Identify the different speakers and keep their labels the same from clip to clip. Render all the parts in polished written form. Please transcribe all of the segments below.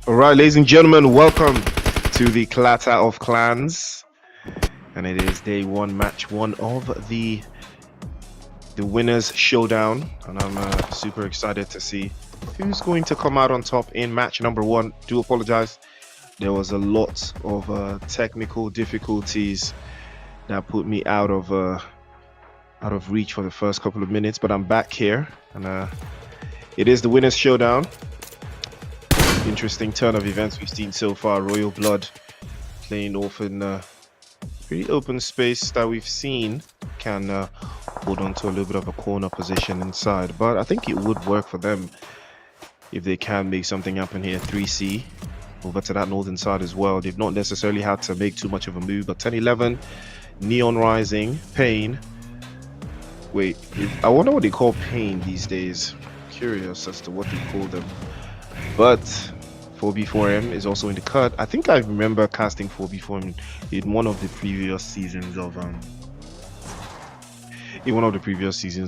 Speaker 1: All right, ladies and gentlemen, welcome to the Clatter of Clans, and it is day one, match one of the winners showdown, and I'm super excited to see who's going to come out on top in match number one. Do apologize, there was a lot of technical difficulties that put me out of reach for the first couple of minutes, but I'm back here, and it is the winners showdown. Interesting turn of events we've seen so far. Royal Blood playing off in pretty open space that we've seen. Can hold on to a little bit of a corner position inside, but I think it would work for them if they can make something happen here. 3C over to that northern side as well. They've not necessarily had to make too much of a move, but 10-11, Neon Rising, Pain. Wait, I wonder what they call Pain these days. Curious as to what they call them. But 4B4M is also in the cut. I think I remember casting 4B4M in one of the previous seasons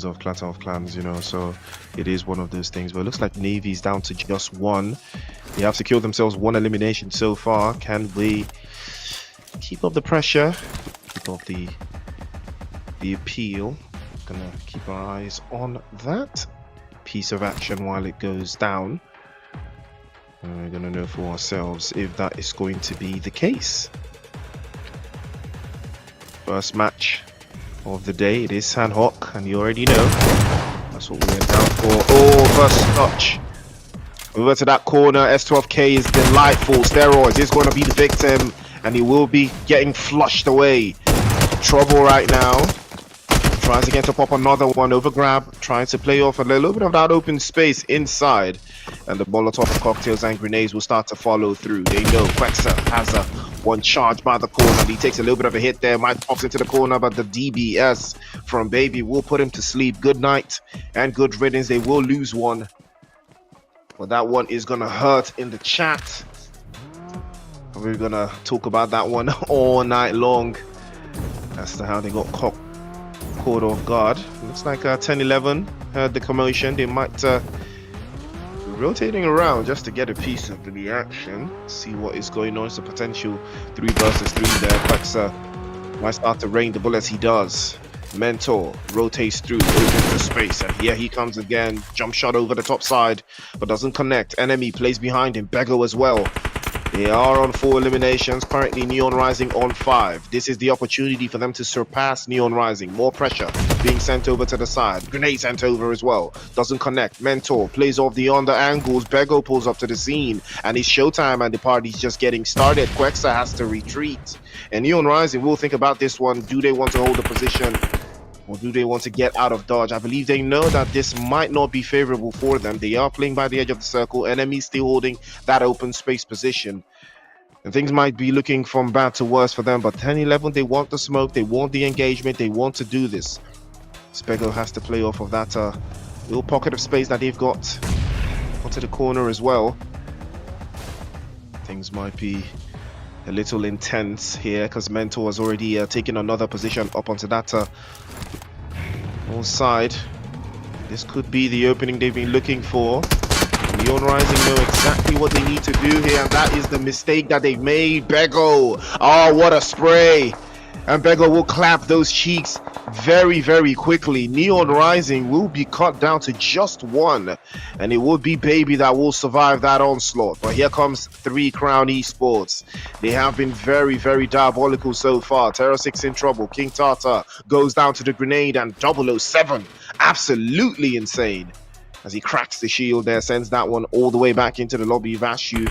Speaker 1: of Clatter of Clans, you know, so it is one of those things. But it looks like Navy's down to just one. They have secured themselves one elimination so far. Can we keep up the pressure, keep up the appeal? Gonna keep our eyes on that piece of action while it goes down. We're gonna know for ourselves if that is going to be the case. First match of the day, it is Sanhok, and you already know that's what we went down for. Oh, first touch over to that corner. S12K is delightful. Steroids is going to be the victim, and he will be getting flushed away. Trouble right now. Tries again to pop another one over grab, trying to play off a little bit of that open space inside, and the Molotov cocktails and grenades will start to follow through. They know Quexa has a one charge by the corner. He takes a little bit of a hit there, might pops into the corner, but the DBS from Baby will put him to sleep. Good night and good riddance. They will lose one, but that one is gonna hurt in the chat. We're gonna talk about that one all night long as to how they got caught off guard. Looks like 10-11 heard the commotion. They might be rotating around just to get a piece of the action, see what is going on. It's a potential 3 versus 3 there. Quexa might start to rain the bullets. He does. Mentor rotates through, opens the space, and here he comes again. Jump shot over the top side, but doesn't connect. Enemy plays behind him. Bego as well. They are on 4 eliminations. Currently Neon Rising on 5. This is the opportunity for them to surpass Neon Rising. More pressure being sent over to the side. Grenade sent over as well. Doesn't connect. Mentor plays off the under angles. Bego pulls up to the scene, and it's showtime, and the party's just getting started. Quexa has to retreat, and Neon Rising will think about this one. Do they want to hold the position, or do they want to get out of dodge? I believe they know that this might not be favorable for them. They are playing by the edge of the circle. Enemies still holding that open space position, and things might be looking from bad to worse for them. But 10-11, they want the smoke, they want the engagement, they want to do this. Spego has to play off of that little pocket of space that they've got onto the corner as well. Things might be a little intense here because Mentor has already taken another position up onto that north side. This could be the opening they've been looking for. Neon Rising know exactly what they need to do here, and that is the mistake that they've made. Bego, oh, what a spray! And Bego will clap those cheeks very, very quickly. Neon Rising will be cut down to just 1, and it will be Baby that will survive that onslaught. But here comes 3 Crown Esports. They have been very, very diabolical so far. TERRORSIX in trouble. King Tata goes down to the grenade, and 007 absolutely insane as he cracks the shield there, sends that one all the way back into the lobby. Vashu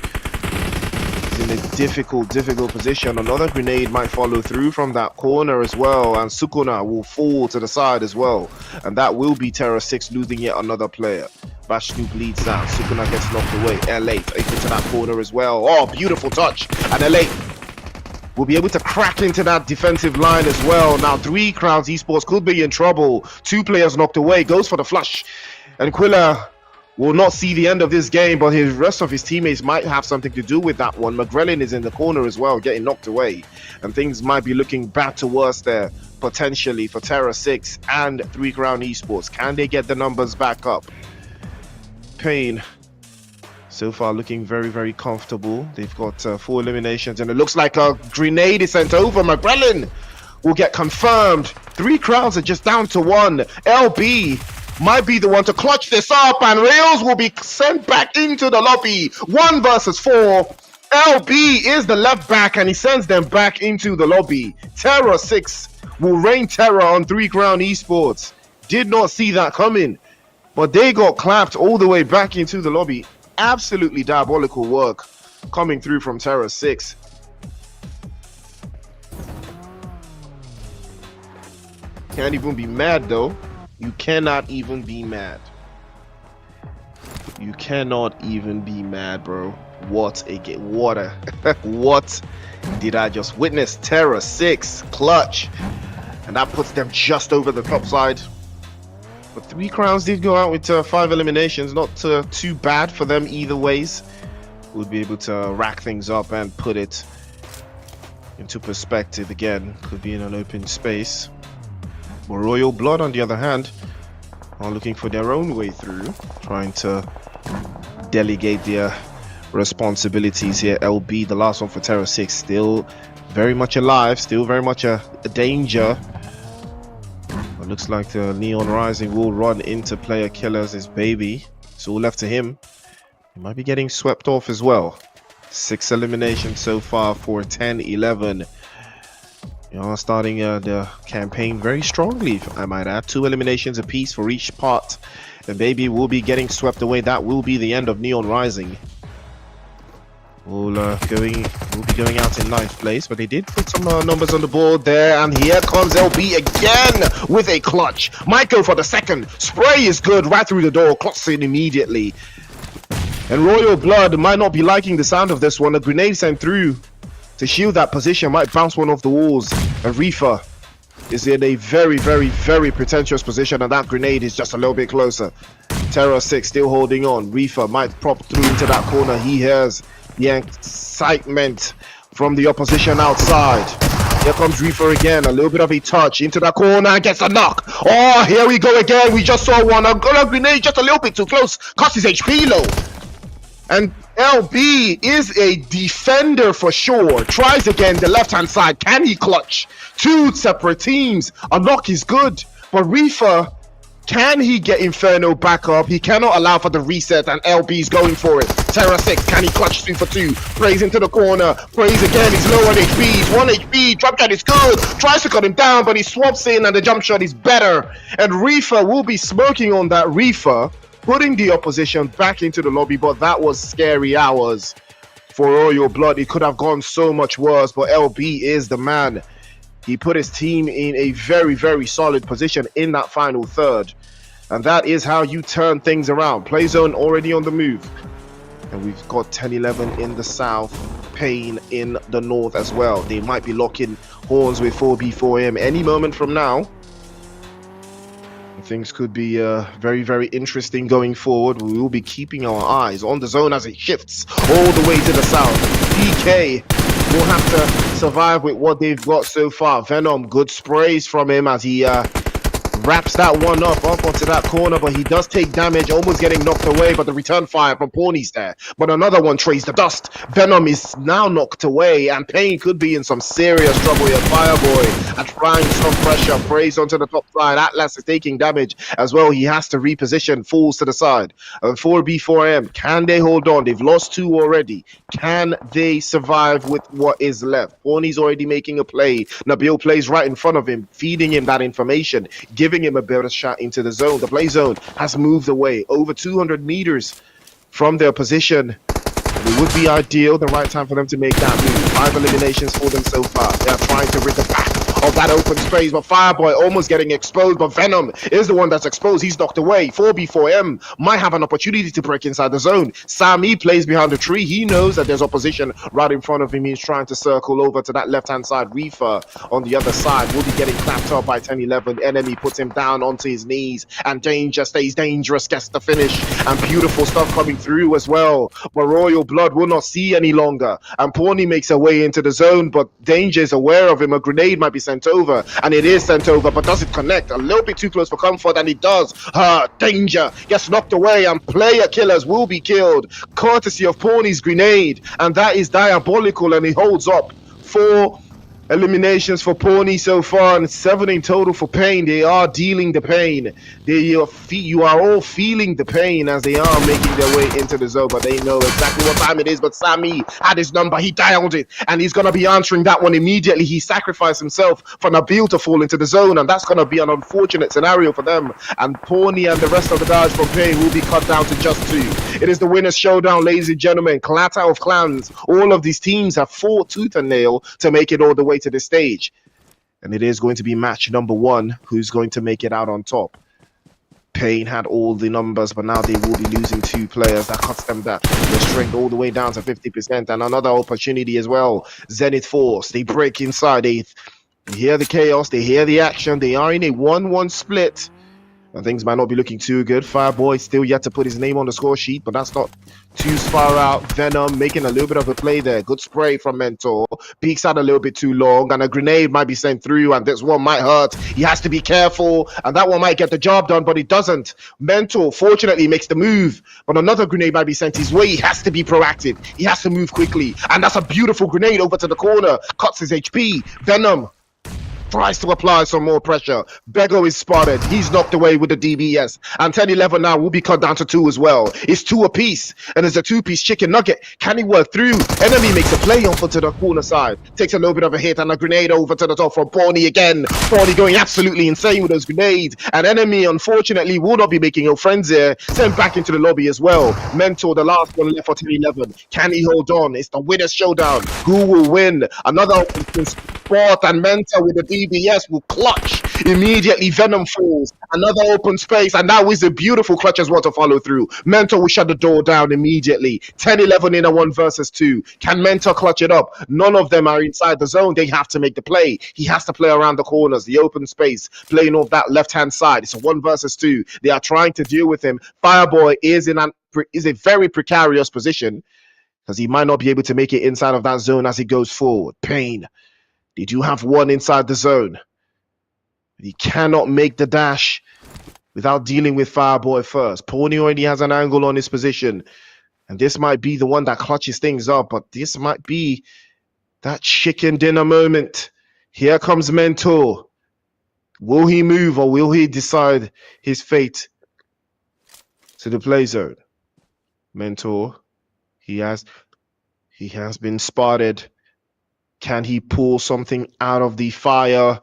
Speaker 1: is in a difficult position. Another grenade might follow through from that corner as well, and Sukuna will fall to the side as well, and that will be TERRORSIX losing yet another player. Vashu bleeds out. Sukuna gets knocked away. L8 into that corner as well. Oh, beautiful touch, and L8 will be able to crack into that defensive line as well. Now 3 Crowns Esports could be in trouble. 2 players knocked away. Goes for the flush, and Quilla will not see the end of this game, but his rest of his teammates might have something to do with that one. McGrellin is in the corner as well, getting knocked away, and things might be looking bad to worse there potentially for TERRORSIX and 3 Crown Esports. Can they get the numbers back up? Pain So far looking very comfortable. They've got 4 eliminations, and it looks like a grenade is sent over. McGrellin will get confirmed. 3 crowds are just down to 1. LB might be the one to clutch this up, and Rails will be sent back into the lobby. 1 versus 4. LB is the left back, and he sends them back into the lobby. TERRORSIX will reign terror on 3 Crown Esports. Did not see that coming, but they got clapped all the way back into the lobby. Absolutely diabolical work coming through from TERRORSIX. Can't even be mad though. You cannot even be mad. You cannot even be mad, bro. What a game. What did I just witness? TERRORSIX clutch. And that puts them just over the top side. But 3 crowns did go out with 5 eliminations. Not too bad for them either ways. Would be able to rack things up and put it into perspective again. Could be in an open space. But Royal Blood, on the other hand, are looking for their own way through. Trying to delegate their responsibilities here. LB, the last one for TERRORSIX, still very much alive. Still very much a danger. It looks like the Neon Rising will run into player killers. His baby. It's all left to him. He might be getting swept off as well. 6 eliminations so far for 10-11. You know, starting the campaign very strongly, I might add. 2 eliminations apiece for each part. The baby will be getting swept away. That will be the end of Neon Rising. We'll be going out in 9th place, but they did put some numbers on the board there, and here comes LB again with a clutch. Might go for the second. Spray is good right through the door, clocks in immediately. And Royal Blood might not be liking the sound of this one. A grenade sent through to shield that position, might bounce one off the walls. And Reefer is in a very pretentious position, and that grenade is just a little bit closer. TERRORSIX still holding on. Reefer might prop through into that corner. He hears the excitement from the opposition outside. Here comes Reefer again. A little bit of a touch into that corner. Gets a knock. Oh, here we go again. We just saw one. A grenade just a little bit too close. Cost his HP low. And LB is a defender for sure. Tries again the left-hand side. Can he clutch? 2 separate teams. A knock is good. But Reefer, can he get Inferno back up? He cannot allow for the reset, and LB's going for it. TERRORSIX, can he clutch 2 for 2? Prays into the corner. Prays again. He's low on HP. He's 1 HP. Drop shot is good. Tries to cut him down, but he swaps in, and the jump shot is better. And Reefer will be smoking on that Reefer, putting the opposition back into the lobby. But that was scary hours for Royal Blood. It could have gone so much worse, but LB is the man. He put his team in a very solid position in that final third. And that is how you turn things around. Play zone already on the move. And we've got 10-11 in the south, Pain in the north as well. They might be locking horns with 4B4M any moment from now. Things could be very interesting going forward. We will be keeping our eyes on the zone as it shifts all the way to the south. PK will have to survive with what they've got so far. Venom, good sprays from him as he wraps that one up onto that corner, but he does take damage, almost getting knocked away, but the return fire from Pawnee's there. But another one trays the dust. Venom is now knocked away, and Pain could be in some serious trouble here. Fireboy applying some pressure, prays onto the top side. Atlas is taking damage as well. He has to reposition, falls to the side. 4B4M, can they hold on? They've lost 2 already. Can they survive with what is left? Pawnee's already making a play. Nabil plays right in front of him, feeding him that information, giving him a better shot into the zone. The play zone has moved away over 200 meters from their position. It would be ideal, the right time for them to make that move. 5 eliminations for them so far. They are trying to rid the back of that open space, but Fireboy almost getting exposed, but Venom is the one that's exposed. He's knocked away. 4B4M might have an opportunity to break inside the zone. Sammy plays behind the tree. He knows that there's opposition right in front of him. He's trying to circle over to that left-hand side. Reefer on the other side will be getting clapped up by 10-11. Enemy puts him down onto his knees, and Danger stays dangerous, gets the finish, and beautiful stuff coming through as well. But Royal Blood will not see any longer, and Pawnee makes her way into the zone, but Danger is aware of him. A grenade might be sent sent over, and it is sent over, but does it connect? A little bit too close for comfort, and it does. Danger gets knocked away, and player killers will be killed, courtesy of Pawnee's grenade, and that is diabolical, and he holds up 4 eliminations for Pawnee so far, and 7 in total for Pain. They are dealing the pain. You are all feeling the pain as they are making their way into the zone, but they know exactly what time it is. But Sammy had his number, he dialed it, and he's going to be answering that one immediately. He sacrificed himself for Nabil to fall into the zone, and that's going to be an unfortunate scenario for them. And Pawnee and the rest of the guys from Pain will be cut down to just 2. It is the winner's showdown, ladies and gentlemen. Clatter of clans. All of these teams have fought tooth and nail to make it all the way to the stage, and it is going to be match number 1 who's going to make it out on top. Pain had all the numbers, but now they will be losing 2 players. That cuts them their strength all the way down to 50%, and another opportunity as well. Zenith Force, they break inside, they hear the chaos, they hear the action, they are in a 1-1 split. And things might not be looking too good. Fireboy still yet to put his name on the score sheet, but that's not too far out. Venom making a little bit of a play there. Good spray from Mentor. Peeks out a little bit too long, and a grenade might be sent through, and this one might hurt. He has to be careful, and that one might get the job done, but it doesn't. Mentor, fortunately, makes the move, but another grenade might be sent his way. He has to be proactive. He has to move quickly, and that's a beautiful grenade over to the corner. Cuts his HP. Venom tries to apply some more pressure. Bego is spotted. He's knocked away with the DBS. And 10-11 now will be cut down to 2 as well. It's 2 apiece. And it's a 2-piece chicken nugget. Can he work through? Enemy makes a play on to the corner side. Takes a little bit of a hit and a grenade over to the top from Pawnee again. Pawnee going absolutely insane with those grenades. And Enemy, unfortunately, will not be making no friends here. Sent back into the lobby as well. Mentor, the last one left for 10-11. Can he hold on? It's the winner's showdown. Who will win? Another sport, and Mentor with the DBS will clutch. Immediately Venom falls. Another open space, and now is a beautiful clutch as well to follow through. Mentor will shut the door down immediately. 10-11 in a 1 versus 2. Can Mentor clutch it up? None of them are inside the zone. They have to make the play. He has to play around the corners, the open space, playing off that left-hand side. It's a 1 versus 2. They are trying to deal with him. Fireboy is in a very precarious position because he might not be able to make it inside of that zone as he goes forward. Pain. They do have 1 inside the zone. He cannot make the dash without dealing with Fireboy first. Pawnee already has an angle on his position, and this might be the one that clutches things up, but this might be that chicken dinner moment. Here comes Mentor. Will he move, or will he decide his fate to the play zone? Mentor, he has been spotted. Can he pull something out of the fire?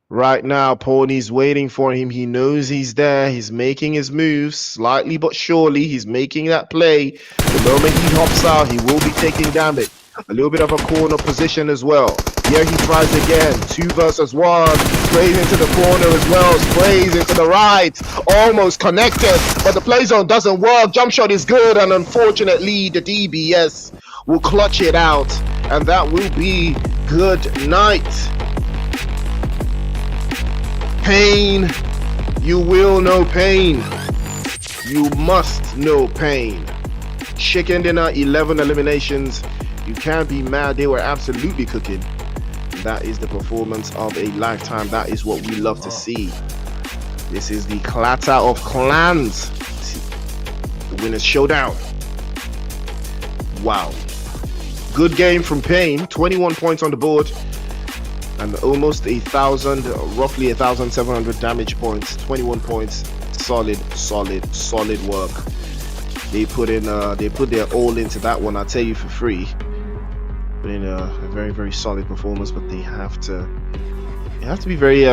Speaker 1: Right now, Pawnee's waiting for him. He knows he's there. He's making his moves slightly but surely. He's making that play. The moment he hops out, he will be taking damage. A little bit of a corner position as well. Here he tries again. 2 versus 1. Sprays into the corner as well. Sprays into the right. Almost connected, but the play zone doesn't work. Jump shot is good, and unfortunately, the DBS will clutch it out, and that will be good night. Pain, you will know pain. You must know pain. Chicken dinner, 11 eliminations. You can't be mad. They were absolutely cooking. That is the performance of a lifetime. That is what we love to see. This is the Clatter of Clans. The winner's showdown. Wow. Good game from Pain. 21 points on the board. And almost 1,000, roughly 1,700 damage points. 21 points. Solid work. They put their all into that one. I'll tell you for free. Put in a very, very solid performance, but they have to be very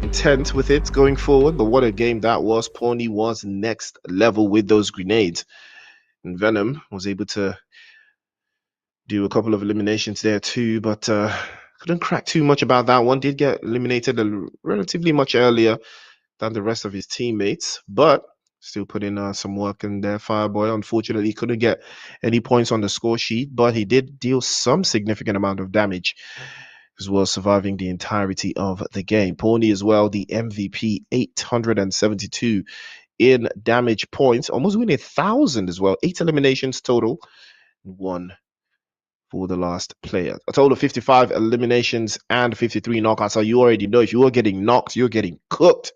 Speaker 1: intent with it going forward. But what a game that was. Pawnee was next level with those grenades, and Venom was able to do a couple of eliminations there too, but couldn't crack too much about that one. Did get eliminated relatively much earlier than the rest of his teammates, but still put in some work in there. Fireboy unfortunately couldn't get any points on the score sheet, but he did deal some significant amount of damage as well, surviving the entirety of the game. Pawnee as well, the MVP, 872 in damage points, almost winning 1,000 as well. 8 eliminations total, 1 for the last player. A total of 55 eliminations and 53 knockouts. So you already know if you are getting knocked, you're getting cooked.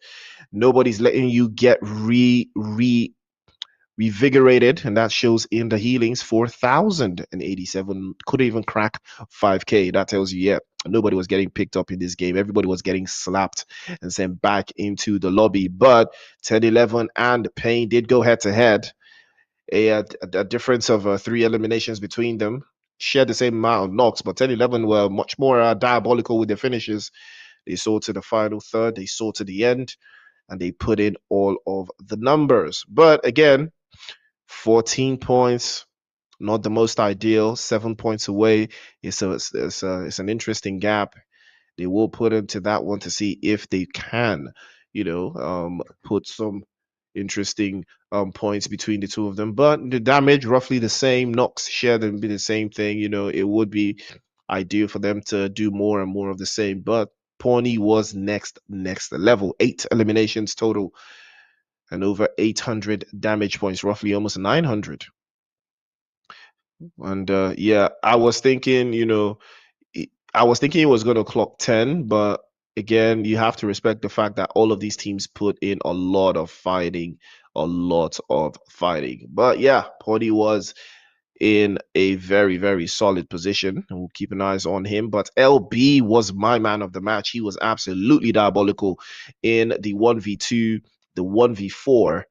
Speaker 1: Nobody's letting you get revigorated, and that shows in the healings. 4,087, couldn't even crack 5k. That tells you, yeah, nobody was getting picked up in this game. Everybody was getting slapped and sent back into the lobby. But 10-11 and Pain did go head to head. A difference of 3 eliminations between them, shared the same amount of knocks, but 10-11 were much more diabolical with their finishes. They saw to the final third, they saw to the end, and they put in all of the numbers. But again, 14 points, not the most ideal. 7 points away. It's an interesting gap. They will put into that one to see if they can, put some interesting points between the two of them. But the damage roughly the same. Knocks shared and be the same thing. It would be ideal for them to do more and more of the same. But Pawnee was next level. 8 eliminations total and over 800 damage points, roughly almost 900. And yeah, I was thinking, it was going to clock 10, but again, you have to respect the fact that all of these teams put in a lot of fighting. But yeah, Pawnee was in a very, very solid position, and we'll keep an eye on him. But LB was my man of the match. He was absolutely diabolical in the 1v2, the 1v4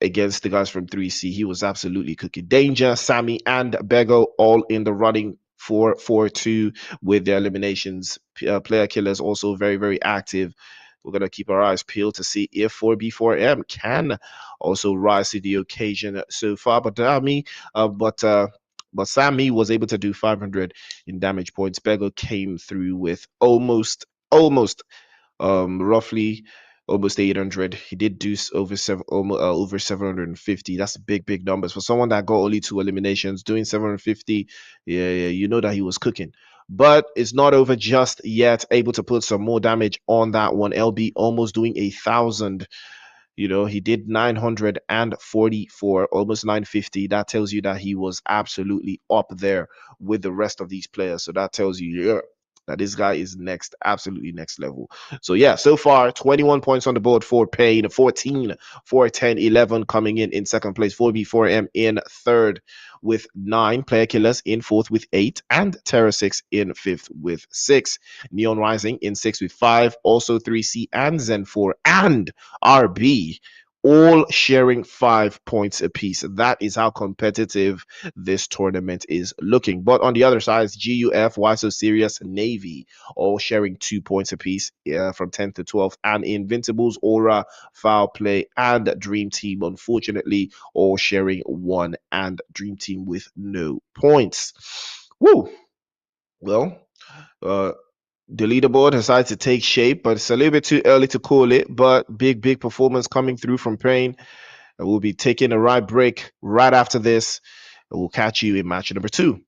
Speaker 1: against the guys from 3C. He was absolutely cooking. Danger, Sammy, and Bego all in the running for 4-2 with their eliminations. Player Killers also very, very active. We're going to keep our eyes peeled to see if 4B4M can also rise to the occasion so far. But Sammy was able to do 500 in damage points. Bego came through with roughly almost 800. He did do over 750. That's big numbers for someone that got only 2 eliminations. Doing 750, yeah, you know that he was cooking. But it's not over just yet. Able to put some more damage on that one. LB almost doing 1,000. He did 944, almost 950. That tells you that he was absolutely up there with the rest of these players. So that tells you, yeah, that this guy is absolutely next level. So yeah, so far 21 points on the board for Pain, 14 for 10-11 coming in second place, 4B4M in third with 9, Player Killers in fourth with 8, and TERRORSIX in fifth with 6, Neon Rising in 6th with 5, also 3C and Zen4 and RB all sharing 5 points apiece. That is how competitive this tournament is looking. But on the other side, GUF, Why So Serious, Navy, all sharing 2 points apiece from 10th to 12th. And Invincibles, Aura, FOWLPLAY, and Dream Team, unfortunately, all sharing 1, and Dream Team with no points. Woo! Well, the leaderboard decided to take shape, but it's a little bit too early to call it. But big performance coming through from Pain. We'll be taking a right break right after this. We'll catch you in match number 2.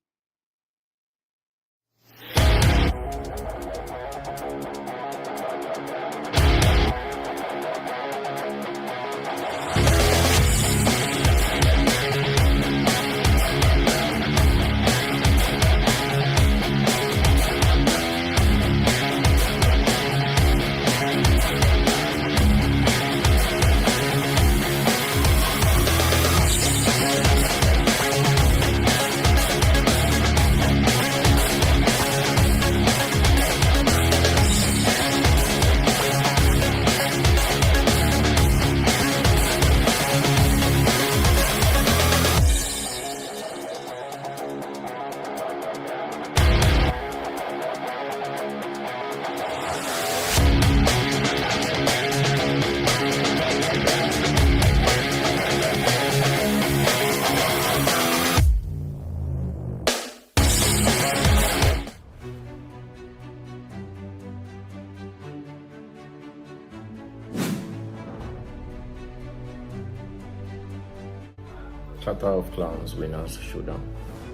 Speaker 2: Clatter of Clans Winners Showdown.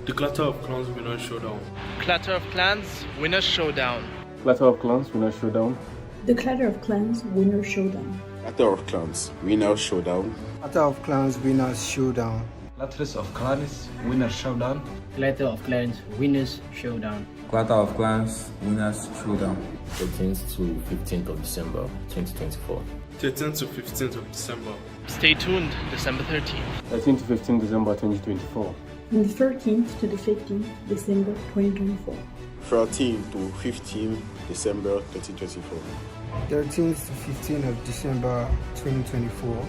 Speaker 3: The Clatter of Clans Winners Showdown.
Speaker 4: Clatter of Clans Winners Showdown.
Speaker 5: Clatter of Clans Winners Showdown.
Speaker 6: The Clatter of Clans Winners Showdown.
Speaker 7: Clatter of Clans Winners Showdown.
Speaker 8: Clatter of Clans Winners Showdown.
Speaker 7: Clatter of Clans, Winner Showdown.
Speaker 8: Clatter of Clans, Winners Showdown.
Speaker 9: Clatter of Clans, Winners Showdown.
Speaker 2: 13th to 15th of December 2024.
Speaker 3: 13th to 15th of December.
Speaker 4: Stay tuned, December 13th.
Speaker 5: 13 to 15 December 2024.
Speaker 6: From the 13th to the 15th December 2024.
Speaker 10: 13 to 15 December 2024.
Speaker 11: 13th to 15th of December 2024.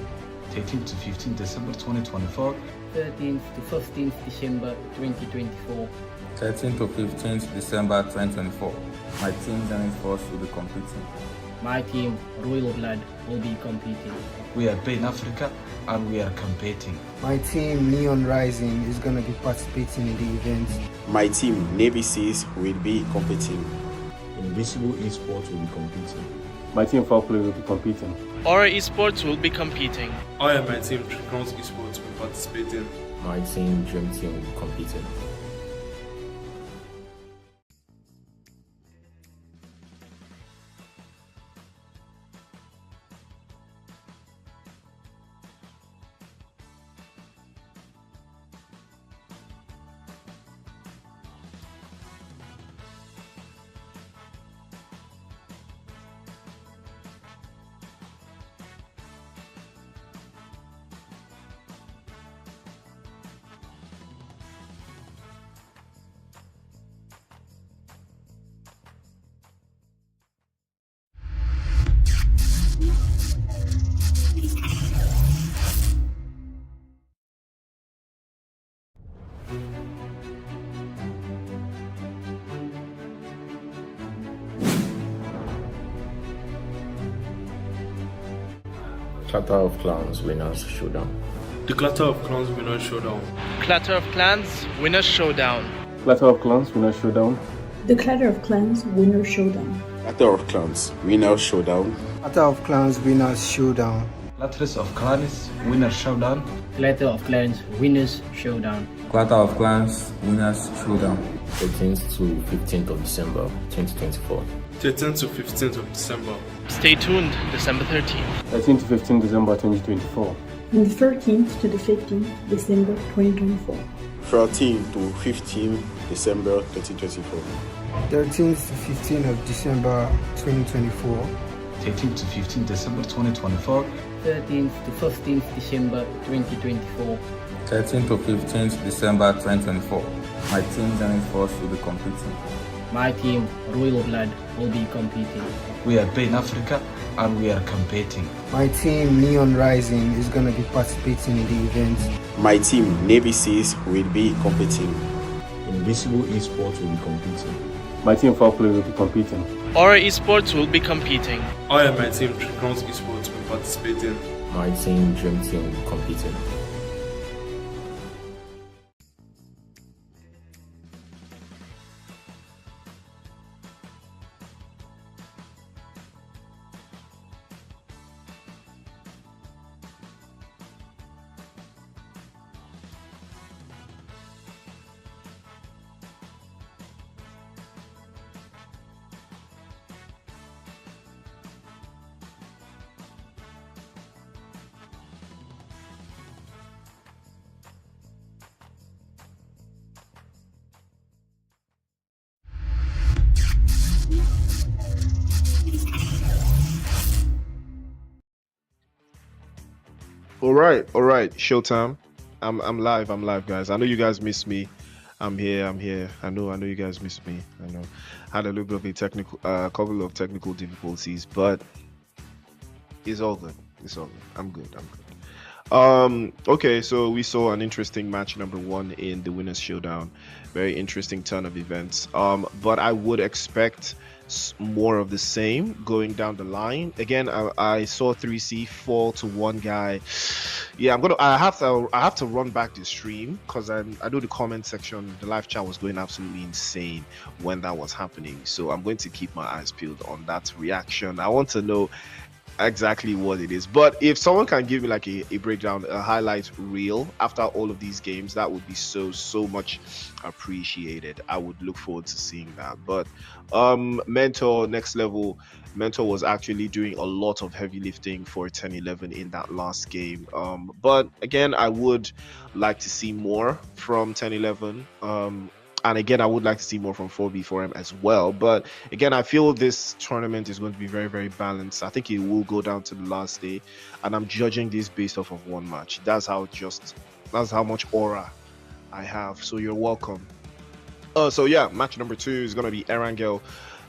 Speaker 7: 13 to 15 December 2024.
Speaker 8: 13th to 15th December 2024.
Speaker 9: 13th to 15th December 2024. My team Zenith Force will be competing.
Speaker 8: My team, Royal Blood, will be competing.
Speaker 7: We are playing Africa and we are competing.
Speaker 11: My team, Neon Rising, is going to be participating in the event.
Speaker 10: My team, Navy Seas, will be competing.
Speaker 2: Invincible Esports will be competing.
Speaker 5: My team, FOWLPLAY, will be competing.
Speaker 4: Aura Esports will be competing.
Speaker 3: I and my team, Crowns Esports, will participate in.
Speaker 2: My team, DREAMTEAM, will be competing. Clatter of Clans, Winners Showdown.
Speaker 3: The Clatter of Clans Winners Showdown.
Speaker 4: Clatter of Clans, Winners Showdown.
Speaker 5: Clatter of Clans, Winner Showdown.
Speaker 6: The Clatter of Clans Winner Showdown.
Speaker 10: Clatter of Clans, Winner Showdown.
Speaker 11: Clatter of Clans, Winners Showdown.
Speaker 7: Clatter of Clans, Winner Showdown.
Speaker 8: Clatter of Clans, Winners Showdown.
Speaker 9: Clatter of Clans, Winners Showdown.
Speaker 2: 13th to 15th of December 2024.
Speaker 3: 13th to 15th of December.
Speaker 4: Stay tuned, December 13th.
Speaker 5: 13 to 15 December 2024.
Speaker 6: From the 13th to the 15th December 2024.
Speaker 10: 13 to 15 December 2024.
Speaker 11: 13th to 15th of December 2024.
Speaker 7: 13 to 15 December 2024.
Speaker 8: 13th to 15th December 2024.
Speaker 9: 13th to 15th December 2024. My team Zenith Force will be competing.
Speaker 8: My team, Royal Blood, will be competing.
Speaker 7: We are playing Africa and we are competing.
Speaker 11: My team, Neon Rising, is going to be participating in the event.
Speaker 10: My team, Navy Seas, will be competing.
Speaker 2: Invincible Esports will be competing.
Speaker 5: My team, FOWLPLAY, will be competing.
Speaker 4: Aura Esports will be competing.
Speaker 3: I and my team, Crowns Esports, will participate in.
Speaker 2: My team, DREAMTEAM, will be competing.
Speaker 1: All right. Showtime. I'm live, guys. I know you guys miss me. I'm here. I know you guys miss me. I know. Had a little bit of a couple of technical difficulties, but it's all good. I'm good. Okay, so we saw an interesting match number 1 in the Winners Showdown. Very interesting turn of events. But I would expect more of the same going down the line. Again, I saw 3C fall to one guy. Yeah, I have to run back the stream because I know the comment section, the live chat was going absolutely insane when that was happening. So I'm going to keep my eyes peeled on that reaction. I want to know exactly what it is. But if someone can give me like a breakdown, a highlight reel after all of these games, that would be so much appreciated. I would look forward to seeing that. But Mentor Next Level, Mentor was actually doing a lot of heavy lifting for 10-11 in that last game. But again, I would like to see more from 10-11. And again, I would like to see more from 4B4M as well. But again, I feel this tournament is going to be very balanced. I think it will go down to the last day, and I'm judging this based off of one match. That's how much aura I have. So you're welcome. So yeah, match number 2 is gonna be Erangel.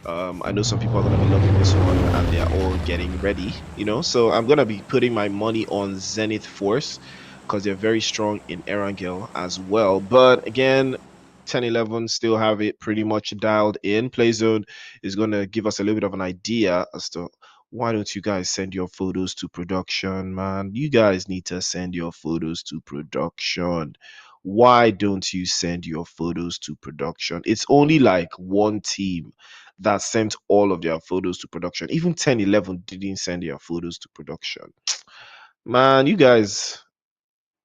Speaker 1: I know some people are gonna be loving this one, and they're all getting ready. So I'm gonna be putting my money on Zenith Force because they're very strong in Erangel as well. But again, 10-11 still have it pretty much dialed in. Playzone is going to give us a little bit of an idea as to why don't you guys send your photos to production, man. You guys need to send your photos to production. Why don't you send your photos to production? It's only like one team that sent all of their photos to production. Even 10-11 didn't send their photos to production. Man, you guys,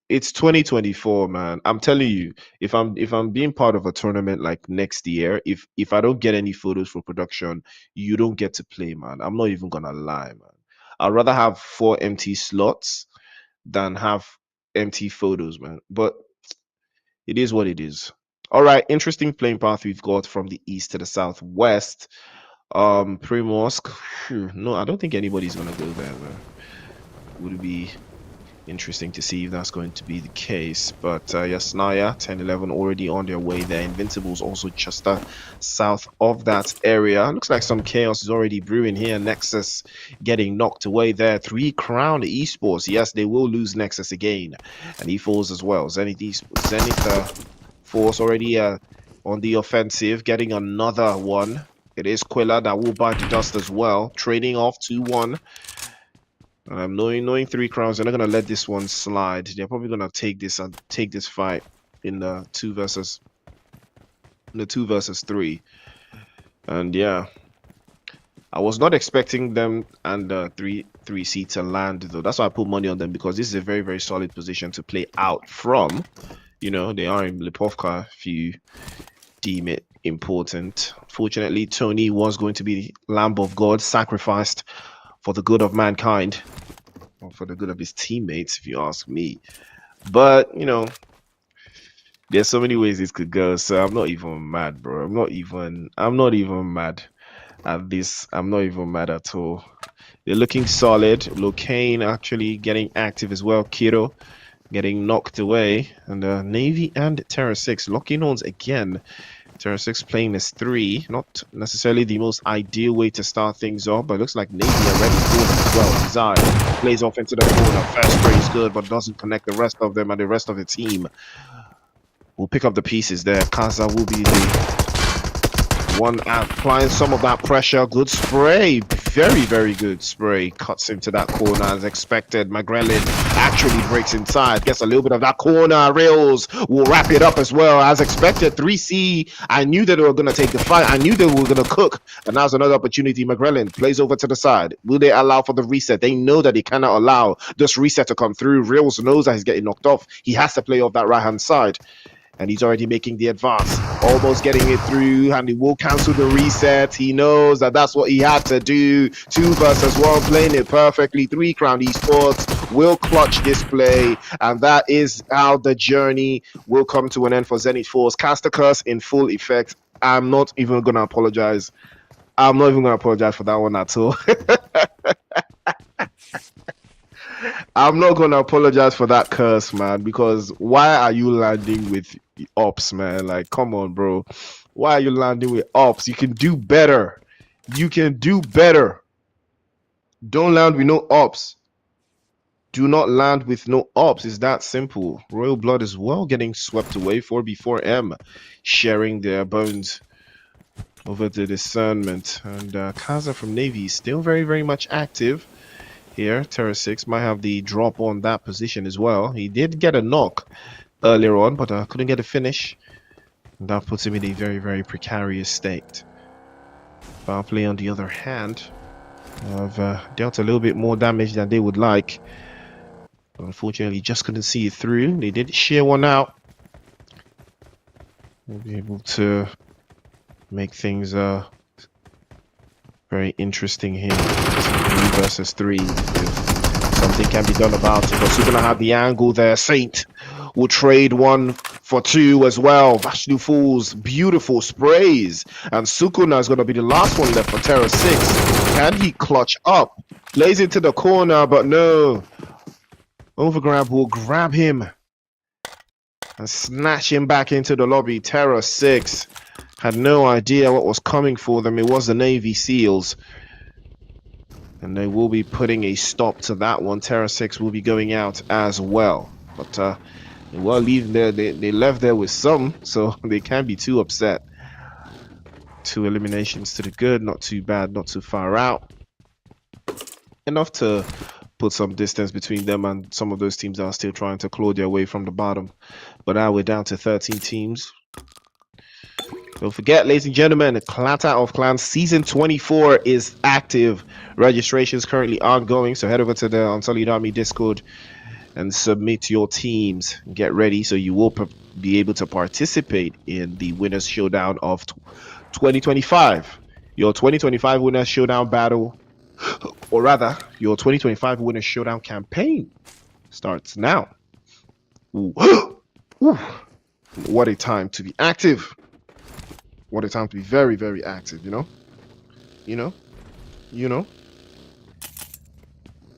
Speaker 1: it's 2024, man. I'm telling you, if I'm being part of a tournament like next year, if I don't get any photos for production, you don't get to play, man. I'm not even gonna lie, man. I'd rather have 4 empty slots than have empty photos, man. But it is what it is. All right, interesting playing path we've got from the east to the southwest. Primorsk. No, I don't think anybody's gonna go there, man. Would it be interesting to see if that's going to be the case? But Yasnaya 10-11 already on their way there. Invincibles also just south of that area. Looks like some chaos is already brewing here. Nexus getting knocked away there. 3 Crown Esports, yes, they will lose Nexus again, and he falls as well. Zenith Force already on the offensive, getting another one. It is Quilla that will bite the dust as well, trading off 2-1. Knowing 3 Crowns, they're not gonna let this one slide. They're probably gonna take this fight in the 2 versus 3. And yeah, I was not expecting them and 3C to land though. That's why I put money on them, because this is a very solid position to play out from. They are in Lipovka if you deem it important. Fortunately, Tony was going to be the Lamb of God, sacrificed for the good of mankind, or for the good of his teammates, if you ask me. But there's so many ways this could go, so I'm not even mad, bro. I'm not even mad at this. I'm not even mad at all. They're looking solid. Locane actually getting active as well. Kiro getting knocked away, and Navy and TERRORSIX locking horns again. TERRORSIX playing as 3, not necessarily the most ideal way to start things off, but it looks like Navy are ready for him as well. Desire plays off into the corner. First spray is good, but doesn't connect the rest of them, and the rest of the team will pick up the pieces there. Kaza will be the one applying some of that pressure. Good spray, very good spray. Cuts into that corner as expected. Magrelin actually breaks inside, gets a little bit of that corner. Rails will wrap it up as well as expected. 3C, I knew that they were going to take the fight. I knew they were going to cook, and now's another opportunity. Magrelin plays over to the side. Will they allow for the reset? They know that they cannot allow this reset to come through. Rails knows that he's getting knocked off. He has to play off that right hand side, and he's already making the advance, almost getting it through, and he will cancel the reset. He knows that that's what he had to do. 2 versus 1, playing it perfectly. 3 Crown Esports will clutch this play, and that is how the journey will come to an end for Zenith Force. Caster Curse in full effect. I'm not even going to apologize. I'm not even going to apologize for that one at all. I'm not going to apologize for that curse, man, because why are you landing with ops, man? Like, come on, bro. Why are you landing with ops? You can do better. You can do better. Don't land with no ops. Do not land with no ops. It's that simple. Royal Blood as well getting swept away. 4B4M sharing their bones over the discernment. And Kaza from Navy is still very much active here. TERRORSIX might have the drop on that position as well. He did get a knock earlier on, but couldn't get a finish. And that puts him in a very precarious state. FOWLPLAY on the other hand have dealt a little bit more damage than they would like. But unfortunately, just couldn't see it through. They did shear one out. We'll be able to make things very interesting here. 3 versus 3. If something can be done about it. But Sukuna have the angle there. Saint will trade 1 for 2 as well. Vashlu Falls, beautiful sprays. And Sukuna is going to be the last one left for TERRORSIX. Can he clutch up? Lays into the corner, but no. Overgrab will grab him and snatch him back into the lobby. TERRORSIX had no idea what was coming for them. It was the Navy SEALs. And they will be putting a stop to that one. TERRORSIX will be going out as well. But they were leaving there. They left there with some, so they can't be too upset. 2 eliminations to the good. Not too bad, not too far out. Enough to put some distance between them and some of those teams that are still trying to claw their way from the bottom. But now we're down to 13 teams. Don't forget, ladies and gentlemen, Clatter of Clans Season 24 is active. Registrations currently ongoing, so head over to the Unsullied Army Discord and submit your teams. Get ready so you will be able to participate in the Winners Showdown of 2025. Your 2025 Winners Showdown battle, or rather, your 2025 Winners Showdown campaign starts now. Ooh. Ooh. What a time to be active. What a time to be very, very active, you know?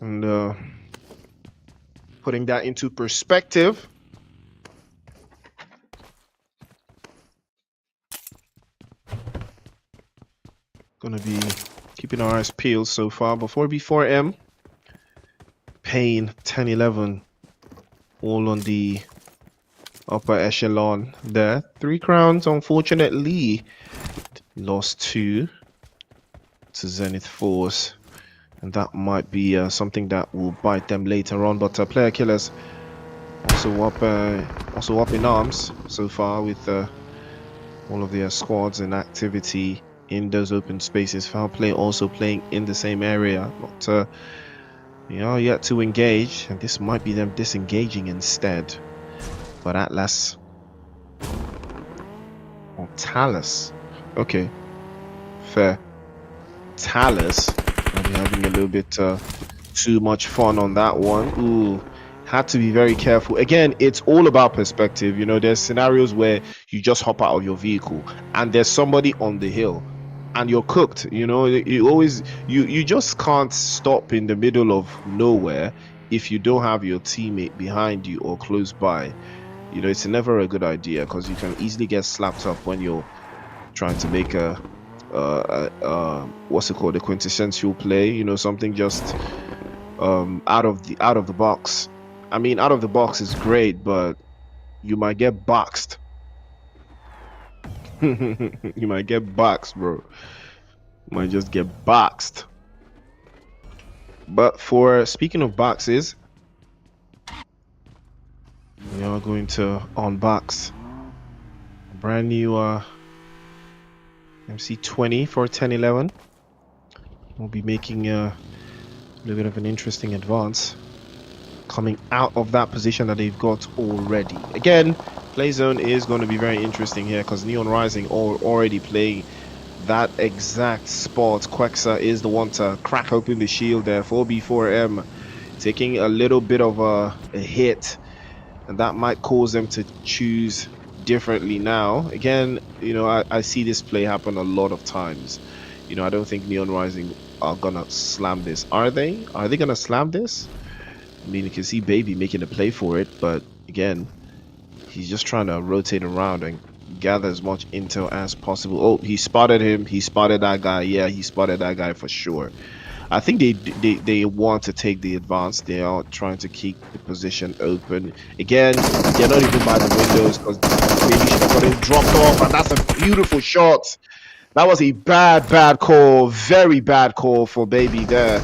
Speaker 1: And putting that into perspective, gonna be keeping our eyes peeled so far. Before B4M, Pain 10-11, all on the upper echelon there. 3 crowns, unfortunately, lost 2 to Zenith Force, and that might be something that will bite them later on. But player killers also up in arms so far with all of their squads and activity in those open spaces. FOWLPLAY also playing in the same area. But they are yet to engage, and this might be them disengaging instead. But Atlas or Talus, okay, fair. Talus might be having a little bit too much fun on that one. Ooh, had to be very careful. Again, it's all about perspective. You know, there's scenarios where you just hop out of your vehicle and there's somebody on the hill and you're cooked. You know, you just can't stop in the middle of nowhere if you don't have your teammate behind you or close by. You know, it's never a good idea because you can easily get slapped up when you're trying to make a what's it called, a quintessential play. You know, something just out of the box. I mean, out of the box is great, but you might get boxed. You might get boxed, bro. You might just get boxed. But for speaking of boxes, we are going to unbox a brand new MC20 for 10-11. We'll be making a little bit of an interesting advance coming out of that position that they've got already. Again, play zone is going to be very interesting here because Neon Rising already playing that exact spot. Quexa is the one to crack open the shield there. 4B4M taking a little bit of a hit, and that might cause them to choose differently now. Again, you know, I see this play happen a lot of times. You know, I don't think Neon Rising are gonna slam this. Are they gonna slam this? I mean, you can see Baby making a play for it, but again, he's just trying to rotate around and gather as much intel as possible. Oh, he spotted him. He spotted that guy. Yeah, he spotted that guy for sure. I think they want to take the advance. They are trying to keep the position open. Again, they're not even by the windows because Baby should have got him dropped off, and that's a beautiful shot. That was a bad call. Very bad call for Baby there.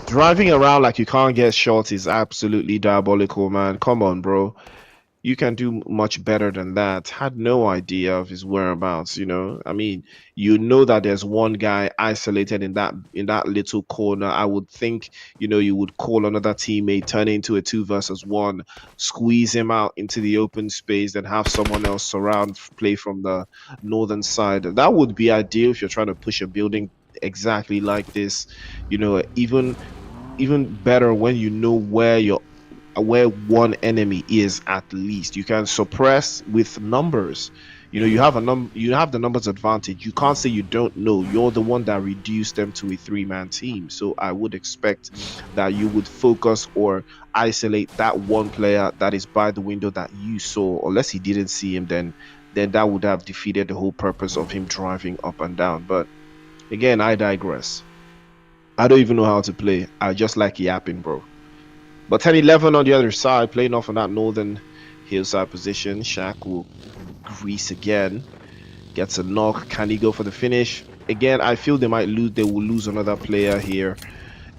Speaker 1: Driving around like you can't get shots is absolutely diabolical, man. Come on, bro. you can do much better than that. Had no idea of his whereabouts, you know. I mean, you know that there's one guy isolated in that little corner. I would think, you know, you would call another teammate, turn it into a 2 versus 1, squeeze him out into the open space, and have someone else play from the northern side. That would be ideal if you're trying to push a building exactly like this. You know, even better when you know where one enemy is. At least you can suppress with numbers. You know, you have the numbers advantage. You can't say you don't know. You're the one that reduced them to a 3-man team. So I would expect that you would focus or isolate that one player that is by the window that you saw. Unless he didn't see him, then that would have defeated the whole purpose of him driving up and down. But again, I digress. I don't even know how to play. I just like yapping, bro. But 10-11 on the other side, playing off on that northern hillside position. Shaq will grease again. Gets a knock. Can he go for the finish? Again, I feel they might lose. They will lose another player here.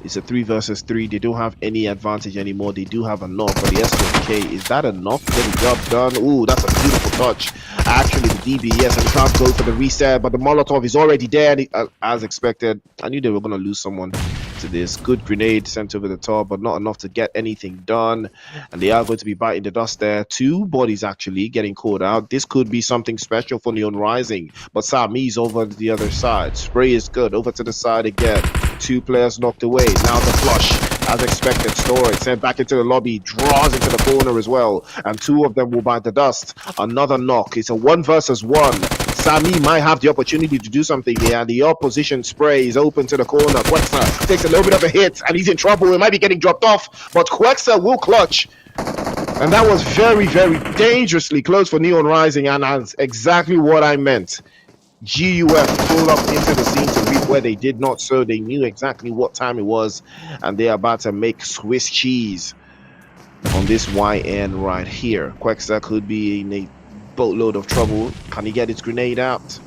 Speaker 1: It's a 3-versus-3. They don't have any advantage anymore. They do have a knock, but the S2K, is that enough to get the job done? Ooh, that's a beautiful touch. Actually, the DB, yes, and he can't go for the reset, but the Molotov is already there, and as expected. I knew they were going to lose someone to this. Good grenade sent over the top, but not enough to get anything done, and they are going to be biting the dust there. 2 bodies actually getting caught out. This could be something special for Neon Rising, but Sami's over to the other side. Spray is good. Over to the side again. 2 players knocked away. Now the flush, as expected. Storage sent back into the lobby, draws into the corner as well, and 2 of them will bite the dust. Another knock. It's a 1-versus-1. Sami might have the opportunity to do something here. The opposition spray is open to the corner. Quexa takes a little bit of a hit, and he's in trouble. He might be getting dropped off, but Quexa will clutch. And that was very, very dangerously close for Neon Rising, and that's exactly what I meant. GUF pulled up into the scene to reap where they did not, so they knew exactly what time it was, and they're about to make Swiss cheese on this YN right here. Quexa could be in a boatload of trouble. Can he get his grenade out?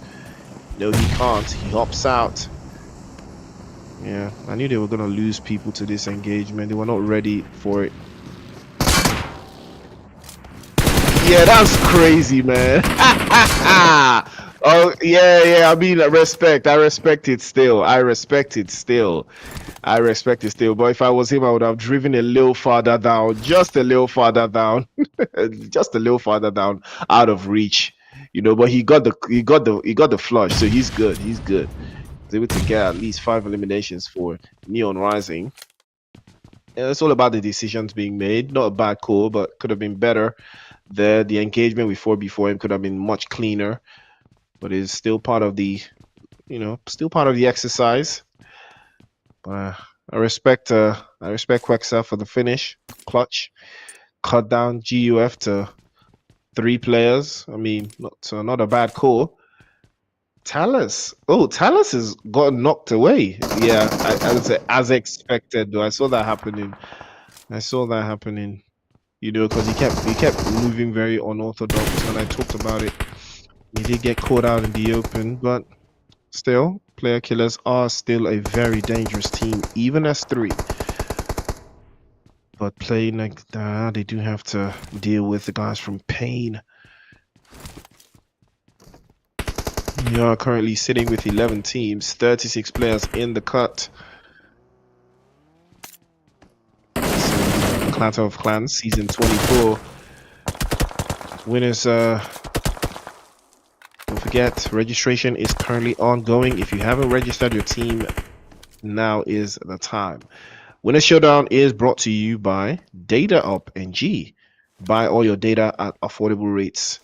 Speaker 1: No, he can't. He hops out. Yeah, I knew they were going to lose people to this engagement. They were not ready for it. Yeah, that's crazy, man. Oh, yeah. I mean, I respect it still. But if I was him, I would have driven a little farther down, just a little farther down, just a little farther down, out of reach, you know. But he got the flush, so he's good. He's able to get at least 5 eliminations for Neon Rising. Yeah, it's all about the decisions being made. Not a bad call, but could have been better. There, the engagement before him could have been much cleaner, but it's still part of the, exercise. But I respect Quexa for the finish, clutch, cut down GUF to 3 players. I mean, not a bad call. Talus has got knocked away. Yeah, I would say as expected though. I saw that happening. You know, because he kept moving very unorthodox, and I talked about it. He did get caught out in the open, but still, player killers are still a very dangerous team, even as 3. But playing like that, they do have to deal with the guys from Pain. We are currently sitting with 11 teams, 36 players in the cut. Clatter of Clans season 24. Winners, don't forget, registration is currently ongoing. If you haven't registered your team, now is the time. Winners Showdown is brought to you by Data Up NG. Buy all your data at affordable rates.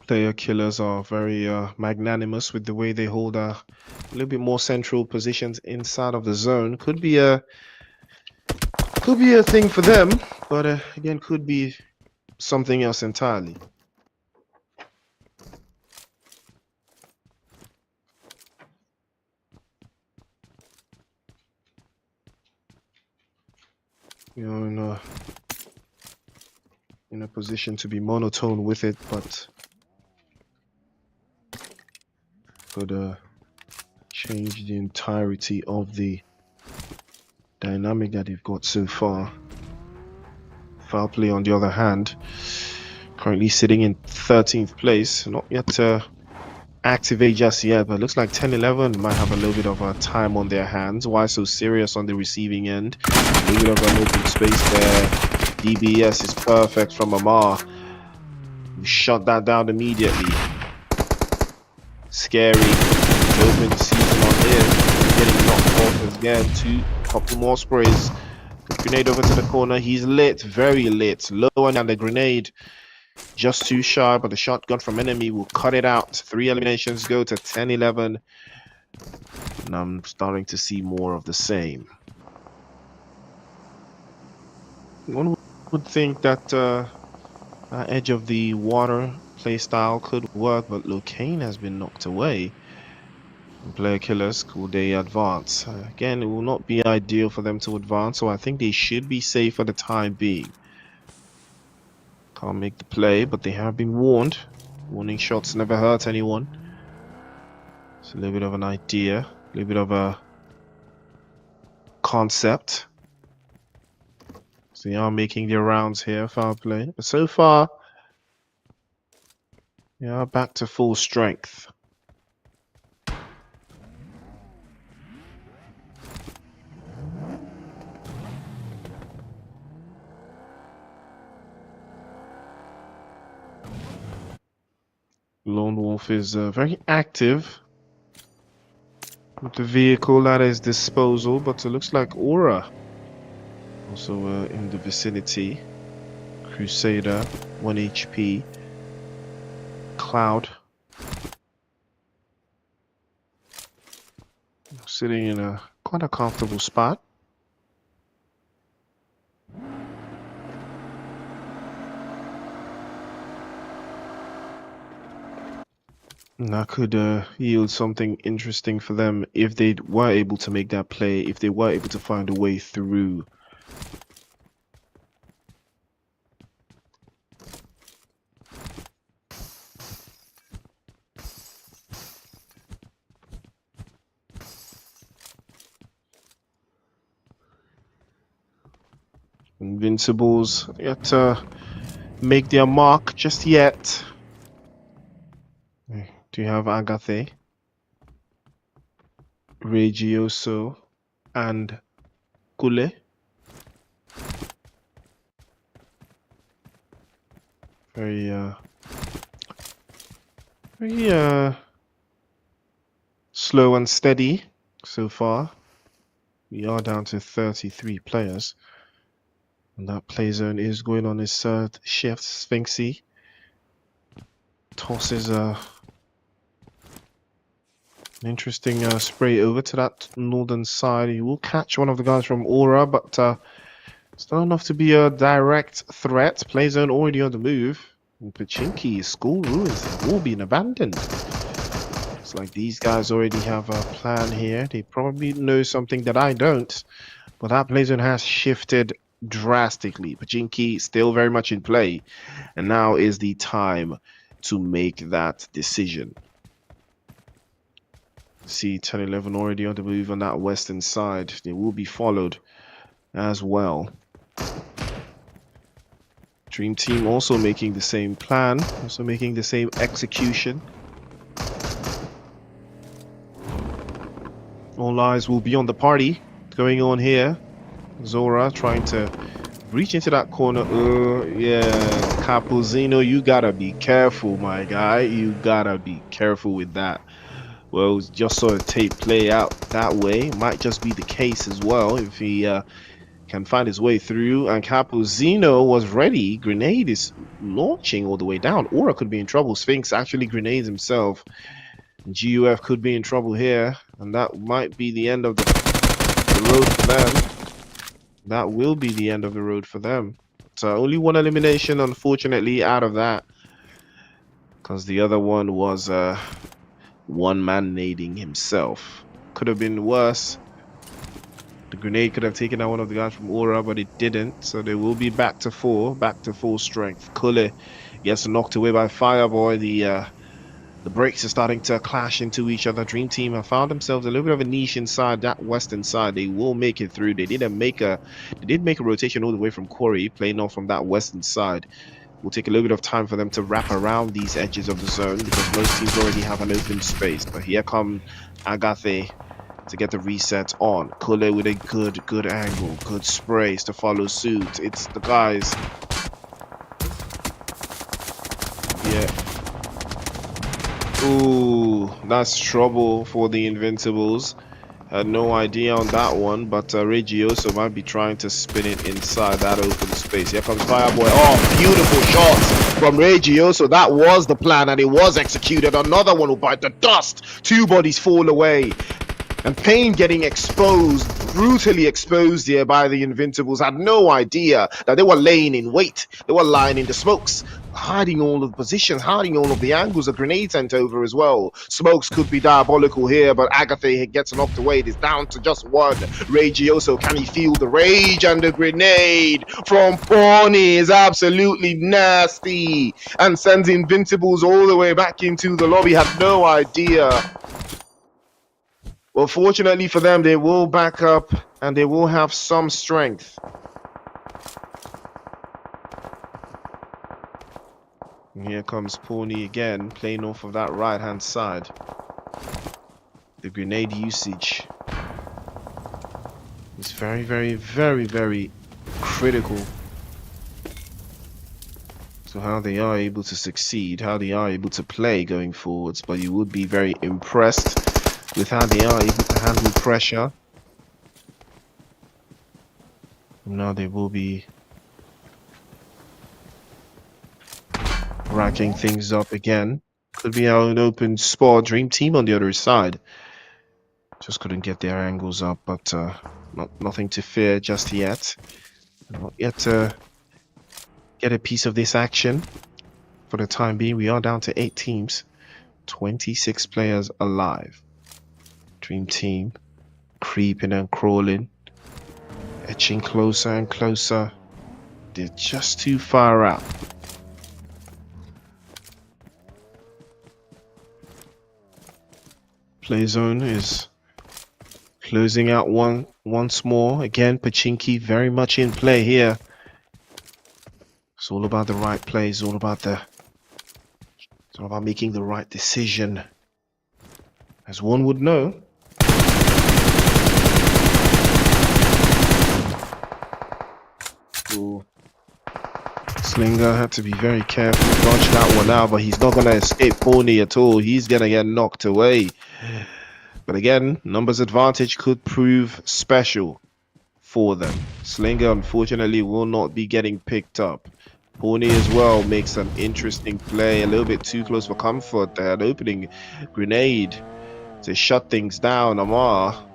Speaker 1: Player killers are very magnanimous with the way they hold a little bit more central positions inside of the zone. Could be a thing for them, but again, could be something else entirely. You know, in a position to be monotone with it, but could change the entirety of the dynamic that they've got so far. FOWLPLAY, on the other hand, currently sitting in 13th place, not yet activate just yet, but looks like 10-11 might have a little bit of time on their hands. Why So Serious on the receiving end? A little bit of an open space there. DBS is perfect from Miramar. We shut that down immediately. Scary. Open the season on him. Getting knocked off again. Two couple more sprays. Grenade over to the corner. He's lit, very lit. Low one and the grenade. Just too shy, but the shotgun from enemy will cut it out. 3 eliminations go to 10-11. And I'm starting to see more of the same. One would think that edge of the water playstyle could work, but Locane has been knocked away. Player killers, could they advance? Again, it will not be ideal for them to advance, so I think they should be safe for the time being. Can't make the play, but they have been warned. Warning shots never hurt anyone. It's a little bit of an idea, a little bit of a concept. So they are making their rounds here, FOWLPLAY. But so far, they are back to full strength. Lone Wolf is very active with the vehicle at his disposal, but it looks like Aura also in the vicinity. Crusader, 1 HP. Cloud sitting in a quite a comfortable spot. And that could yield something interesting for them if they were able to make that play, if they were able to find a way through. Invincibles yet to make their mark just yet. Do you have Agathe, Regioso, and Kule? Very slow and steady so far. We are down to 33 players. And that play zone is going on his third shift. Sphinxy tosses an interesting spray over to that northern side. He will catch one of the guys from Aura, but it's not enough to be a direct threat. Play zone already on the move. And Pachinki, school ruins have all been abandoned. It's like these guys already have a plan here. They probably know something that I don't. But that play zone has shifted drastically. Pachinki still very much in play. And now is the time to make that decision. See 10-11 already on the move on that western side. They will be followed as well. Dream Team also making the same plan, also making the same execution. All eyes will be on the party going on here. Zora trying to reach into that corner. Yeah, Capuzino, you gotta be careful, my guy. You gotta be careful with that. Well, just saw a tape play out that way. Might just be the case as well if he can find his way through. And Capuzino was ready. Grenade is launching all the way down. Aura could be in trouble. Sphinx actually grenades himself. GUF could be in trouble here. And that might be the end of the road for them. That will be the end of the road for them. So only one elimination, unfortunately, out of that. Because the other one was one man nading himself. Could have been worse. The grenade could have taken out one of the guys from Aura, but it didn't. So they will be back to full strength. Kule gets knocked away by Fireboy. The The breaks are starting to clash into each other. Dream Team have found themselves a little bit of a niche inside that western side. They will make it through. They did make a rotation all the way from Quarry, playing off from that western side. Will take a little bit of time for them to wrap around these edges of the zone because most teams already have an open space. But here come Agathe to get the reset on. Kule with a good angle, good sprays to follow suit. It's the guys. Yeah. Ooh, that's trouble for the Invincibles. Had no idea on that one, but Regioso might be trying to spin it inside that open space. Here comes Fireboy. Oh, beautiful shots from Regioso. That was the plan, and it was executed. Another one will bite the dust. 2 bodies fall away. And Payne getting exposed, brutally exposed here by the Invincibles. Had no idea that they were laying in wait. They were lying in the smokes, hiding all of the positions, hiding all of the angles. A grenade sent over as well. Smokes could be diabolical here, but Agathe gets knocked away. It is down to just one. Regioso, can he feel the rage? And the grenade from Pawnee is absolutely nasty and sends Invincibles all the way back into the lobby. Had no idea. Well, fortunately for them, they will back up and they will have some strength. And here comes Pawnee again, playing off of that right-hand side. The grenade usage is very, very, very, very critical to how they are able to succeed, how they are able to play going forwards. But you would be very impressed with how they are able to handle pressure. Now they will be racking things up again. Could be our own open spot. Dream Team on the other side just couldn't get their angles up, but nothing to fear just yet. Not yet to get a piece of this action. For the time being, we are down to 8 teams, 26 players alive. Dream Team creeping and crawling, etching closer and closer. They're just too far out. Play zone is closing out once more. Again, Pachinki very much in play here. It's all about the right plays, all about making the right decision. As one would know. Ooh. Slinger had to be very careful to dodge that one out, but he's not going to escape Pawnee at all. He's going to get knocked away. But again, numbers advantage could prove special for them. Slinger, unfortunately, will not be getting picked up. Pawnee as well makes an interesting play. A little bit too close for comfort there. An opening grenade to shut things down. Amar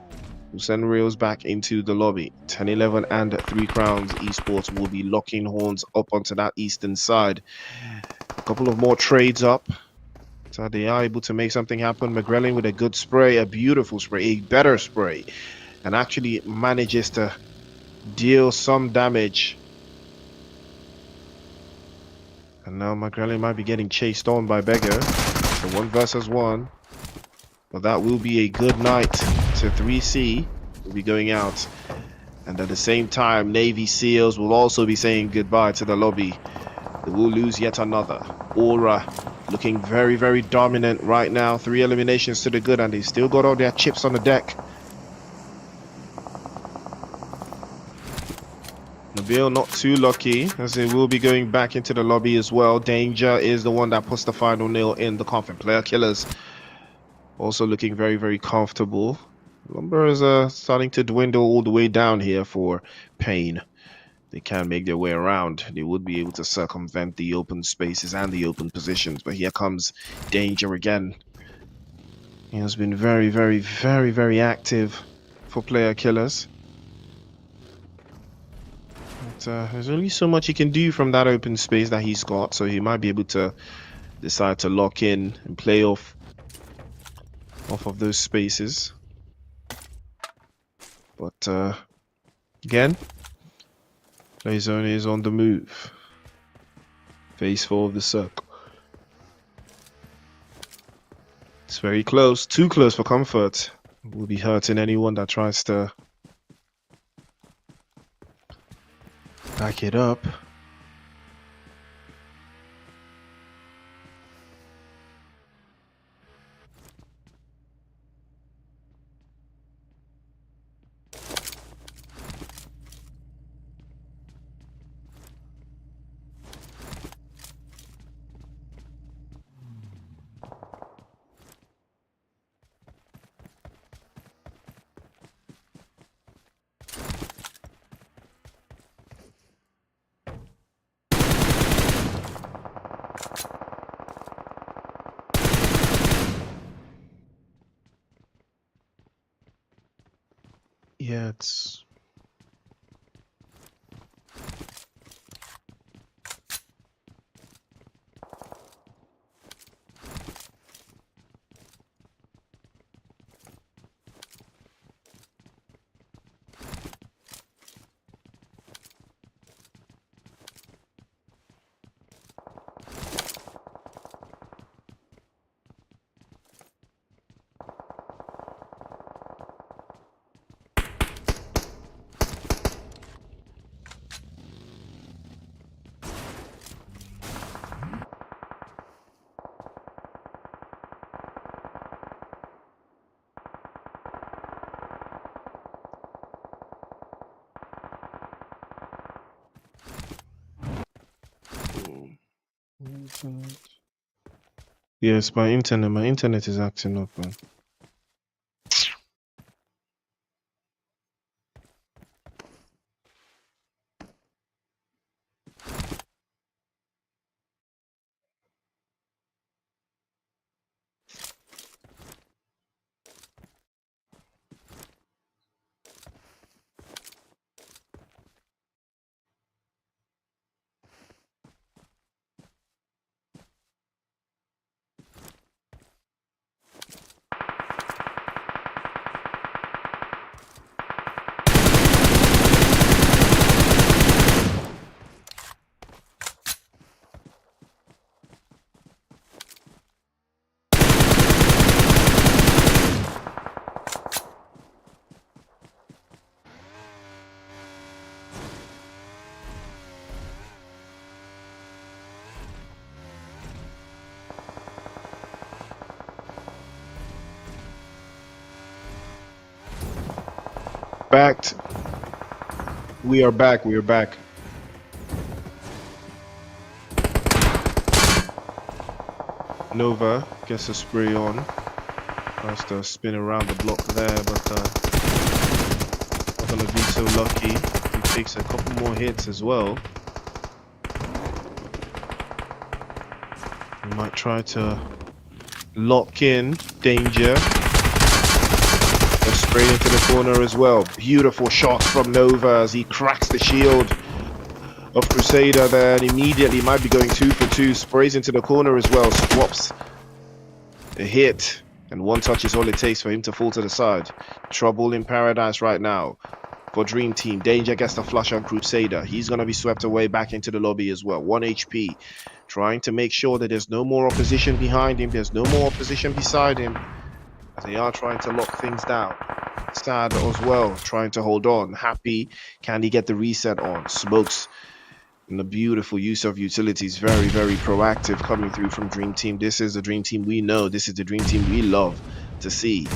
Speaker 1: will send Reels back into the lobby. 10-11 and 3 Crowns Esports will be locking horns up onto that eastern side. A couple of more trades up. So they are able to make something happen. McGrelin with a good spray, a beautiful spray, a better spray. And actually manages to deal some damage. And now McGrelin might be getting chased on by Beggar. So 1 versus 1. Well, that will be a good night to 3C. Will be going out. And at the same time, Navy SEALs will also be saying goodbye to the lobby. They will lose yet another. Aura looking very, very dominant right now. 3 eliminations to the good, and they still got all their chips on the deck. Nabil not too lucky, as they will be going back into the lobby as well. Danger is the one that puts the final nail in the coffin. Player killers also looking very, very comfortable. Lumber is starting to dwindle all the way down here for Payne. They can make their way around. They would be able to circumvent the open spaces and the open positions. But here comes Danger again. He has been very, very, very, very active for player killers. But there's only so much he can do from that open space that he's got. So he might be able to decide to lock in and play off of those spaces. But again, Play zone is on the move. Phase 4 of the circle. It's very close. Too close for comfort. Will be hurting anyone that tries to back it up. Yeah, it's yes, my internet. My internet is acting up, man. Backed. We are back. We are back. Nova gets a spray on. Tries to spin around the block there, but not gonna be so lucky. He takes a couple more hits as well. He might try to lock in. Danger. Straight into the corner as well. Beautiful shots from Nova as he cracks the shield of Crusader there, and immediately might be going 2 for 2. Sprays into the corner as well. Swaps a hit, and one touch is all it takes for him to fall to the side. Trouble in paradise right now for Dream Team. Danger gets the flush on Crusader. He's going to be swept away back into the lobby as well. 1 HP. Trying to make sure that there's no more opposition behind him. There's no more opposition beside him, as they are trying to lock things down. Sad as well, trying to hold on. Happy, can he get the reset on? Smokes, and the beautiful use of utilities. Very, very proactive coming through from Dream Team. This is the Dream Team we know. This is the Dream Team we love to see.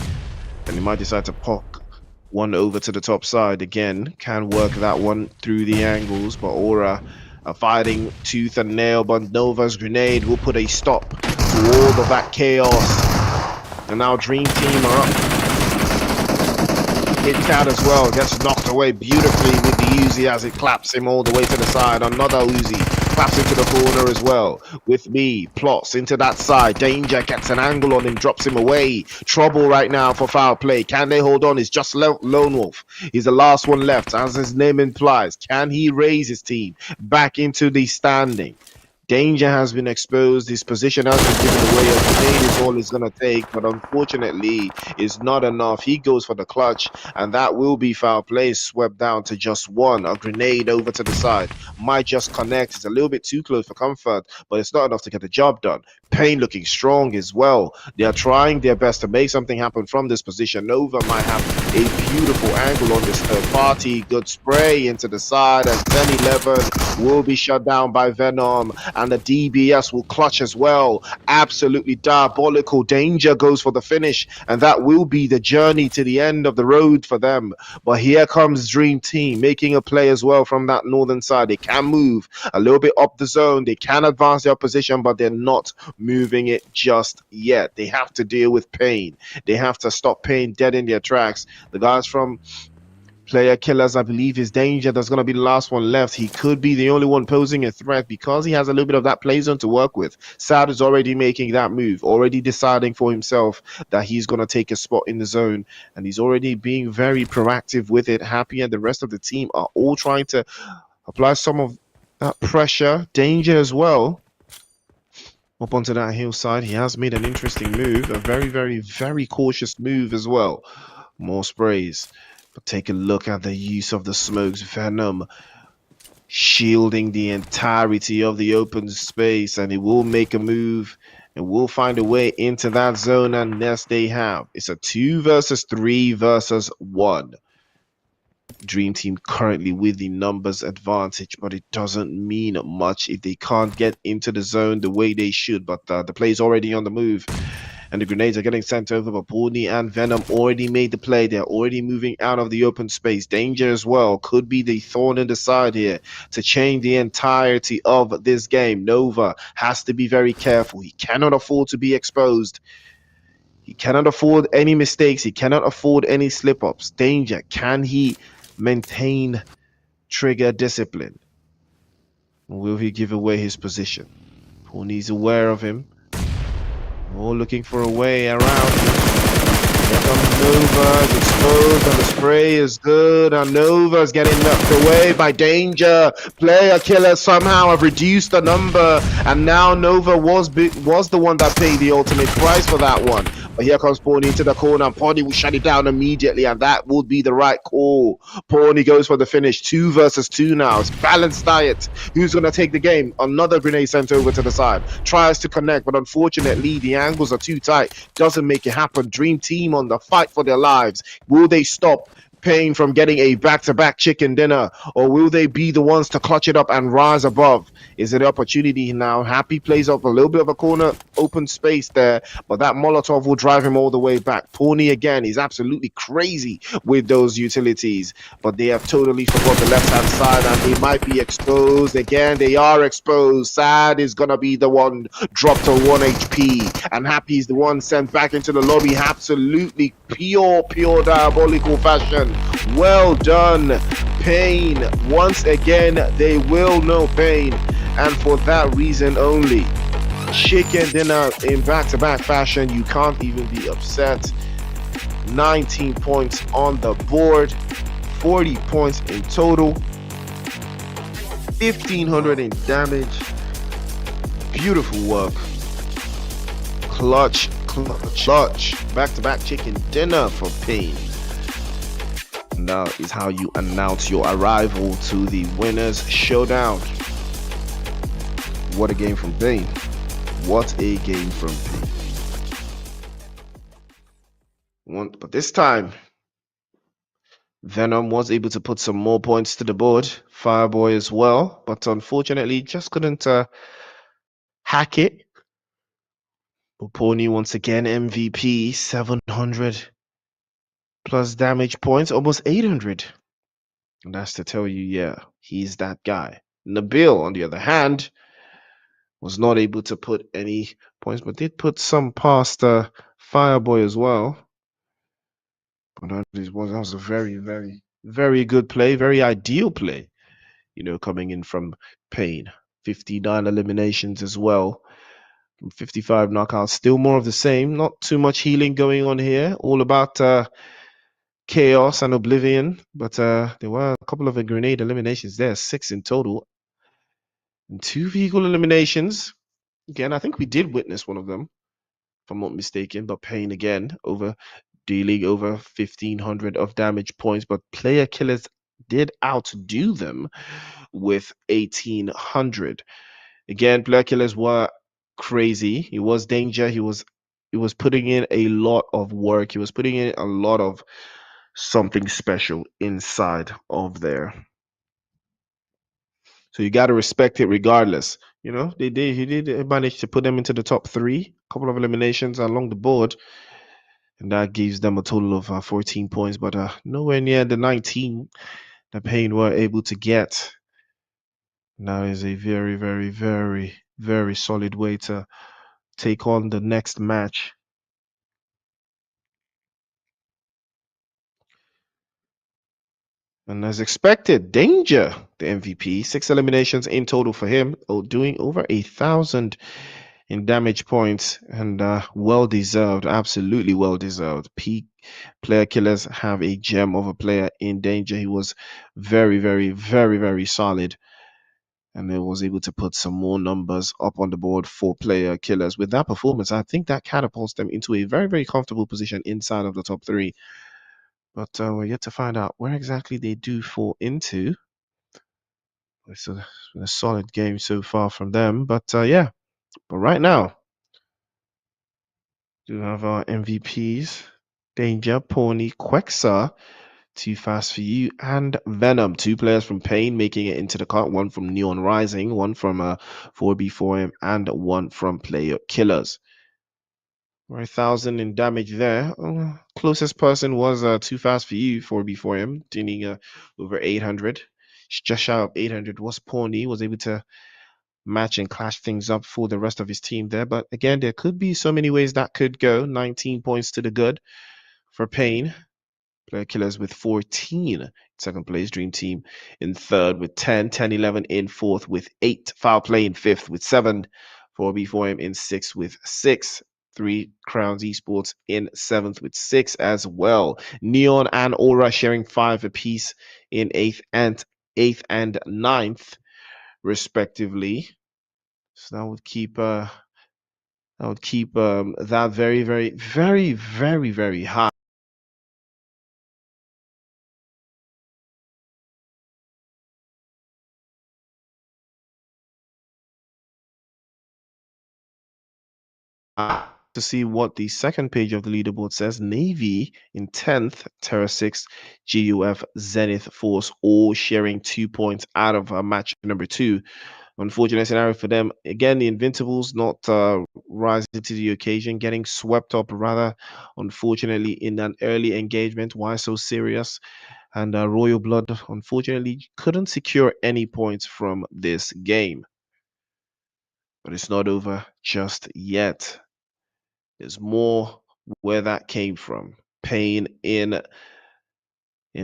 Speaker 1: And he might decide to poke one over to the top side again. Can work that one through the angles, but Aura are fighting tooth and nail. But Nova's grenade will put a stop to all of that chaos. And now Dream Team are up. Hit Cat as well, gets knocked away beautifully with the Uzi as it claps him all the way to the side. Another Uzi claps into the corner as well. With me, plots into that side. Danger gets an angle on him, drops him away. Trouble right now for foul play. Can they hold on? It's just Lone Wolf. He's the last one left, as his name implies. Can he raise his team back into the standing? Danger has been exposed. His position has been given away. A grenade is all he's going to take, but unfortunately, it's not enough. He goes for the clutch, and that will be foul play. Swept down to just one. A grenade over to the side. Might just connect. It's a little bit too close for comfort, but it's not enough to get the job done. Payne looking strong as well. They are trying their best to make something happen from this position. Nova might have a beautiful angle on this third party. Good spray into the side, and 10-11 will be shut down by Venom, and the DBS will clutch as well. Absolutely diabolical. Danger goes for the finish, and that will be the journey to the end of the road for them. But here comes Dream Team making a play as well from that northern side. They can move a little bit up the zone. They can advance their position, but they're not moving it just yet. They have to deal with Payne. They have to stop Payne dead in their tracks. The guys from Player Killers, I believe, is Danger. That's going to be the last one left. He could be the only one posing a threat because he has a little bit of that play zone to work with. Sad is already making that move, already deciding for himself that he's going to take a spot in the zone, and he's already being very proactive with it. Happy and the rest of the team are all trying to apply some of that pressure. Danger as well. Up onto that hillside, he has made an interesting move, a very, very, very cautious move as well. More sprays, but take a look at the use of the smokes. Venom shielding the entirety of the open space, and he will make a move and will find a way into that zone, and yes, they have. It's a 2 versus 3 versus 1. Dream Team currently with the numbers advantage, but it doesn't mean much if they can't get into the zone the way they should. But the play is already on the move, and the grenades are getting sent over. But Pony and Venom already made the play. They're already moving out of the open space. Danger as well could be the thorn in the side here to change the entirety of this game. Nova has to be very careful. He cannot afford to be exposed. He cannot afford any mistakes. He cannot afford any slip-ups. Danger, can he maintain trigger discipline? Will he give away his position? Pony's aware of him. All looking for a way around him. Here comes Nova, is exposed, and the spray is good, and Nova's getting knocked away by Danger. Player Killer somehow have reduced the number, and now Nova was the one that paid the ultimate price for that one. But here comes Pony into the corner, and Pony will shut it down immediately, and that would be the right call. Pony goes for the finish. 2 versus 2 now. It's balanced diet. Who's going to take the game? Another grenade sent over to the side. Tries to connect, but unfortunately, the angles are too tight. Doesn't make it happen. Dream Team on the fight for their lives. Will they stop Payne from getting a back-to-back chicken dinner, or will they be the ones to clutch it up and rise above? Is it an opportunity now? Happy plays up a little bit of a corner open space there, but that Molotov will drive him all the way back. Pony again, he's absolutely crazy with those utilities, but they have totally forgot the left-hand side, and they might be exposed again. They are exposed. Sad is gonna be the one dropped to 1 HP, and Happy is the one sent back into the lobby. Absolutely pure diabolical fashion. Well done, Payne. Once again, they will know Payne, and for that reason only. Chicken dinner in back-to-back fashion. You can't even be upset. 19 points on the board, 40 points in total, 1,500 in damage. Beautiful work. Clutch. Back-to-back chicken dinner for Payne. Now is how you announce your arrival to the winners showdown. What a game from Payne. What a game from Payne. But this time, Venom was able to put some more points to the board. Fireboy as well, but unfortunately just couldn't hack it. But Pony once again MVP, 700 plus damage points, almost 800. And that's to tell you, yeah, he's that guy. Nabil, on the other hand, was not able to put any points, but did put some past Fireboy as well. But that was a very, very, very good play, very ideal play, you know, coming in from Payne. 59 eliminations as well, from 55 knockouts. Still more of the same, not too much healing going on here. All about chaos and oblivion, but there were a couple of grenade eliminations there, 6 in total. And 2 vehicle eliminations. Again, I think we did witness one of them, if I'm not mistaken, but Payne again dealing over 1,500 of damage points, but player killers did outdo them with 1,800. Again, player killers were crazy. He was danger. He was putting in a lot of work. He was putting in a lot of something special inside of there. So you got to respect it regardless. You know, he did manage to put them into the top 3, couple of eliminations along the board, and that gives them a total of 14 points, but nowhere near the 19 that Payne were able to get. Now is a very, very, very, very solid way to take on the next match. And as expected, Danger, the MVP, 6 eliminations in total for him, doing over 1,000 in damage points, and well deserved, absolutely well deserved. Peak player killers have a gem of a player in Danger. He was very, very, very, very solid, and they was able to put some more numbers up on the board for player killers. With that performance, I think that catapults them into a very, very comfortable position inside of the top 3. But we're yet to find out where exactly they do fall into. It's been a solid game so far from them. But yeah, but right now, do have our MVPs. Danger, Pawny, Quexa, Too Fast for You, and Venom. 2 players from Payne making it into the cut. 1 from Neon Rising, 1 from 4B4M, and 1 from Player Killers. 1,000 in damage there. Closest person was Too Fast for You, 4B4M, dealing over 800. Just shy of 800 was Pawnee, was able to match and clash things up for the rest of his team there. But again, there could be so many ways that could go. 19 points to the good for Payne. Player Killers with 14 second place. Dream Team in third with 10. 10, 11 in fourth with 8. FOWLPLAY in fifth with 7. 4B4M in sixth with 6. 3 Crowns Esports in 7th with 6 as well. Neon and Aura sharing 5 apiece in 8th and 9th respectively. So that would keep that very, very, very, very, very high. To see what the second page of the leaderboard says. Navy in 10th, TERRORSIX, GUF, Zenith, Force, all sharing 2 points out of match number 2. Unfortunate scenario for them. Again, the Invincibles not rising to the occasion, getting swept up rather, unfortunately, in an early engagement. Why so serious? And Royal Blood, unfortunately, couldn't secure any points from this game. But it's not over just yet. There's more where that came from. Payne in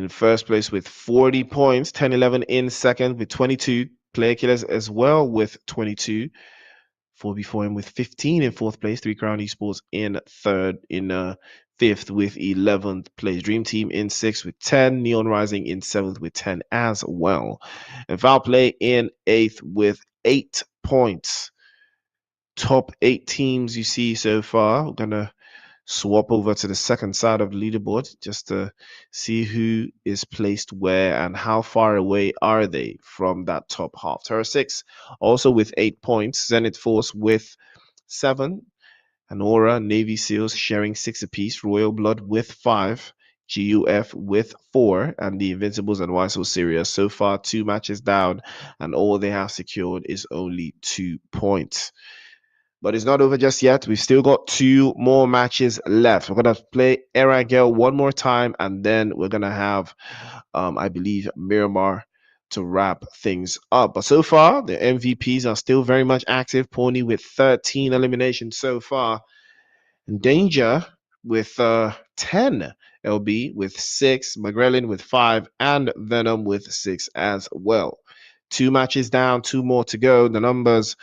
Speaker 1: first place with 40 points, 10, 11 in second with 22. Player Killers as well with 22. 4B4M with 15 in fourth place. 3 Crown Esports in fifth with 11th place. Dream Team in sixth with 10. Neon Rising in 7th with 10 as well. And FOWLPLAY in 8th with 8 points. Top 8 teams you see so far. We're going to swap over to the second side of the leaderboard just to see who is placed where and how far away are they from that top half. TERRORSIX also with 8 points. Zenith Force with 7. And Aura, Navy SEALs sharing 6 apiece. Royal Blood with 5. GUF with 4. And the Invincibles and Why So Serious so far 2 matches down. And all they have secured is only 2 points. But it's not over just yet. We've still got 2 more matches left. We're going to play Erangel one more time, and then we're going to have, I believe, Miramar to wrap things up. But so far, the MVPs are still very much active. Pawny with 13 eliminations so far. And Danger with 10. LB with 6. Magrelin with 5. And Venom with 6 as well. 2 matches down, 2 more to go. The numbers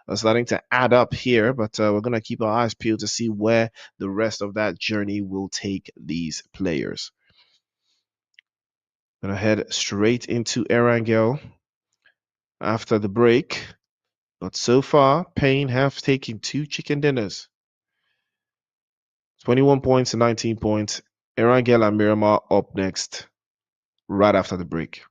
Speaker 1: are starting to add up here, but we're going to keep our eyes peeled to see where the rest of that journey will take these players. Going to head straight into Erangel after the break. But so far, Payne have taken 2 chicken dinners. 21 points and 19 points. Erangel and Miramar up next, right after the break.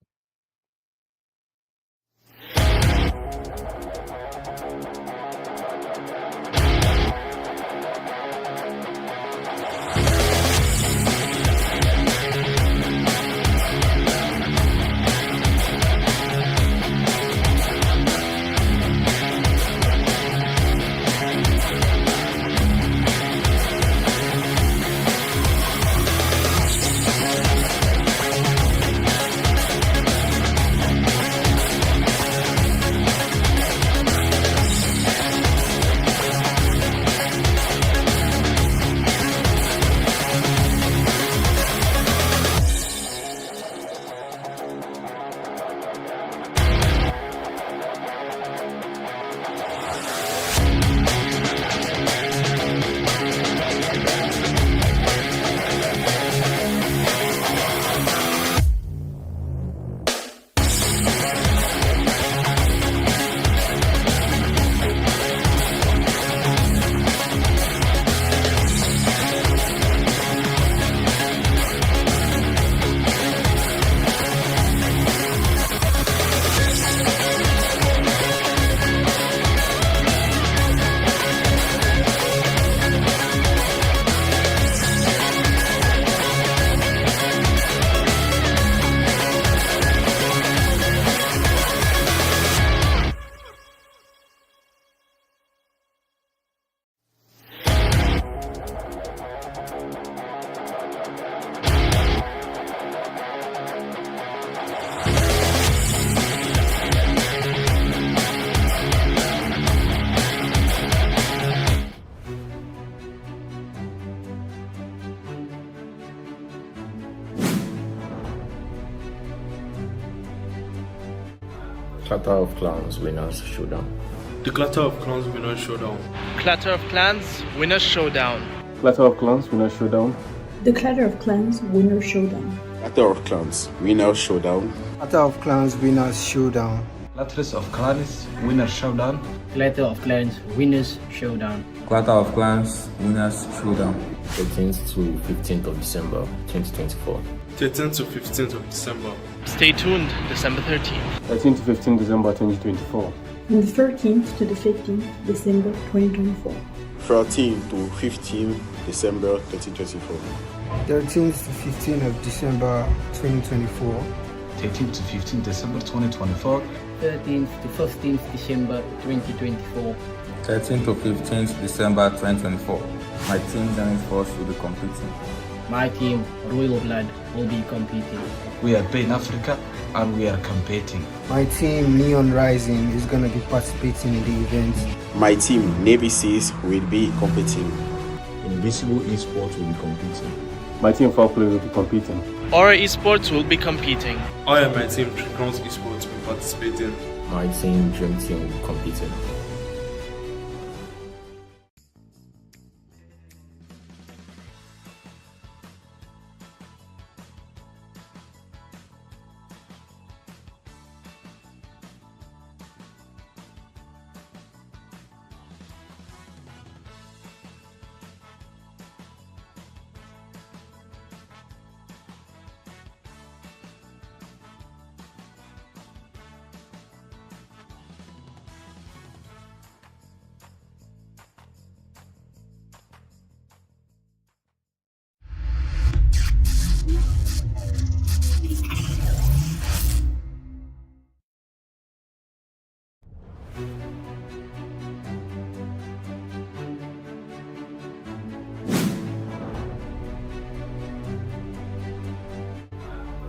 Speaker 2: Clatter of Clans Winners Showdown.
Speaker 3: The Clatter of Clans Winners Showdown.
Speaker 4: Clatter of Clans Winners Showdown.
Speaker 5: Clatter of Clans Winner Showdown.
Speaker 6: The Clatter of Clans Winner Showdown.
Speaker 10: Clatter of Clans Winner Showdown.
Speaker 11: Clatter of Clans Winners Showdown.
Speaker 7: Clatter of Clans Winner Showdown.
Speaker 8: Clatter of Clans Winners Showdown.
Speaker 9: Clatter of Clans Winners Showdown.
Speaker 2: 13th to 15th of December 2024.
Speaker 3: 13th to 15th of December.
Speaker 4: Stay tuned December 13th.
Speaker 5: 13 to 15 December 2024.
Speaker 6: From the 13th to the 15th December 2024.
Speaker 10: 13 to 15 December 2024.
Speaker 11: 13th to 15th of December 2024.
Speaker 7: 13 to 15 December 2024.
Speaker 8: 13th to 15th December 2024.
Speaker 9: 13th to 15th December 2024. My team Zenith Force will be competing.
Speaker 8: My team, Royal Blood, will be competing.
Speaker 7: We are Pain Africa and we are competing.
Speaker 11: My team, Neon Rising, is going to be participating in the event.
Speaker 10: My team, Navy Seas, will be competing.
Speaker 2: Invincible Esports will be competing.
Speaker 5: My team FOWLPLAY will be competing.
Speaker 4: Aura Esports will be competing.
Speaker 3: I and my team, Crowns Esports, will be participating.
Speaker 2: My team, DREAMTEAM, will be competing.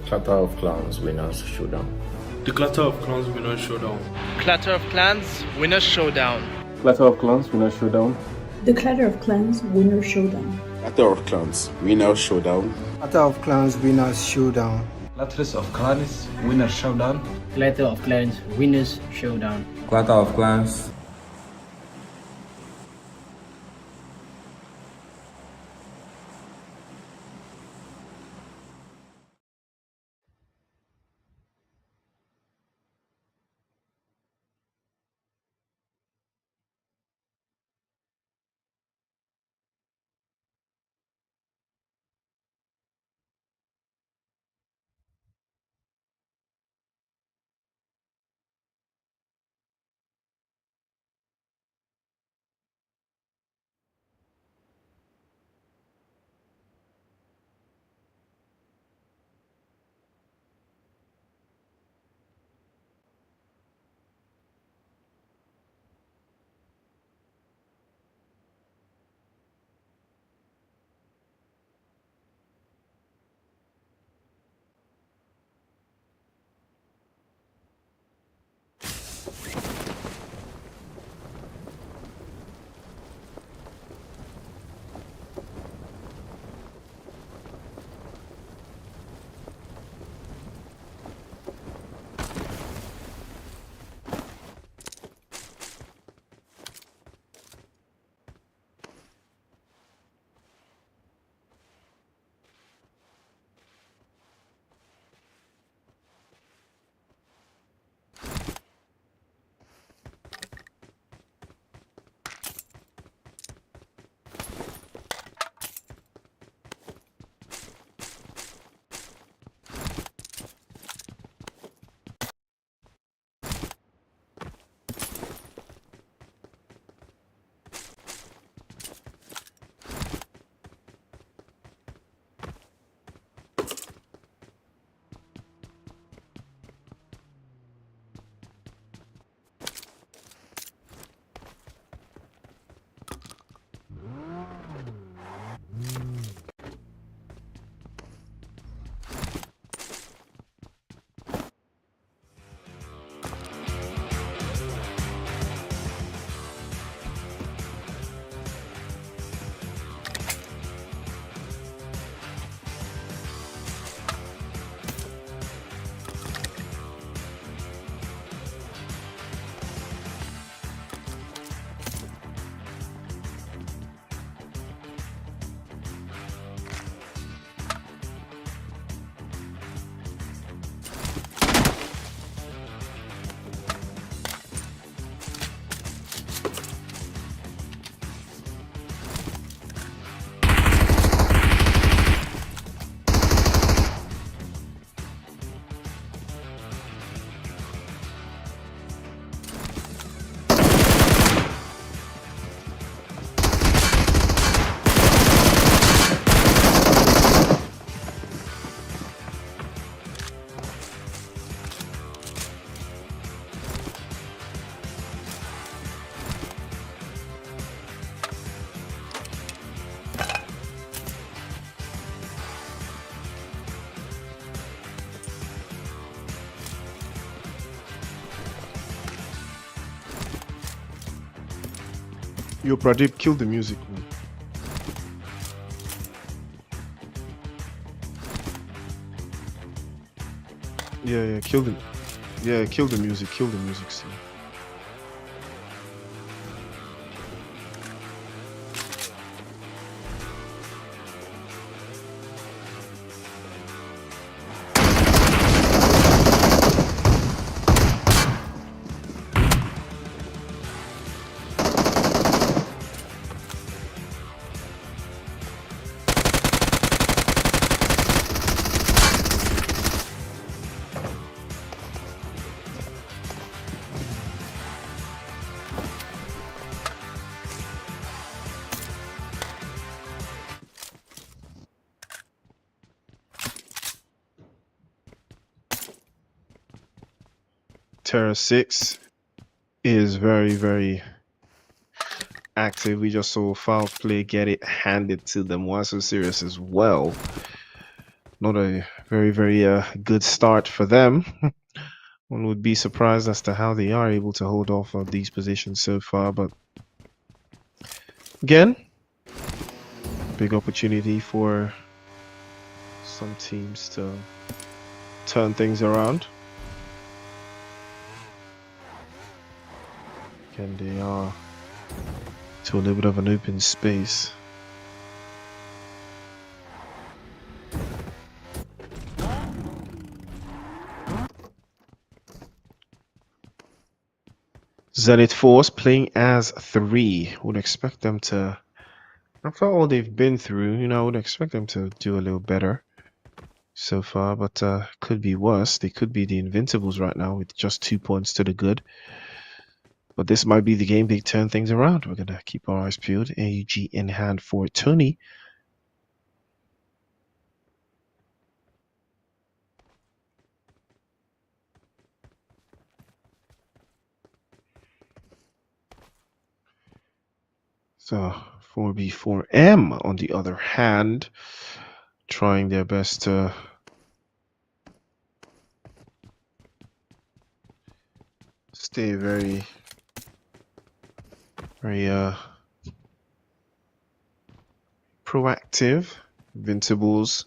Speaker 2: Clatter of Clans Winners Showdown.
Speaker 3: The Clatter of Clans Winners Showdown.
Speaker 4: Clatter of Clans Winners Showdown.
Speaker 5: Clatter of Clans Winner Showdown.
Speaker 6: The Clatter of Clans Winner Showdown.
Speaker 10: Clatter of Clans Winner Showdown.
Speaker 11: Clatter of Clans Winners Showdown.
Speaker 7: Clatter of Clans Winner Showdown.
Speaker 8: Clatter of Clans Winners Showdown.
Speaker 9: Clatter of Clans
Speaker 1: Yo, Pradeep, kill the music, man. Yeah, kill the music, Steve. TERRORSIX is very, very active. We just saw FOWLPLAY get it handed to them. Why So Serious as well. Not a very, very good start for them. One would be surprised as to how they are able to hold off of these positions so far, but again, big opportunity for some teams to turn things around. And they are to a little bit of an open space. Zenith Force playing as 3. Would expect them to, after all they've been through, you know, I would expect them to do a little better so far, but could be worse. They could be the Invincibles right now with just 2 points to the good. But this might be the game they turn things around. We're going to keep our eyes peeled. AUG in hand for Tony. So 4B4M on the other hand, trying their best to stay very proactive. Invincibles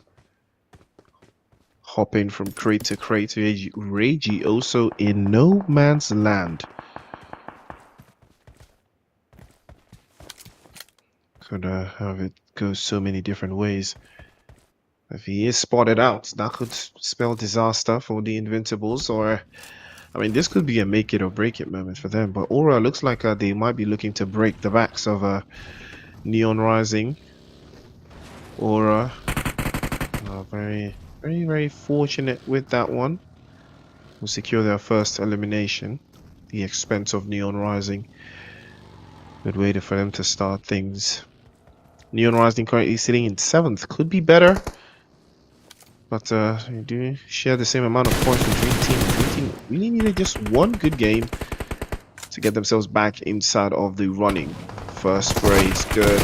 Speaker 1: hopping from crate to crate. Ragey also in no man's land. Could have it go so many different ways. If he is spotted out, that could spell disaster for the Invincibles, or I mean, this could be a make it or break it moment for them. But Aura looks like they might be looking to break the backs of Neon Rising. Aura, very, very, very fortunate with that one. Will secure their first elimination, the expense of Neon Rising. Good way for them to start things. Neon Rising currently sitting in 7th, could be better. But they do share the same amount of points with Dream Team. Dream Team really needed just one good game to get themselves back inside of the running. First spray is good.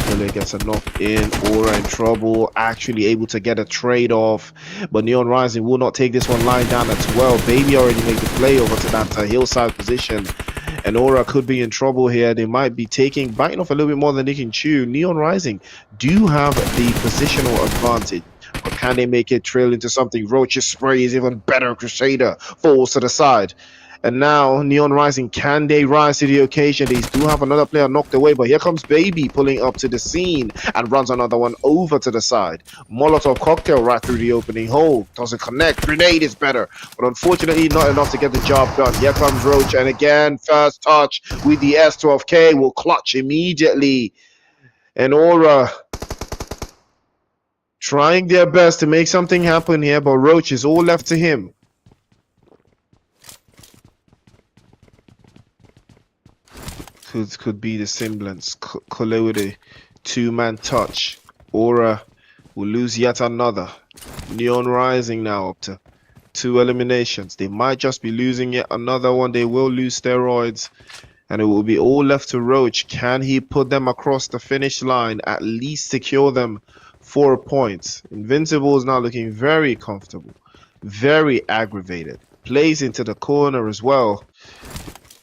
Speaker 1: Miller gets a knock in. Aura in trouble. Actually able to get a trade off. But Neon Rising will not take this one lying down as well. Baby already made the play over to that hillside position. And Aura could be in trouble here. They might be biting off a little bit more than they can chew. Neon Rising do have the positional advantage. But can they make it trail into something? Roach's spray is even better. Crusader falls to the side. And now Neon Rising, can they rise to the occasion? They do have another player knocked away, but here comes Baby pulling up to the scene and runs another one over to the side. Molotov cocktail right through the opening hole. Doesn't connect. Grenade is better, but unfortunately not enough to get the job done. Here comes Roach, and again, first touch with the S12K will clutch immediately. And Aura trying their best to make something happen here, but Roach is all left to him. Could be the semblance. Kolode, 2-man touch. Aura will lose yet another. Neon Rising now up to 2 eliminations. They might just be losing yet another one. They will lose steroids. And it will be all left to Roach. Can he put them across the finish line? At least secure them 4 points. Invincible is now looking very comfortable. Very aggravated. Plays into the corner as well.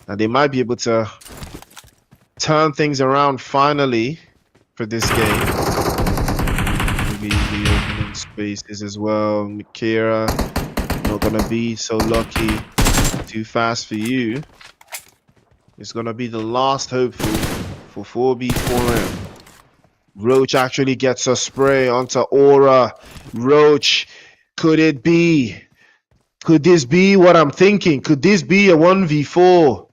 Speaker 1: And they might be able to turn things around finally for this game. Maybe the opening spaces as well. Mikira, not gonna be so lucky. Too fast for you. It's gonna be the last hopeful for 4B4M. Roach actually gets a spray onto Aura. Roach, could it be? Could this be what I'm thinking? Could this be a 1v4?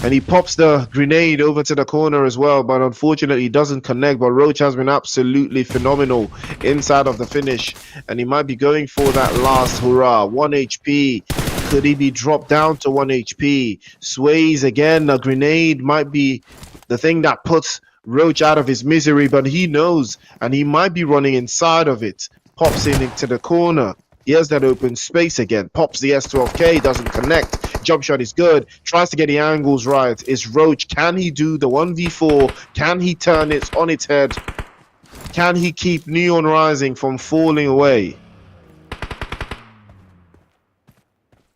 Speaker 1: And he pops the grenade over to the corner as well, but unfortunately doesn't connect. But Roach has been absolutely phenomenal inside of the finish, and he might be going for that last hurrah. 1 HP. Could he be dropped down to 1 HP? Sways again. A grenade might be the thing that puts Roach out of his misery, but he knows, and he might be running inside of it. Pops in into the corner. Here's that open space again. Pops the S12K, doesn't connect. Jump shot is good. Tries to get the angles right. Is Roach, can he do the 1v4? Can he turn it on its head? Can he keep Neon Rising from falling away?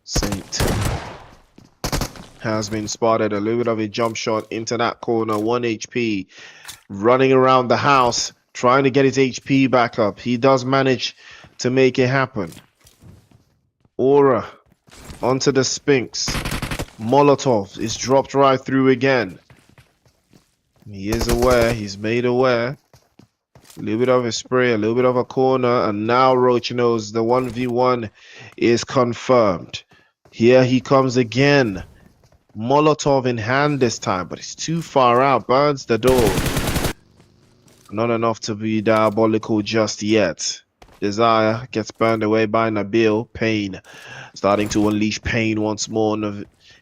Speaker 1: Saint has been spotted. A little bit of a jump shot into that corner. 1 HP. Running around the house, trying to get his HP back up. He does manage to make it happen. Aura onto the Sphinx. Molotov is dropped right through again. He is aware. He's made aware. A little bit of a spray, a little bit of a corner, and now Roach knows the 1v1 is confirmed. Here he comes again. Molotov in hand this time, but it's too far out. Burns the door. Not enough to be diabolical just yet. Desire gets burned away by Nabil. Pain starting to unleash pain once more.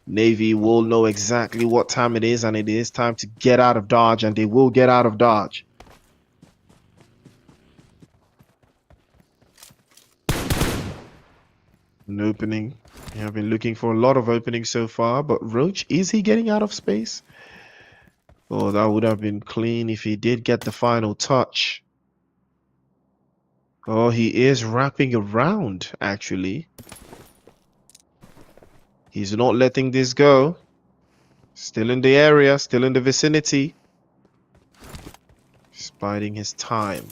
Speaker 1: Navy will know exactly what time it is, and it is time to get out of Dodge, and they will get out of Dodge. An opening. We have been looking for a lot of openings so far, but Roach, is he getting out of space? Oh, that would have been clean if he did get the final touch. Oh, he is wrapping around, actually. He's not letting this go. Still in the area, still in the vicinity. Just biding his time.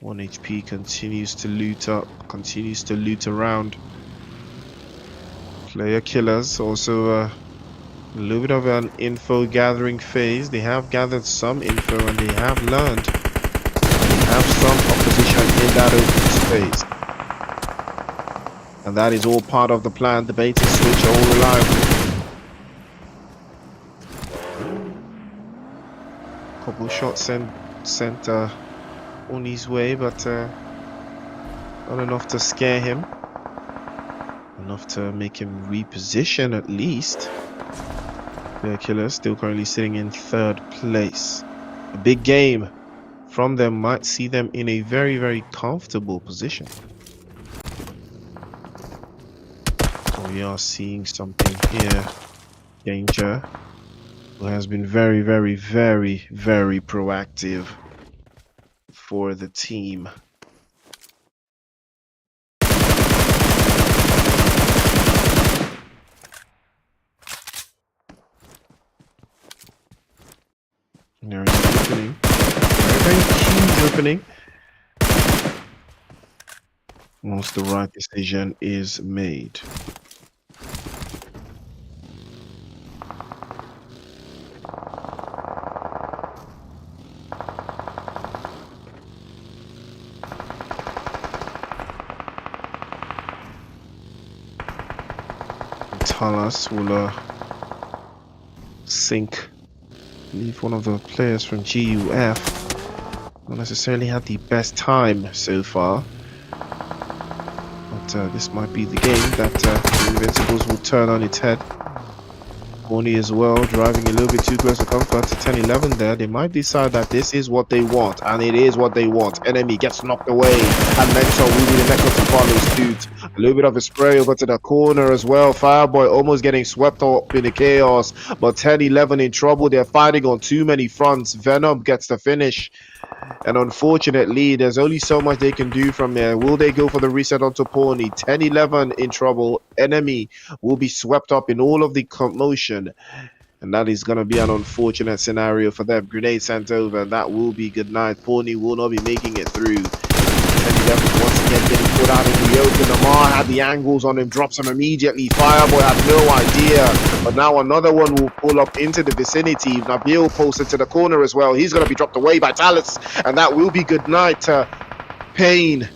Speaker 1: 1 HP continues to loot up, continues to loot around. Player killers, also a little bit of an info gathering phase. They have gathered some info and they have learned. They have some opposition in that open space. And that is all part of the plan. The bait and switch are all reliable. Couple shots sent on his way, but not enough to scare him. Enough to make him reposition at least. Player killer still currently sitting in 3rd place. A big game from them might see them in a very, very comfortable position. We are seeing something here. Danger, who has been very, very, very, very proactive for the team. There is an opening. Very, very huge opening. Once the right decision is made. Talas will sink. I believe one of the players from GUF not necessarily had the best time so far. But this might be the game that the Invincibles will turn on its head. Horny as well, driving a little bit too close to comfort to 10-11 there. They might decide that this is what they want, and it is what they want. Enemy gets knocked away, and Mentor will be the next one to follow suit. A little bit of a spray over to the corner as well. Fireboy almost getting swept up in the chaos, but 10-11 in trouble. They're fighting on too many fronts. Venom gets the finish, and unfortunately, there's only so much they can do from there. Will they go for the reset onto Pawnee? 10-11 in trouble. Enemy will be swept up in all of the commotion, and that is going to be an unfortunate scenario for them. Grenade sent over. That will be good night. Pawnee will not be making it through. 10-11 once again getting put out in the open. Amar had the angles on him, drops him immediately. Fireboy had no idea, but now another one will pull up into the vicinity. Nabil posted to the corner as well. He's going to be dropped away by Talus, and that will be good night to Payne.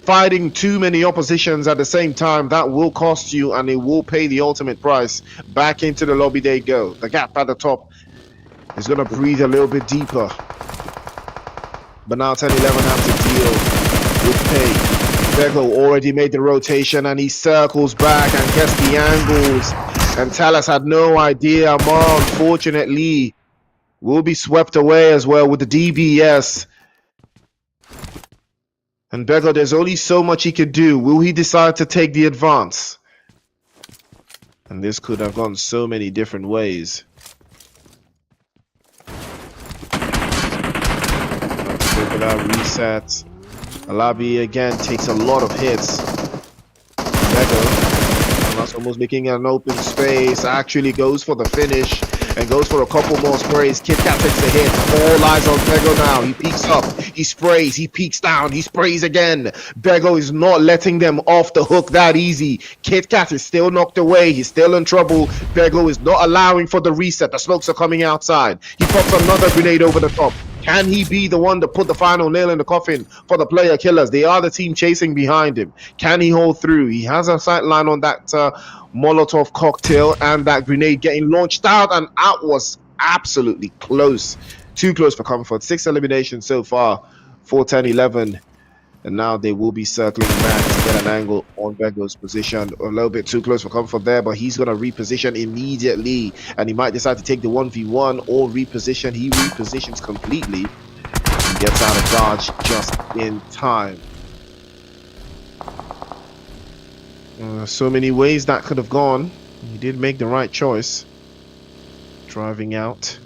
Speaker 1: Fighting too many oppositions at the same time, that will cost you, and it will pay the ultimate price. Back into the lobby they go. The gap at the top is going to breathe a little bit deeper, but now 10-11 have to deal with Payne. Bego already made the rotation, and he circles back and gets the angles, and Talus had no idea. Amar, unfortunately, will be swept away as well with the DBS. And Bego, there's only so much he could do. Will he decide to take the advance? And this could have gone so many different ways. Let's look at that reset. Alabi again takes a lot of hits. Bego, that's almost making an open space. Actually goes for the finish and goes for a couple more sprays. Kit Kat takes a hit. All eyes on Bego now. He peeks up, he sprays, he peeks down, he sprays again. Bego is not letting them off the hook that easy. Kit Kat is still knocked away. He's still in trouble. Bego is not allowing for the reset. The smokes are coming outside. He pops another grenade over the top. Can he be the one to put the final nail in the coffin for the player killers? They are the team chasing behind him. Can he hold through? He has a sight line on that Molotov cocktail, and that grenade getting launched out, and out was absolutely close. Too close for comfort. 6 eliminations so far for 10-11. And now they will be circling back to get an angle on Bego's position. A little bit too close for comfort there, but he's going to reposition immediately. And he might decide to take the 1v1 or reposition. He repositions completely and gets out of dodge just in time. So many ways that could have gone. He did make the right choice. Driving out.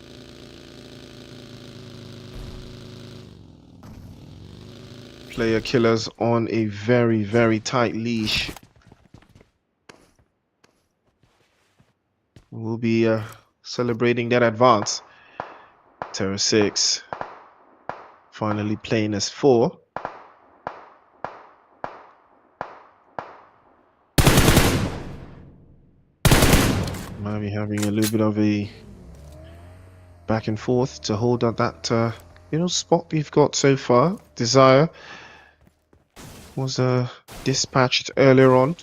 Speaker 1: Player killers on a very, very tight leash. We'll be celebrating that advance. TERRORSIX finally playing as 4. Might be having a little bit of a back and forth to hold on that spot we've got so far. Desire was dispatched earlier on,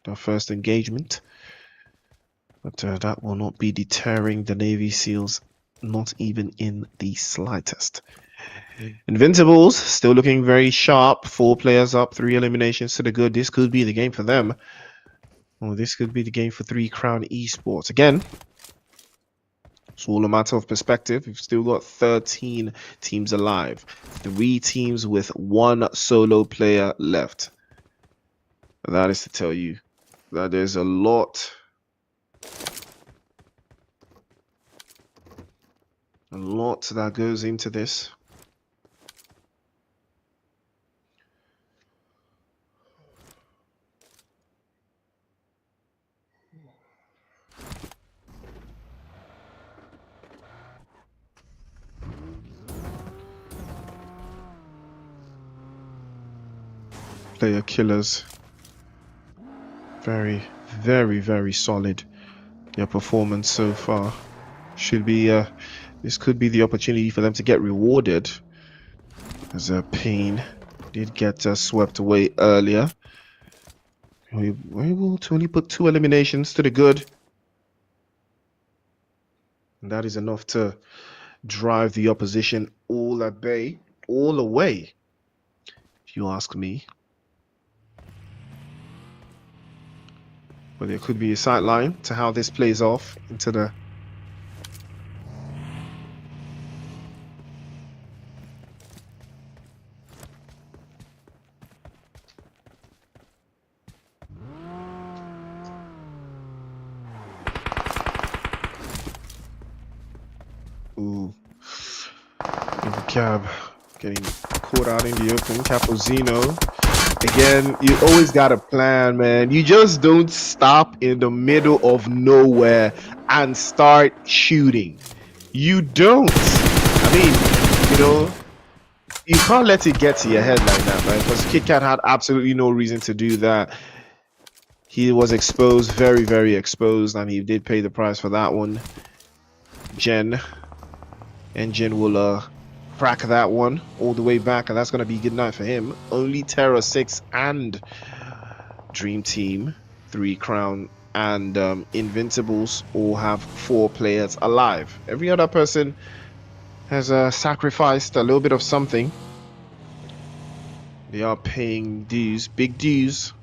Speaker 1: the first engagement, but that will not be deterring the Navy SEALs, not even in the slightest. Invincibles still looking very sharp. 4 players up, 3 eliminations to the good. This could be the game for them. Or this could be the game for 3 Crown Esports. Again, it's all a matter of perspective. We've still got 13 teams alive. 3 teams with 1 solo player left. And that is to tell you that there's a lot that goes into this. Player killers, very, very, very solid. Their performance so far should be this could be the opportunity for them to get rewarded, as Payne did get swept away earlier. We were able to only put 2 eliminations to the good, and that is enough to drive the opposition all at bay, all away, if you ask me. But there could be a sight line to how this plays off into the Ooh. In the cab. Getting caught out in the open. Capozino. Again, you always got a plan, man. You just don't stop in the middle of nowhere and start shooting. You don't. I mean, you know, you can't let it get to your head like that, man. Because Kit Kat had absolutely no reason to do that. He was exposed, very, very exposed, and he did pay the price for that one. Jen will crack that one all the way back, and that's going to be good night for him. Only TERRORSIX and Dream Team 3 Crown and Invincibles all have 4 players alive. Every other person has sacrificed a little bit of something. They are paying dues, big dues.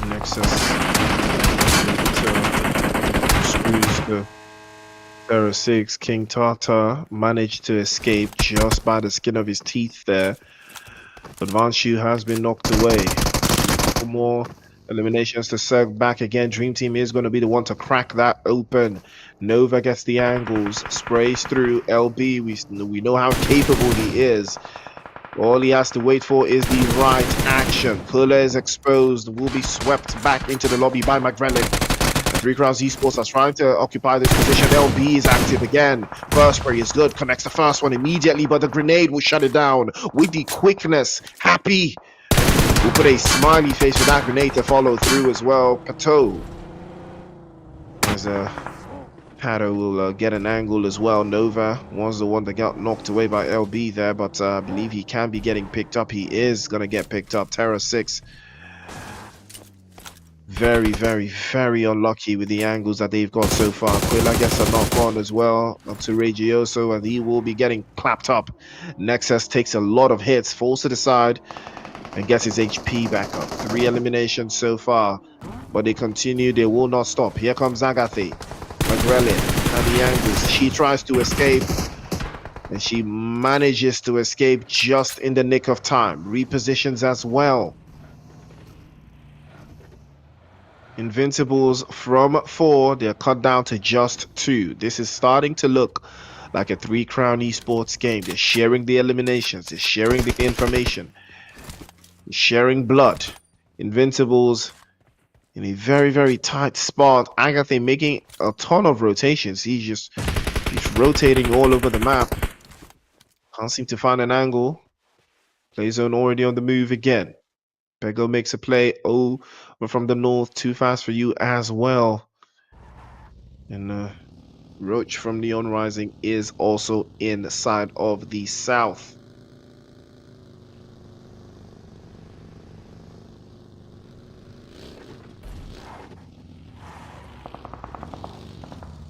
Speaker 1: Nexus screws the TERRORSIX. King Tata managed to escape just by the skin of his teeth there. But Vanshu has been knocked away. A couple more eliminations to serve back again. Dream Team is going to be the one to crack that open. Nova gets the angles, sprays through LB. We know how capable he is. All he has to wait for is the right action. Puller is exposed, will be swept back into the lobby by McGrelin. 3 Crowns Esports are trying to occupy this position. LB is active again. First spray is good, connects the first one immediately, but the grenade will shut it down with the quickness. Happy will put a smiley face with that grenade to follow through as well. Pateau. As Pato will get an angle as well. Nova was the one that got knocked away by LB there, but I believe he can be getting picked up. He is going to get picked up. TERRORSIX very, very, very unlucky with the angles that they've got so far. Quilla gets a knock on as well up to Regioso, and he will be getting clapped up. Nexus takes a lot of hits, falls to the side, and gets his HP back up. 3 eliminations so far, but they continue. They will not stop. Here comes Agathe. McGrelin at the angles. She tries to escape, and she manages to escape just in the nick of time. Repositions as well. Invincibles from 4, they're cut down to just 2. This is starting to look like a 3 Crown Esports game. They're sharing the eliminations. They're sharing the information. They're sharing blood. Invincibles in a very, very tight spot. Agathe making a ton of rotations. He's rotating all over the map. Can't seem to find an angle. Playzone already on the move again. Pego makes a play. Oh, but from the north, too fast for you as well. And Roach from Neon Rising is also inside of the south.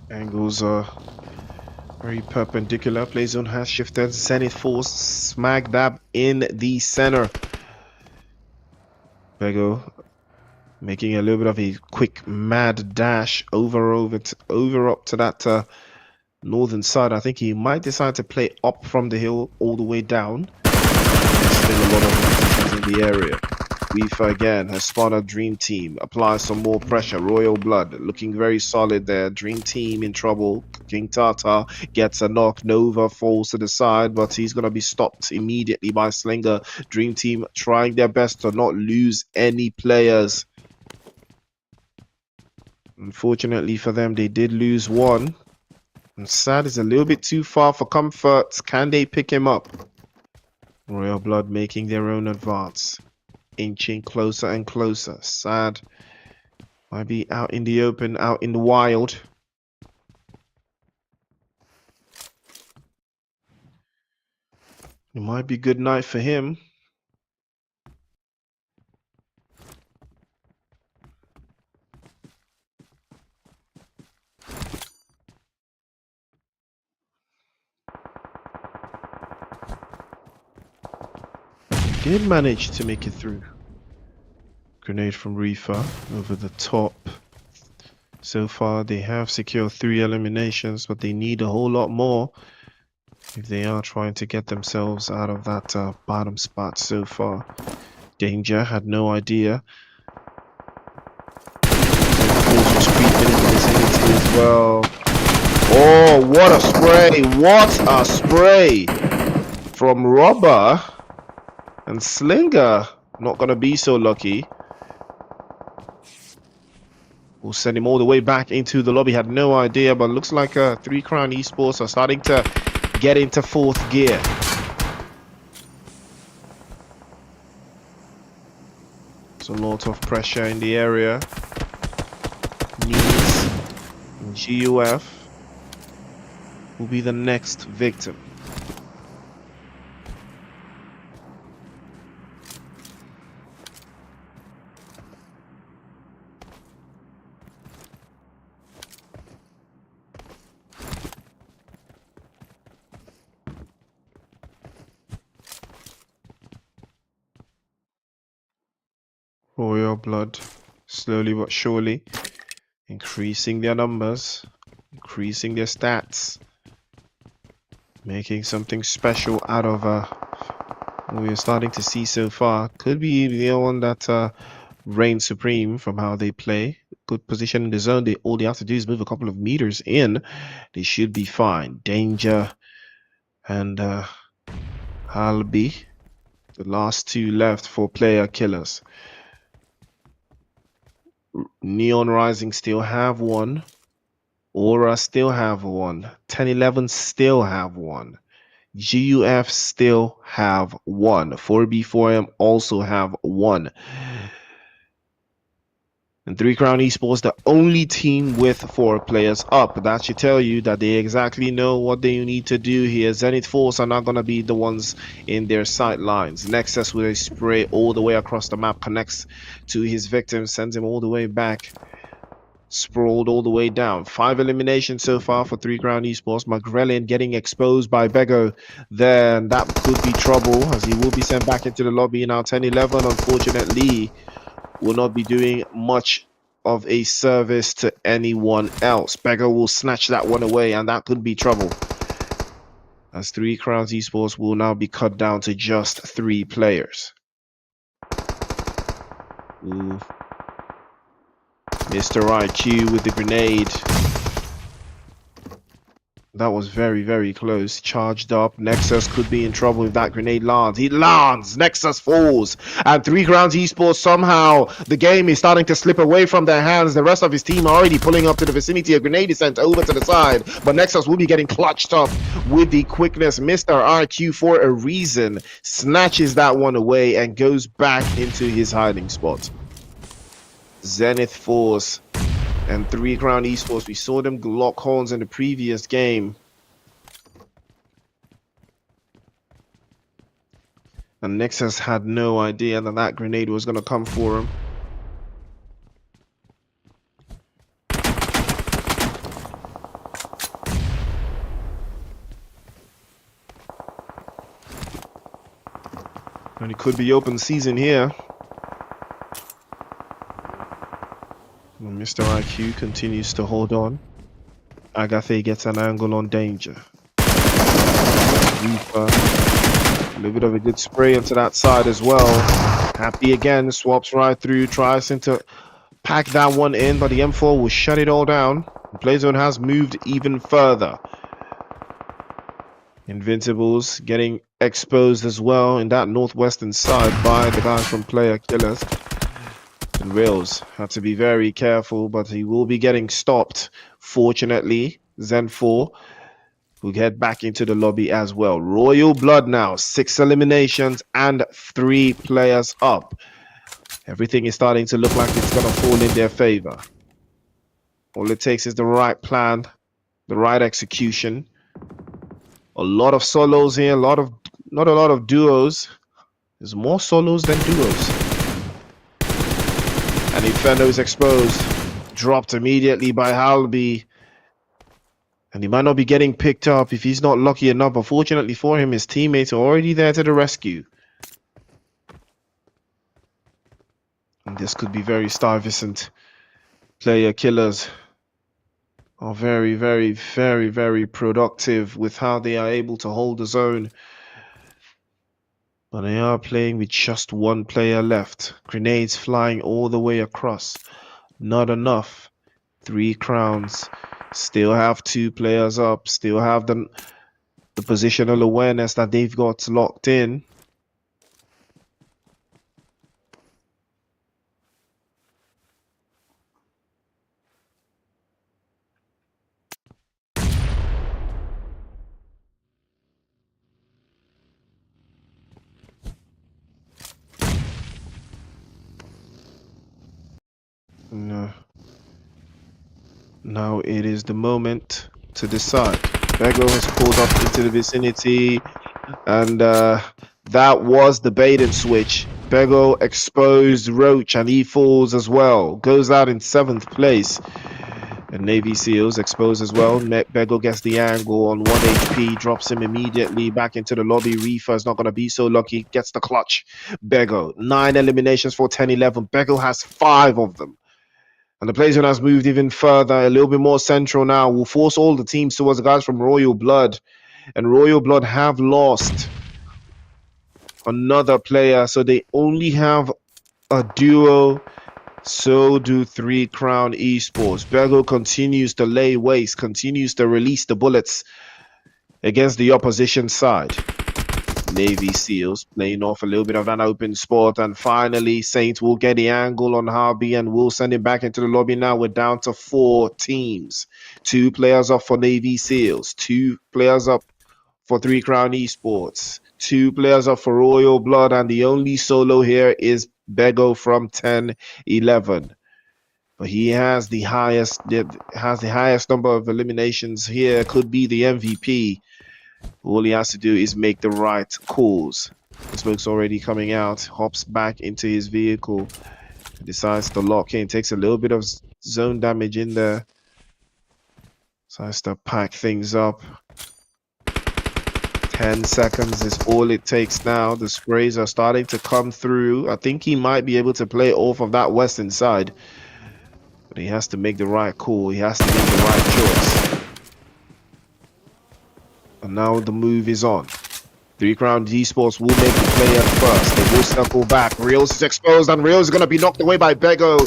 Speaker 1: Angles are very perpendicular. Playzone has shifted. Zenith Force smack dab in the center. Pego making a little bit of a quick mad dash over up to that northern side. I think he might decide to play up from the hill all the way down. There's still a lot of in the area. Reefer again has spun a Dream Team, applies some more pressure. Royal Blood looking very solid there. Dream Team in trouble. King Tata gets a knock. Nova falls to the side, but he's going to be stopped immediately by Slinger. Dream Team trying their best to not lose any players. Unfortunately for them, they did lose one. And Sad is a little bit too far for comfort. Can they pick him up? Royal Blood making their own advance. Inching closer and closer. Sad might be out in the open, out in the wild. It might be good night for him. Did manage to make it through. Grenade from Reefer over the top. So far, they have secured 3 eliminations, but they need a whole lot more if they are trying to get themselves out of that bottom spot so far. Danger had no idea. Was creeping into the vicinity as well. Oh, what a spray! What a spray from Robber and Slinger. Not gonna be so lucky. We'll send him all the way back into the lobby. Had no idea, but looks like 3 Crown Esports are starting to get into 4th gear. There's a lot of pressure in the area. Needs GUF will be the next victim. Royal Blood, slowly but surely, increasing their numbers, increasing their stats, making something special out of what we're starting to see so far. Could be the one that reigns supreme from how they play. Good position in the zone. All they have to do is move a couple of meters in. They should be fine. Danger and Halby, the last 2 left for player killers. Neon Rising still have 1. Aura still have 1. 1011 still have 1. GUF still have 1. 4B4M also have 1. And 3 Crown Esports, the only team with 4 players up. That should tell you that they exactly know what they need to do here. Zenith Force are not going to be the ones in their sight lines. Nexus with a spray all the way across the map, connects to his victim, sends him all the way back. Sprawled all the way down. 5 eliminations so far for 3 Crown Esports. Magrelian getting exposed by Bego. Then that could be trouble as he will be sent back into the lobby. Now 10-11, unfortunately, will not be doing much of a service to anyone else. Bego will snatch that one away, and that could be trouble, as 3 Crowns Esports will now be cut down to just 3 players. Ooh. Mr. IQ with the grenade. That was very, very close. Charged up. Nexus could be in trouble if that grenade lands. He lands. Nexus falls. And 3 Crowns Esports, somehow the game is starting to slip away from their hands. The rest of his team are already pulling up to the vicinity. A grenade is sent over to the side. But Nexus will be getting clutched up with the quickness. Mr. IQ, for a reason, snatches that one away and goes back into his hiding spot. Zenith Force and 3 Crown Esports, we saw them lock horns in the previous game. And Nexus had no idea that that grenade was going to come for him. And it could be open season here. Mr. IQ continues to hold on. Agathe gets an angle on Danger. Reaper. A little bit of a good spray onto that side as well. Happy again, swaps right through, tries to pack that one in, but the M4 will shut it all down. The play zone has moved even further. Invincibles getting exposed as well in that northwestern side by the guys from Player Killers. And Rails had to be very careful, but he will be getting stopped. Fortunately, Zen 4 will get back into the lobby as well. Royal Blood now, 6 eliminations and 3 players up. Everything is starting to look like it's going to fall in their favor. All it takes is the right plan, the right execution. A lot of solos here, not a lot of duos. There's more solos than duos. And Inferno is exposed. Dropped immediately by Halby. And he might not be getting picked up if he's not lucky enough. But fortunately for him, his teammates are already there to the rescue. And this could be very Starvicent. Player Killers are very, very, very, very productive with how they are able to hold the zone. But they are playing with just one player left. Grenades flying all the way across. Not enough. 3 crowns. Still have 2 players up. Still have the positional awareness that they've got locked in. No. Now it is the moment to decide. Bego has pulled up into the vicinity, and that was the bait and switch. Bego exposed Roach, and he falls as well. Goes out in 7th place. And Navy SEALs exposed as well. Bego gets the angle on 1 HP, drops him immediately back into the lobby. Reefer is not going to be so lucky. Gets the clutch. Bego, 9 eliminations for 10-11. Bego has 5 of them. And the play zone has moved even further, a little bit more central now. Will force all the teams towards the guys from Royal Blood. And Royal Blood have lost another player, so they only have a duo. So do 3 Crown Esports. Bego continues to lay waste, continues to release the bullets against the opposition side. Navy SEALs playing off a little bit of an open spot, and finally Saint will get the angle on Harvey and will send him back into the lobby. Now we're down to 4 teams. 2 players up for Navy SEALs, 2 players up for 3 Crown Esports, 2 players up for Royal Blood, and the only solo here is Bego from 10-11. But he has the highest number of eliminations here, could be the MVP. All he has to do is make the right calls. The smoke's already coming out. Hops back into his vehicle. Decides to lock in. Takes a little bit of zone damage in there. Decides to pack things up. 10 seconds is all it takes now. The sprays are starting to come through. I think he might be able to play off of that western side. But he has to make the right call. He has to make the right choice. And now the move is on. 3 Crown Esports will make the play at first. They will circle back. Reels is exposed, and Reels is going to be knocked away by Bego.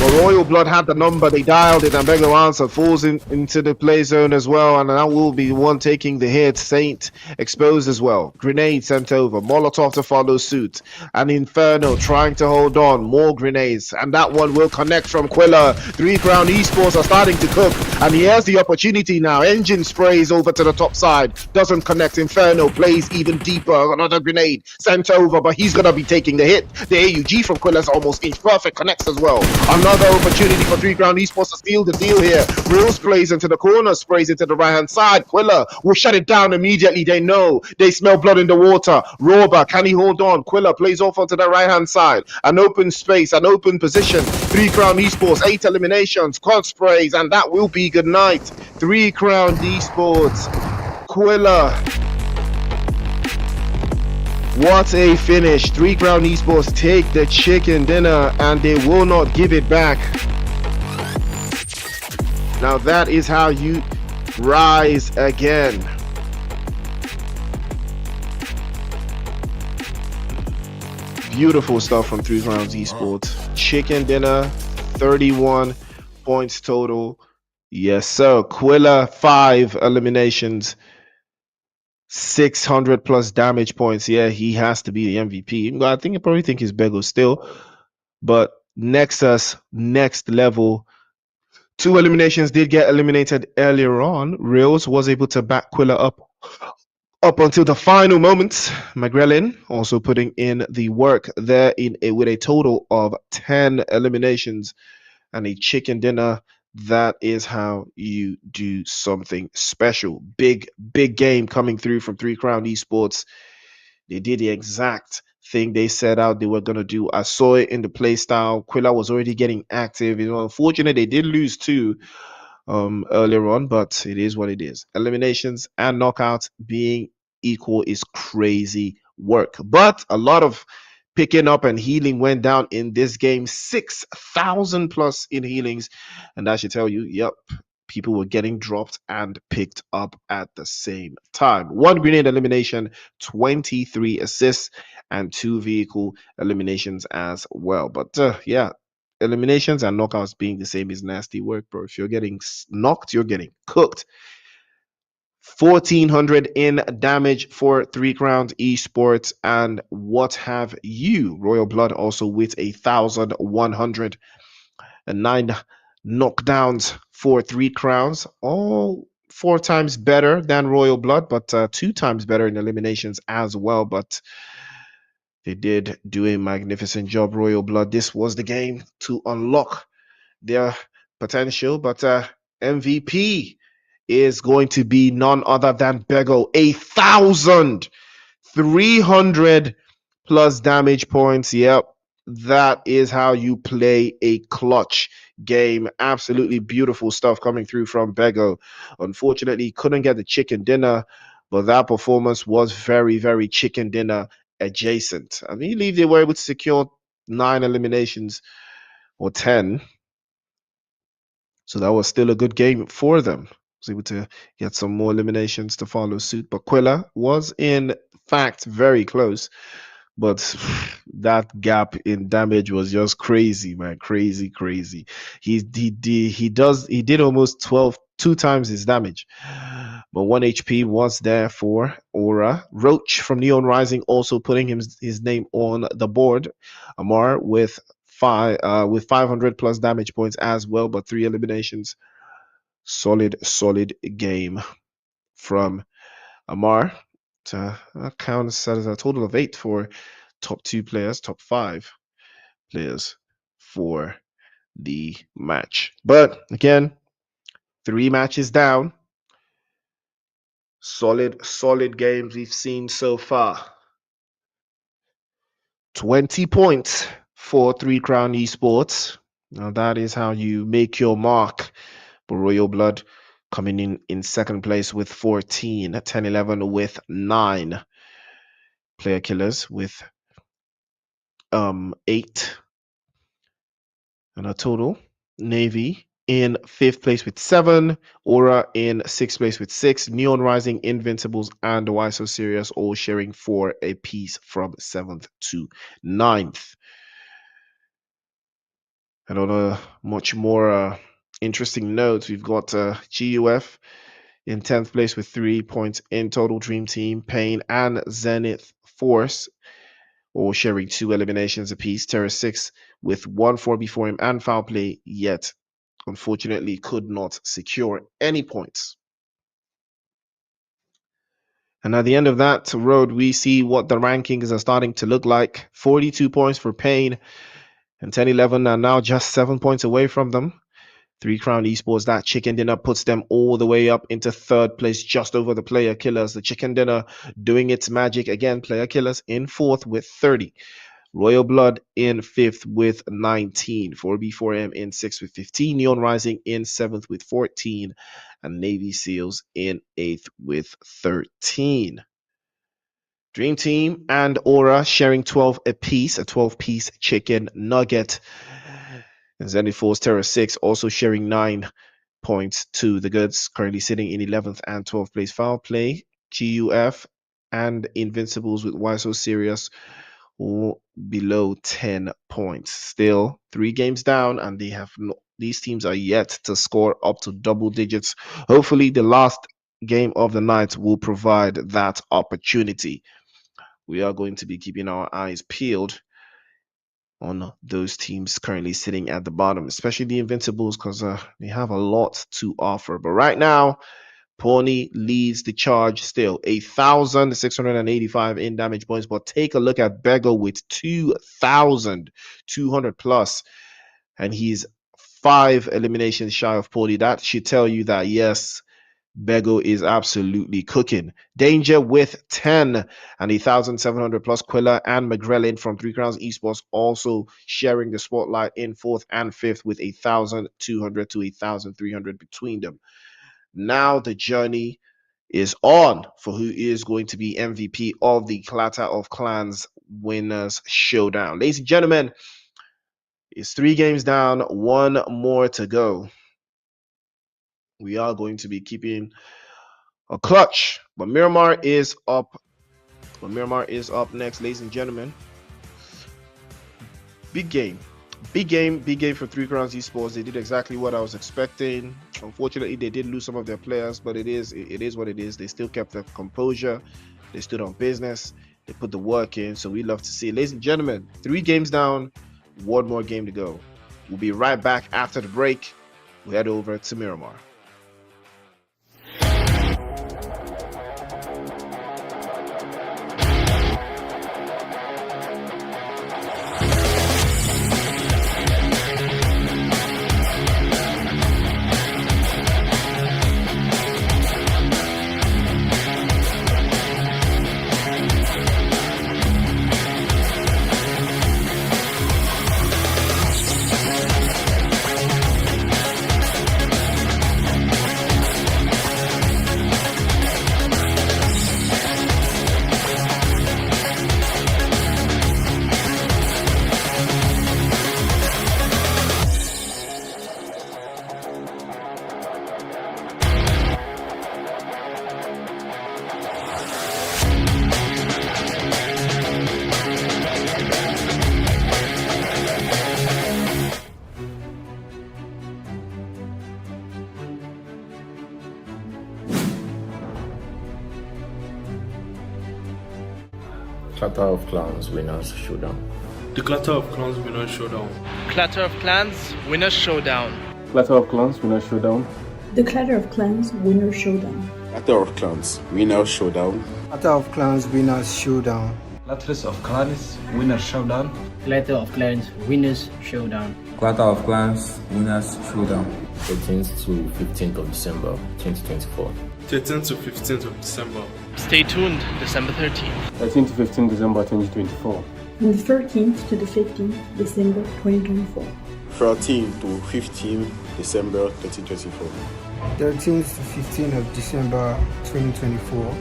Speaker 1: But Royal Blood had the number. They dialed it, and Bego answered. Falls into the play zone as well, and that will be the one taking the hit. Saint exposed as well. Grenade sent over. Molotov to follow suit. And Inferno trying to hold on. More grenades, and that one will connect from Quilla. 3 Crown Esports are starting to cook, and here's the opportunity now. Engine sprays over to the top side. Doesn't connect. Inferno plays even deeper. Another grenade sent over, but he's going to be taking the hit. The AUG from Quilla's almost inch perfect. Connects as well. Another opportunity for 3 Crown Esports to steal the deal here. Reels plays into the corner, sprays into the right-hand side. Quilla will shut it down immediately. They know. They smell blood in the water. Roba, can he hold on? Quilla plays off onto the right-hand side. An open space, an open position. 3 Crown Esports, 8 eliminations, quad sprays, and that will be good night. 3 Crown Esports. Quilla. What a finish. 3 Crown Esports take the chicken dinner, and they will not give it back. Now that is how you rise again. Beautiful stuff from 3 Crowns Esports. Chicken dinner, 31 points total. Yes, sir. Quilla, 5 eliminations. 600 plus damage points. Yeah, he has to be the MVP. I probably think he's Bego still. But Nexus, next level. 2 eliminations did get eliminated earlier on. Reels was able to back Quilla up until the final moments. Magrelin also putting in the work there with a total of 10 eliminations and a chicken dinner. That is how you do something special. Big game coming through from 3 Crown Esports. They did the exact thing they set out they were going to do. I saw it in the play style. Quilla was already getting active. Unfortunately, they did lose 2 earlier on, but it is what it is. Eliminations and knockouts being equal is crazy work. But a lot of picking up and healing went down in this game. 6,000 plus in healings, and that should tell you, yep, people were getting dropped and picked up at the same time. 1 grenade elimination, 23 assists, and 2 vehicle eliminations as well. But yeah, eliminations and knockouts being the same is nasty work, bro. If you're getting knocked, you're getting cooked. 1400 in damage for 3 Crowns Esports, and what have you? Royal Blood also with 1109 knockdowns for 3 Crowns, all 4 times better than Royal Blood, but 2 times better in eliminations as well. But they did do a magnificent job, Royal Blood. This was the game to unlock their potential, but MVP is going to be none other than Bego. 1,300 plus damage points. Yep, that is how you play a clutch game. Absolutely beautiful stuff coming through from Bego. Unfortunately, couldn't get the chicken dinner, but that performance was very, very chicken dinner adjacent. I believe they were able to secure 9 eliminations or 10. So that was still a good game for them. Was able to get some more eliminations to follow suit. But Quilla was in fact very close. But that gap in damage was just crazy, man. Crazy. He did almost 2 times his damage. But 1 HP was there for Aura. Roach from Neon Rising also putting his name on the board. Amar with 500 plus damage points as well, but 3 eliminations. Solid game from Amar. That counts as a total of 8 for top 2 players, top 5 players for the match. But again, 3 matches down. Solid games we've seen so far. 20 points for 3 Crown Esports. Now that is how you make your mark. But Royal Blood coming in second place with 14, 10-11 with 9 player killers with 8 and a total. Navy in 5th place with 7, Aura in 6th place with 6, Neon Rising, Invincibles, and Why So Serious all sharing 4 apiece from 7th to 9th. And on a much more interesting note, we've got GUF in 10th place with 3 points in total. Dream Team, Pain, and Zenith Force all sharing 2 eliminations apiece. TERRORSIX with 1 4 before him and FOWLPLAY, yet unfortunately could not secure any points. And at the end of that road, we see what the rankings are starting to look like. 42 points for Pain, and 10-11 are now just 7 points away from them. 3 Crown Esports, that chicken dinner puts them all the way up into 3rd place, just over the player killers. The chicken dinner doing its magic again. Player killers in 4th with 30. Royal Blood in 5th with 19. 4B4M in 6th with 15. Neon Rising in 7th with 14. And Navy SEALs in 8th with 13. Dream Team and Aura sharing 12 apiece, a 12-piece chicken nugget. And Zenith Force TERRORSIX also sharing 9 points to the goods, currently sitting in 11th and 12th place. FOWLPLAY, GUF, and Invincibles with Why So Serious all below 10 points. Still 3 games down, and these teams are yet to score up to double digits. Hopefully the last game of the night will provide that opportunity. We are going to be keeping our eyes peeled on those teams currently sitting at the bottom, especially the Invincibles, because they have a lot to offer. But right now, Pony leads the charge still, 1,685 in damage points. But take a look at Bego with 2,200 plus, and he's 5 eliminations shy of Pony. That should tell you that, yes, Bego is absolutely cooking. Danger with 10 and 1,700 plus. Quilla and McGrellin from 3 Crowns Esports also sharing the spotlight in 4th and 5th with 1,200 to 1,300 between them. Now the journey is on for who is going to be MVP of the Clatter of Clans Winners Showdown. Ladies and gentlemen, it's 3 games down, 1 more to go. we are going to be keeping a clutch. But Miramar is up. Next, ladies and gentlemen. Big game for Three Crowns Esports. They did exactly what I was expecting. Unfortunately, they did lose some of their players, but it is what it is. They still kept their composure. They stood on business. They put the work in. So we love to see it. Ladies and gentlemen, 3 games down, 1 more game to go. We'll be right back after the break. We'll head over to Miramar.
Speaker 2: Clatter of Clans Winners Showdown.
Speaker 3: The Clatter of Clans Winners Showdown.
Speaker 4: Clatter of Clans Winners Showdown.
Speaker 5: Clatter of Clans Winner Showdown.
Speaker 6: The Clatter of Clans Winner Showdown.
Speaker 10: Clatter of Clans Winner Showdown.
Speaker 11: Clatter of Clans Winners Showdown.
Speaker 7: Clatter of Clans Winner Showdown.
Speaker 8: Clatter of Clans Winners Showdown.
Speaker 9: Clatter of Clans Winners Showdown.
Speaker 2: 13th to 15th of December 2024.
Speaker 3: 13th to 15th of December.
Speaker 4: Stay tuned, December 13th.
Speaker 5: 13 to 15 December 2024.
Speaker 6: From the 13th to the 15th December 2024.
Speaker 10: 13 to 15 December 2024.
Speaker 11: 13th to 15th of December 2024.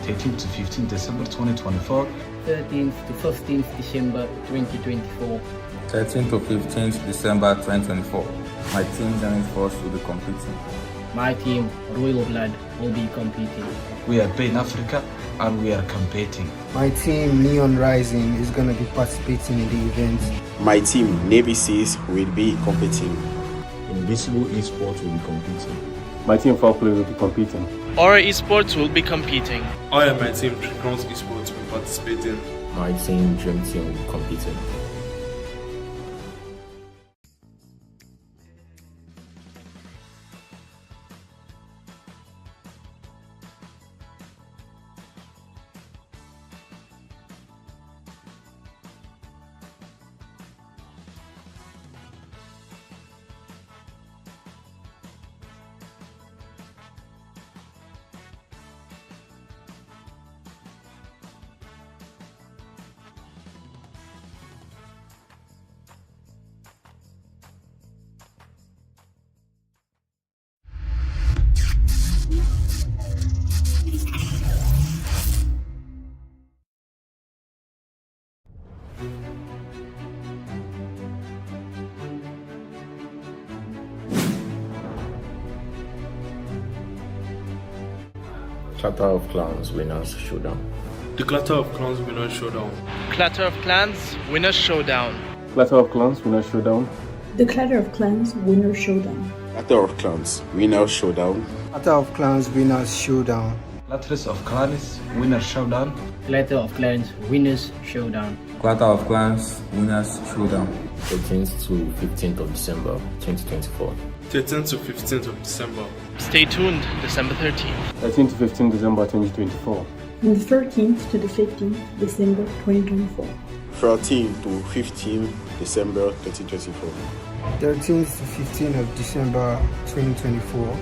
Speaker 7: 13 to 15 December 2024.
Speaker 8: 13th to 15th December 2024.
Speaker 9: 13th to 15th December 2024. My team Zenith Force will be competing.
Speaker 8: My team, Royal Blood, will be competing.
Speaker 7: We are Pain Africa and we are competing.
Speaker 11: My team, Neon Rising, is going to be participating in the event.
Speaker 10: My team, Navy Seas, will be competing.
Speaker 2: Invincible Esports will be competing.
Speaker 5: My team FOWLPLAY will be competing.
Speaker 4: Aura Esports will be competing.
Speaker 3: I and my team, TERRORSIX Esports, will participate in.
Speaker 2: My team DREAMTEAM will be competing. Clatter of Clans Winners Showdown.
Speaker 3: The Clatter of Clans Winners Showdown.
Speaker 4: Clatter of Clans Winners Showdown.
Speaker 5: Clatter of Clans Winner Showdown.
Speaker 6: The Clatter of Clans Winner Showdown.
Speaker 10: Clatter of Clans Winner Showdown.
Speaker 11: Clatter of Clans Winners Showdown.
Speaker 7: Clatter of Clans Winner Showdown.
Speaker 8: Clatter of Clans Winners Showdown.
Speaker 9: Clatter of Clans Winners Showdown.
Speaker 2: 13th to 15th of December 2024.
Speaker 3: 13th to 15th of December.
Speaker 4: Stay tuned, December 13th.
Speaker 5: 13 to 15 December 2024.
Speaker 6: From the 13th to the 15th December 2024.
Speaker 10: 13 to 15 December 2024.
Speaker 11: 13th to 15th of December 2024.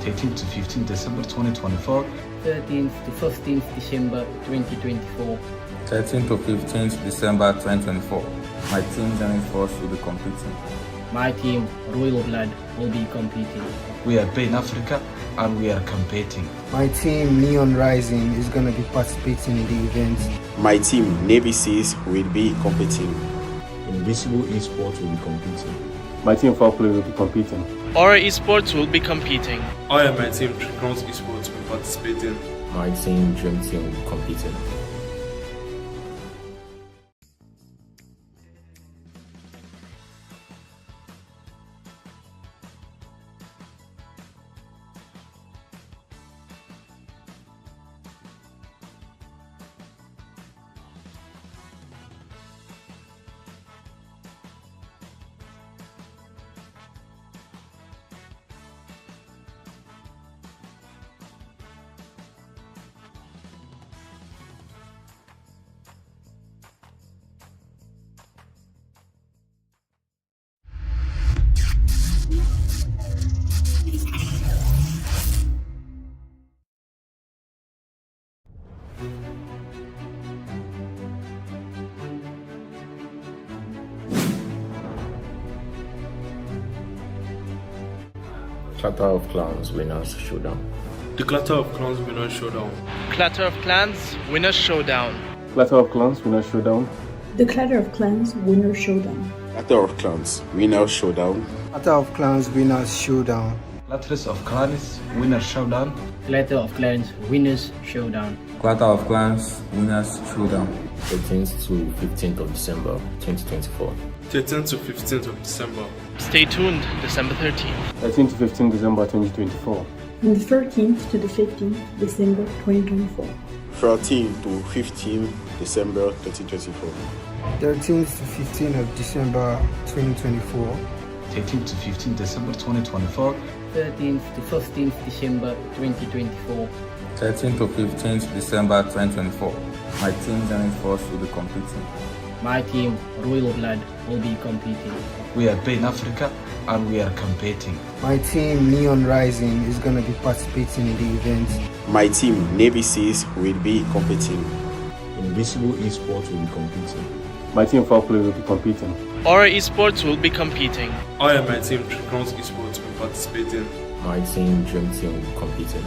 Speaker 7: 13 to 15 December 2024.
Speaker 8: 13th to 15th December 2024.
Speaker 9: 13th to 15th December 2024. My team Zenith Force will be competing.
Speaker 8: My team, Royal Blood, will be competing.
Speaker 7: We are Pain Africa and we are competing.
Speaker 11: My team, Neon Rising, is going to be participating in the event.
Speaker 10: My team, Navy Seas, will be competing.
Speaker 2: Invincible Esports will be competing.
Speaker 5: My team FOWLPLAY will be competing.
Speaker 4: Aura Esports will be competing.
Speaker 3: I and my team, Crowns Esports, will participate in.
Speaker 2: My team, Dream Team, will be competing. Clatter of Clans Winners Showdown.
Speaker 3: The Clatter of Clans Winners Showdown.
Speaker 4: Clatter of Clans Winners Showdown.
Speaker 5: Clatter of Clans Winner Showdown.
Speaker 6: The Clatter of Clans Winner Showdown.
Speaker 10: Clatter of Clans Winner Showdown.
Speaker 11: Clatter of Clans Winners Showdown.
Speaker 7: Clatter of Clans Winner Showdown.
Speaker 8: Clatter of Clans Winners Showdown.
Speaker 9: Clatter of Clans Winners Showdown.
Speaker 2: 13th to 15th of December 2024.
Speaker 3: 13th to 15th of December.
Speaker 4: Stay tuned December 13th.
Speaker 5: 13 to 15 December 2024.
Speaker 6: From the 13th to the 15th December 2024.
Speaker 10: 13 to 15 December 2024.
Speaker 11: 13th to 15th of December 2024.
Speaker 7: 13 to 15 December 2024.
Speaker 8: 13th to 15th December 2024.
Speaker 9: 13th to 15th December 2024. My team ZENITH Force will be competing.
Speaker 8: My team, Royal Blood, will be competing.
Speaker 7: We are in Africa and we are competing.
Speaker 11: My team, Neon Rising, is going to be participating in the event.
Speaker 10: My team, Navy Seas, will be competing.
Speaker 2: Invincible Esports will be competing.
Speaker 5: My team FOWLPLAY will be competing.
Speaker 4: Aura Esports will be competing.
Speaker 3: I and my team, Crowns Esports, will participate in.
Speaker 2: My team, Dream Team, will be competing.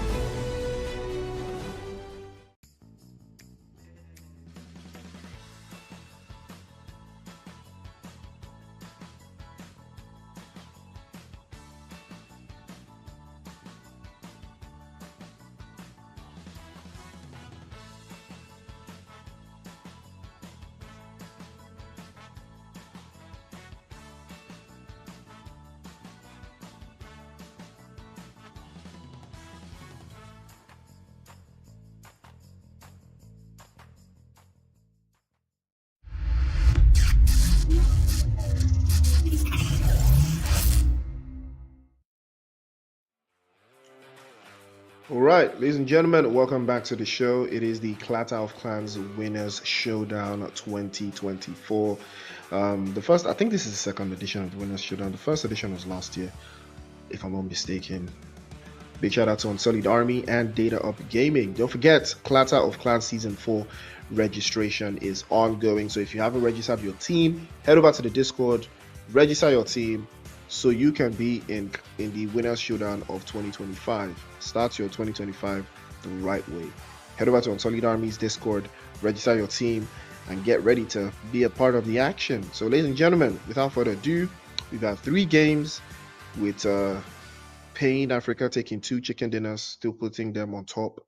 Speaker 1: All right, ladies and gentlemen, welcome back to the show. It is the Clatter of Clans Winners Showdown 2024. The first, I think this is the second edition of the Winners Showdown. The first edition was last year, if I'm not mistaken. Big shout out to Unsullied Army and Data Up Gaming. Don't forget, Clatter of Clans Season 4 registration is ongoing. So if you haven't registered your team, head over to the Discord, register your team, so you can be in the Winners Showdown of 2025. Start your 2025 the right way. Head over to Unsullied Army's Discord, register your team, and get ready to be a part of the action. So ladies and gentlemen, without further ado, we've had 3 games with Pain Africa taking 2 chicken dinners, still putting them on top.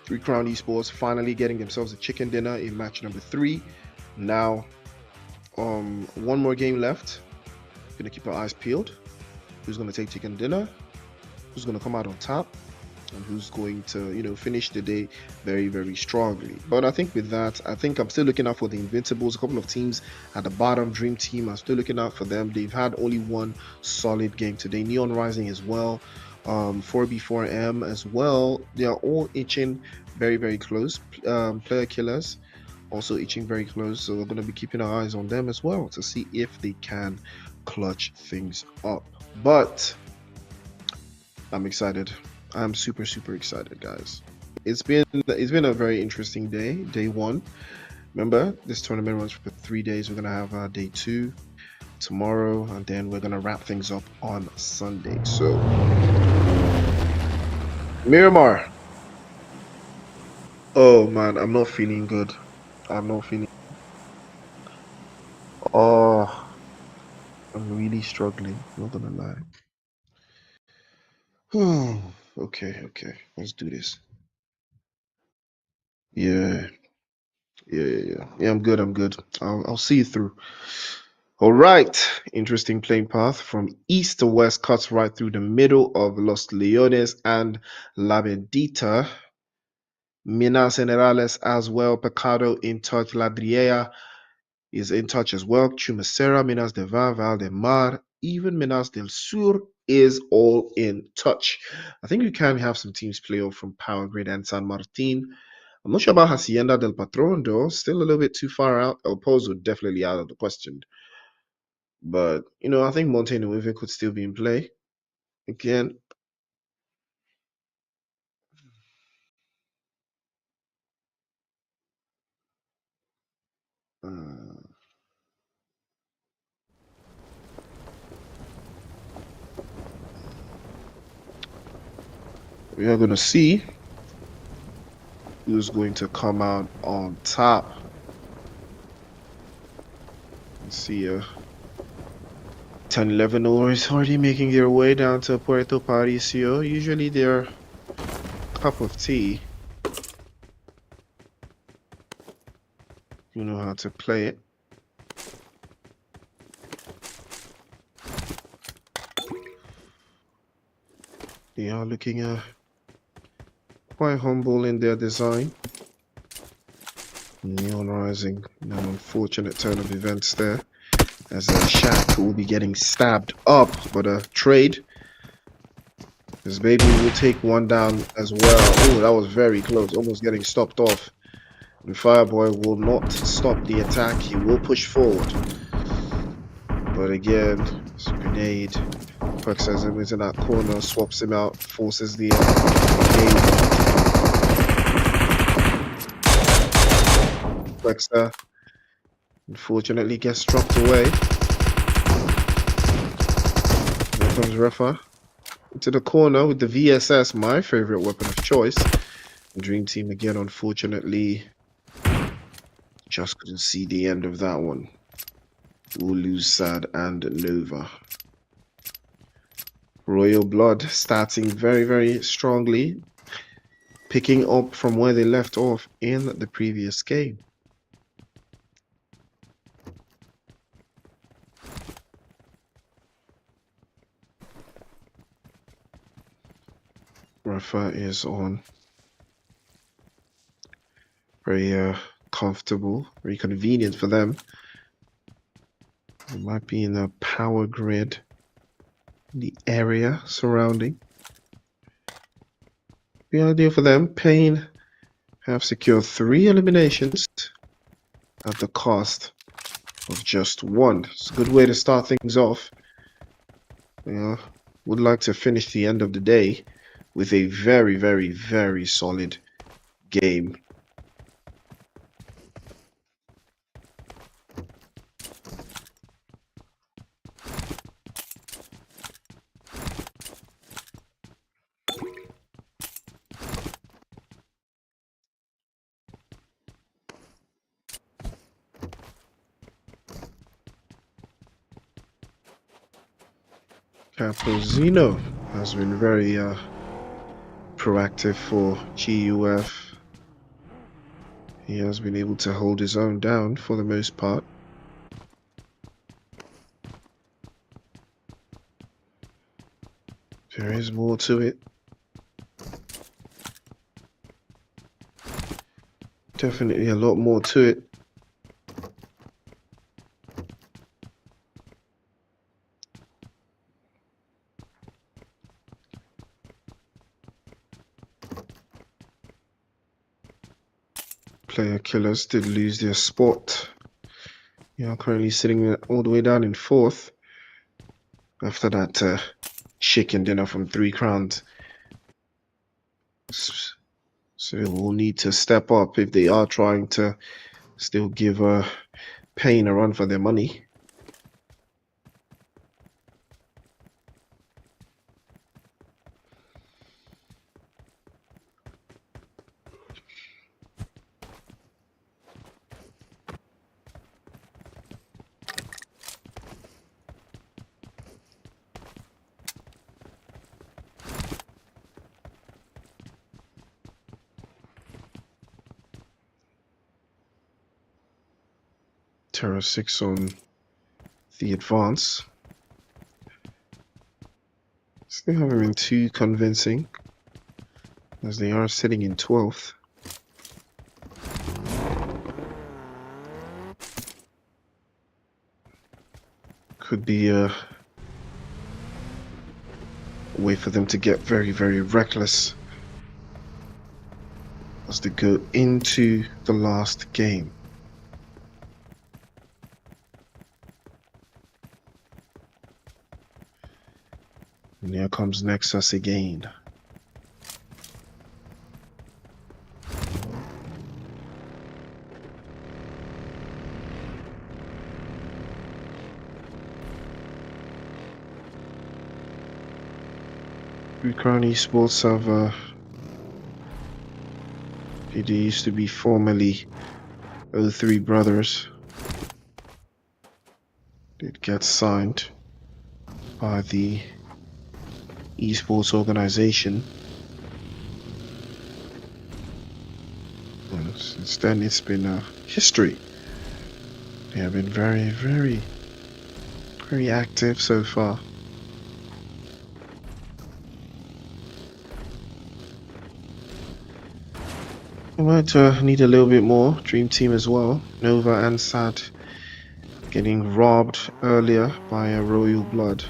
Speaker 1: 3 Crown Esports finally getting themselves a chicken dinner in match number 3. Now, one more game left. Gonna keep our eyes peeled. Who's gonna take chicken dinner? Who's gonna come out on top? And who's going to, finish the day very, very strongly. But I think with that, I think I'm still looking out for the Invincibles. A couple of teams at the bottom, Dream Team, I'm still looking out for them. They've had only one solid game today. Neon Rising as well. 4B4M as well. They are all itching very, very close. Player Killers also itching very close. So we're going to be keeping our eyes on them as well to see if they can clutch things up. But I'm excited. I'm super excited, guys. It's been a very interesting day 1. Remember, this tournament runs for 3 days. We're gonna have day 2 tomorrow, and then we're gonna wrap things up on Sunday. So Miramar, oh man, I'm not feeling good. Oh, I'm really struggling, not gonna lie. Okay. Let's do this. Yeah. Yeah. I'm good. I'll see you through. All right. Interesting playing path from east to west, cuts right through the middle of Los Leones and La Bendita. Minas Generales as well. Pecado in touch. Ladriea is in touch as well. Chumacera, Minas de Val de Mar, even Minas del Sur is all in touch. I think we can have some teams play off from Power Grid and San Martin. I'm not sure about Hacienda del Patron, though. Still a little bit too far out. El Pozo definitely out of the question. But, I think Monte Nueve could still be in play. Again, we are going to see who's going to come out on top. Let's see 10-11 is already making their way down to Puerto Paricio. Usually their cup of tea. You know how to play it. They are looking quite humble in their design. Neon Rising, an unfortunate turn of events there, as Shaq will be getting stabbed up, but a trade. This baby will take one down as well. Oh, that was very close, almost getting stopped off. The Fireboy will not stop the attack. He will push forward. But again, it's a grenade. Perks has him into that corner, swaps him out, forces the game. Plexer unfortunately gets dropped away. There comes Refa into the corner with the VSS, my favorite weapon of choice. Dream Team again, unfortunately, just couldn't see the end of that one. We'll lose Sad and Nova. Royal Blood starting very, very strongly, picking up from where they left off in the previous game. Rafa is on. Very comfortable, very convenient for them. It might be in a power grid, the area surrounding. The idea for them, Pain have secured 3 eliminations at the cost of just 1. It's a good way to start things off. Would like to finish the end of the day with a very, very, very solid game. Capozino has been very proactive for GUF. He has been able to hold his own down for the most part. There is more to it. Definitely a lot more to it. Player Killers did lose their spot. Currently sitting all the way down in 4th after that chicken dinner from 3 Crowns. So they will need to step up if they are trying to still give Pain a run for their money. TERRORSIX on the advance. Still haven't been too convincing, as they are sitting in 12th. Could be a way for them to get very, very reckless as they go into the last game. And here comes Nexus again. Crown Esports have it used to be formerly 03 Brothers. It gets signed by the esports organization. And since then, it's been history. They have been very, very, very active so far. We might need a little bit more. Dream Team as well. Nova and Sad getting robbed earlier by a Royal Blood.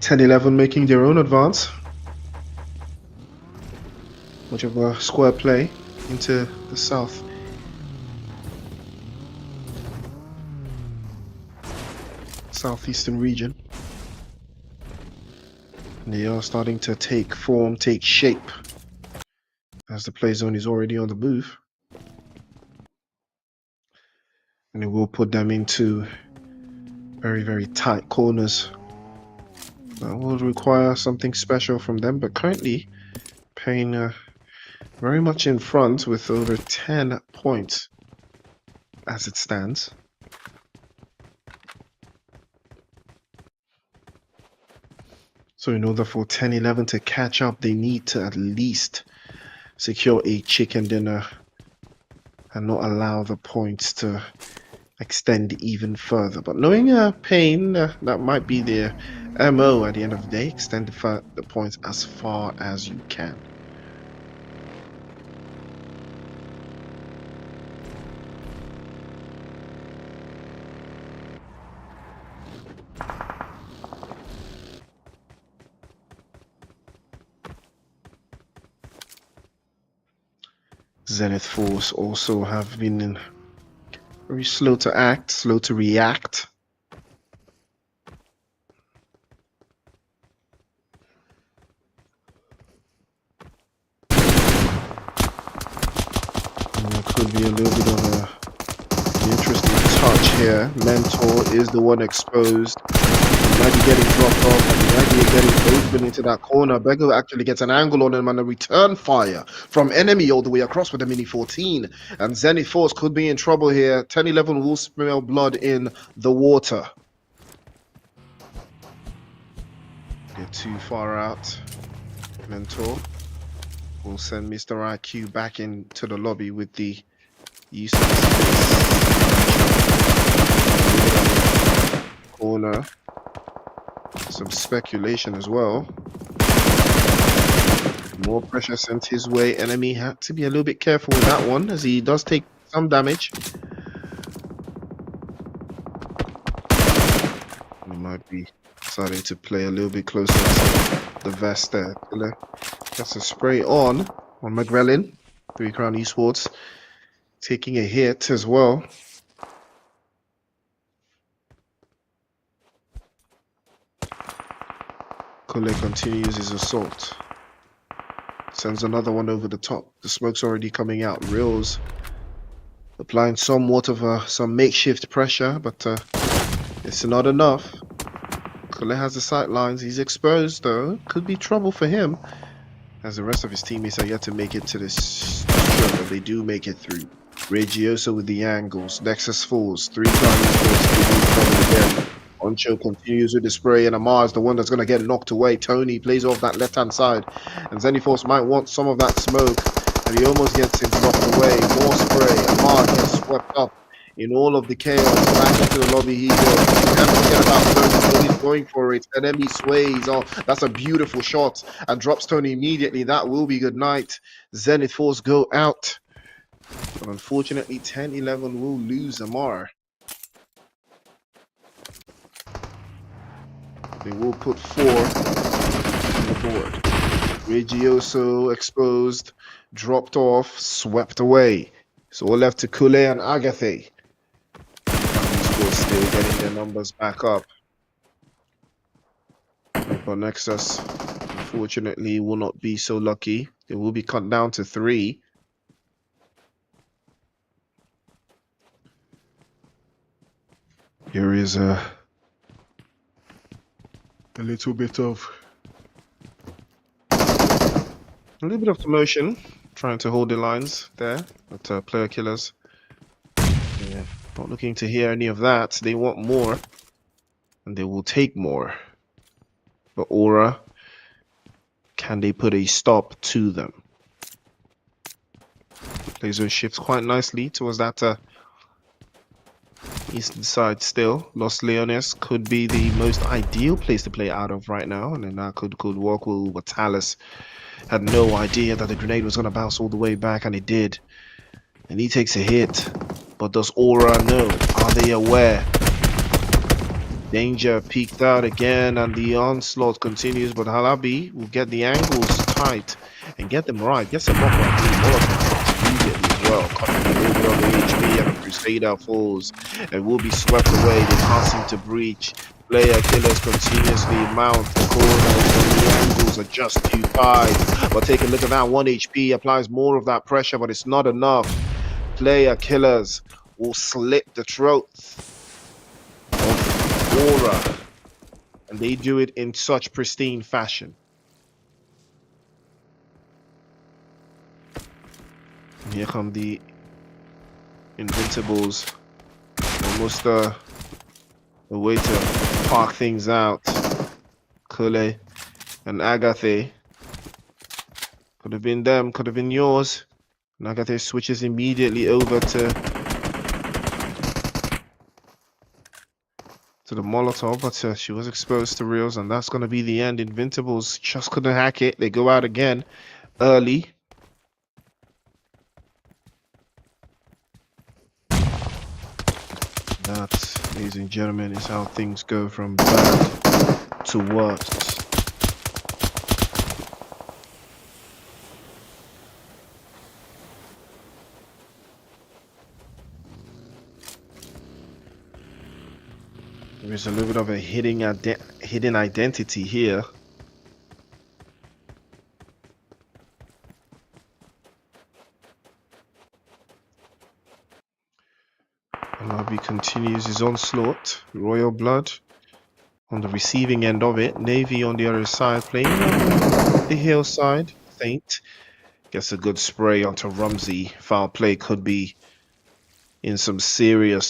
Speaker 1: (10-11) making their own advance. Much of a square play into the south. Southeastern region. And they are starting to take form, take shape, as the play zone is already on the move. And it will put them into very, very tight corners. That will require something special from them, but currently paying very much in front with over 10 points as it stands. So in order for 10-11 to catch up, they need to at least secure a chicken dinner and not allow the points to extend even further. But knowing Pain, that might be their MO at the end of the day. Extend the points as far as you can. Zenith Force also have been very slow to act, slow to react. And there could be a little bit of an interesting touch here. Mentor is the one exposed. He might be getting dropped off, and he might be getting open into that corner. Bego actually gets an angle on him and a return fire from enemy all the way across with the Mini 14. And Zenith Force could be in trouble here. 10-11 will smell blood in the water. They're too far out. Mentor will send Mr. IQ back into the lobby with the use of space. Corner. Some speculation as well. More pressure sent his way. Enemy had to be a little bit careful with that one, as he does take some damage. He might be starting to play a little bit closer to the vest there. That's a spray on McGrellin. 3 Crown Esports taking a hit as well. Kule continues his assault. Sends another one over the top. The smoke's already coming out. Reels applying somewhat of some makeshift pressure, but they're It's not enough. Kule has the sight lines. He's exposed though. Could be trouble for him, as the rest of his teammates are yet to make it to this stroke, but they do make it through. Regioso with the angles. Nexus falls. 3 climbing force. Again. Oncho continues with the spray, and Amar is the one that's going to get knocked away. Tony plays off that left-hand side, and ZENITH might want some of that smoke, and he almost gets him knocked away. More spray. Amar gets swept up in all of the chaos. Back into the lobby he goes. Can't forget about Tony. Tony's going for it, and then he sways. Oh, that's a beautiful shot, and drops Tony immediately. That will be good night. ZENITH go out, but unfortunately 10-11 will lose Amar. They will put 4 on the board. Regioso exposed, dropped off, swept away. So all left to Kule and Agathe. Still getting their numbers back up. But Nexus, unfortunately, will not be so lucky. They will be cut down to 3. Here is a little bit of commotion, trying to hold the lines there, but player killers, yeah, not looking to hear any of that. They want more, and they will take more. But Aura, can they put a stop to them? Plays those shifts quite nicely towards that eastern side still. Los Leones could be the most ideal place to play out of right now, and then that could work well. But Talus had no idea that the grenade was going to bounce all the way back, and it did. And he takes a hit. But does Aura know? Are they aware? Danger peeked out again, and the onslaught continues, but Halabi will get the angles tight and get them right. Gets them up immediately as well. Cutting a little bit on the HP, and the Crusader falls and will be swept away. They can't seem to breach. Player killers continuously mount the corners, and the angles are just too tight. But take a look at that. 1 HP applies more of that pressure, but it's not enough. Player killers will slit the throat of Aura, and they do it in such pristine fashion. And here come the Invincibles. Almost a way to park things out. Kule and Agathe. Could have been them, could have been yours. And Agathe switches immediately over to the Molotov, but she was exposed to Reels, and that's going to be the end. Invincibles just couldn't hack it. They go out again early. That, ladies and gentlemen, is how things go from bad to worse. There is a little bit of a hidden identity here. Alabi continues his onslaught. Royal Blood on the receiving end of it. Navy on the other side, playing on the hillside. Faint. Gets a good spray onto Rumsey. Foul play could be in some serious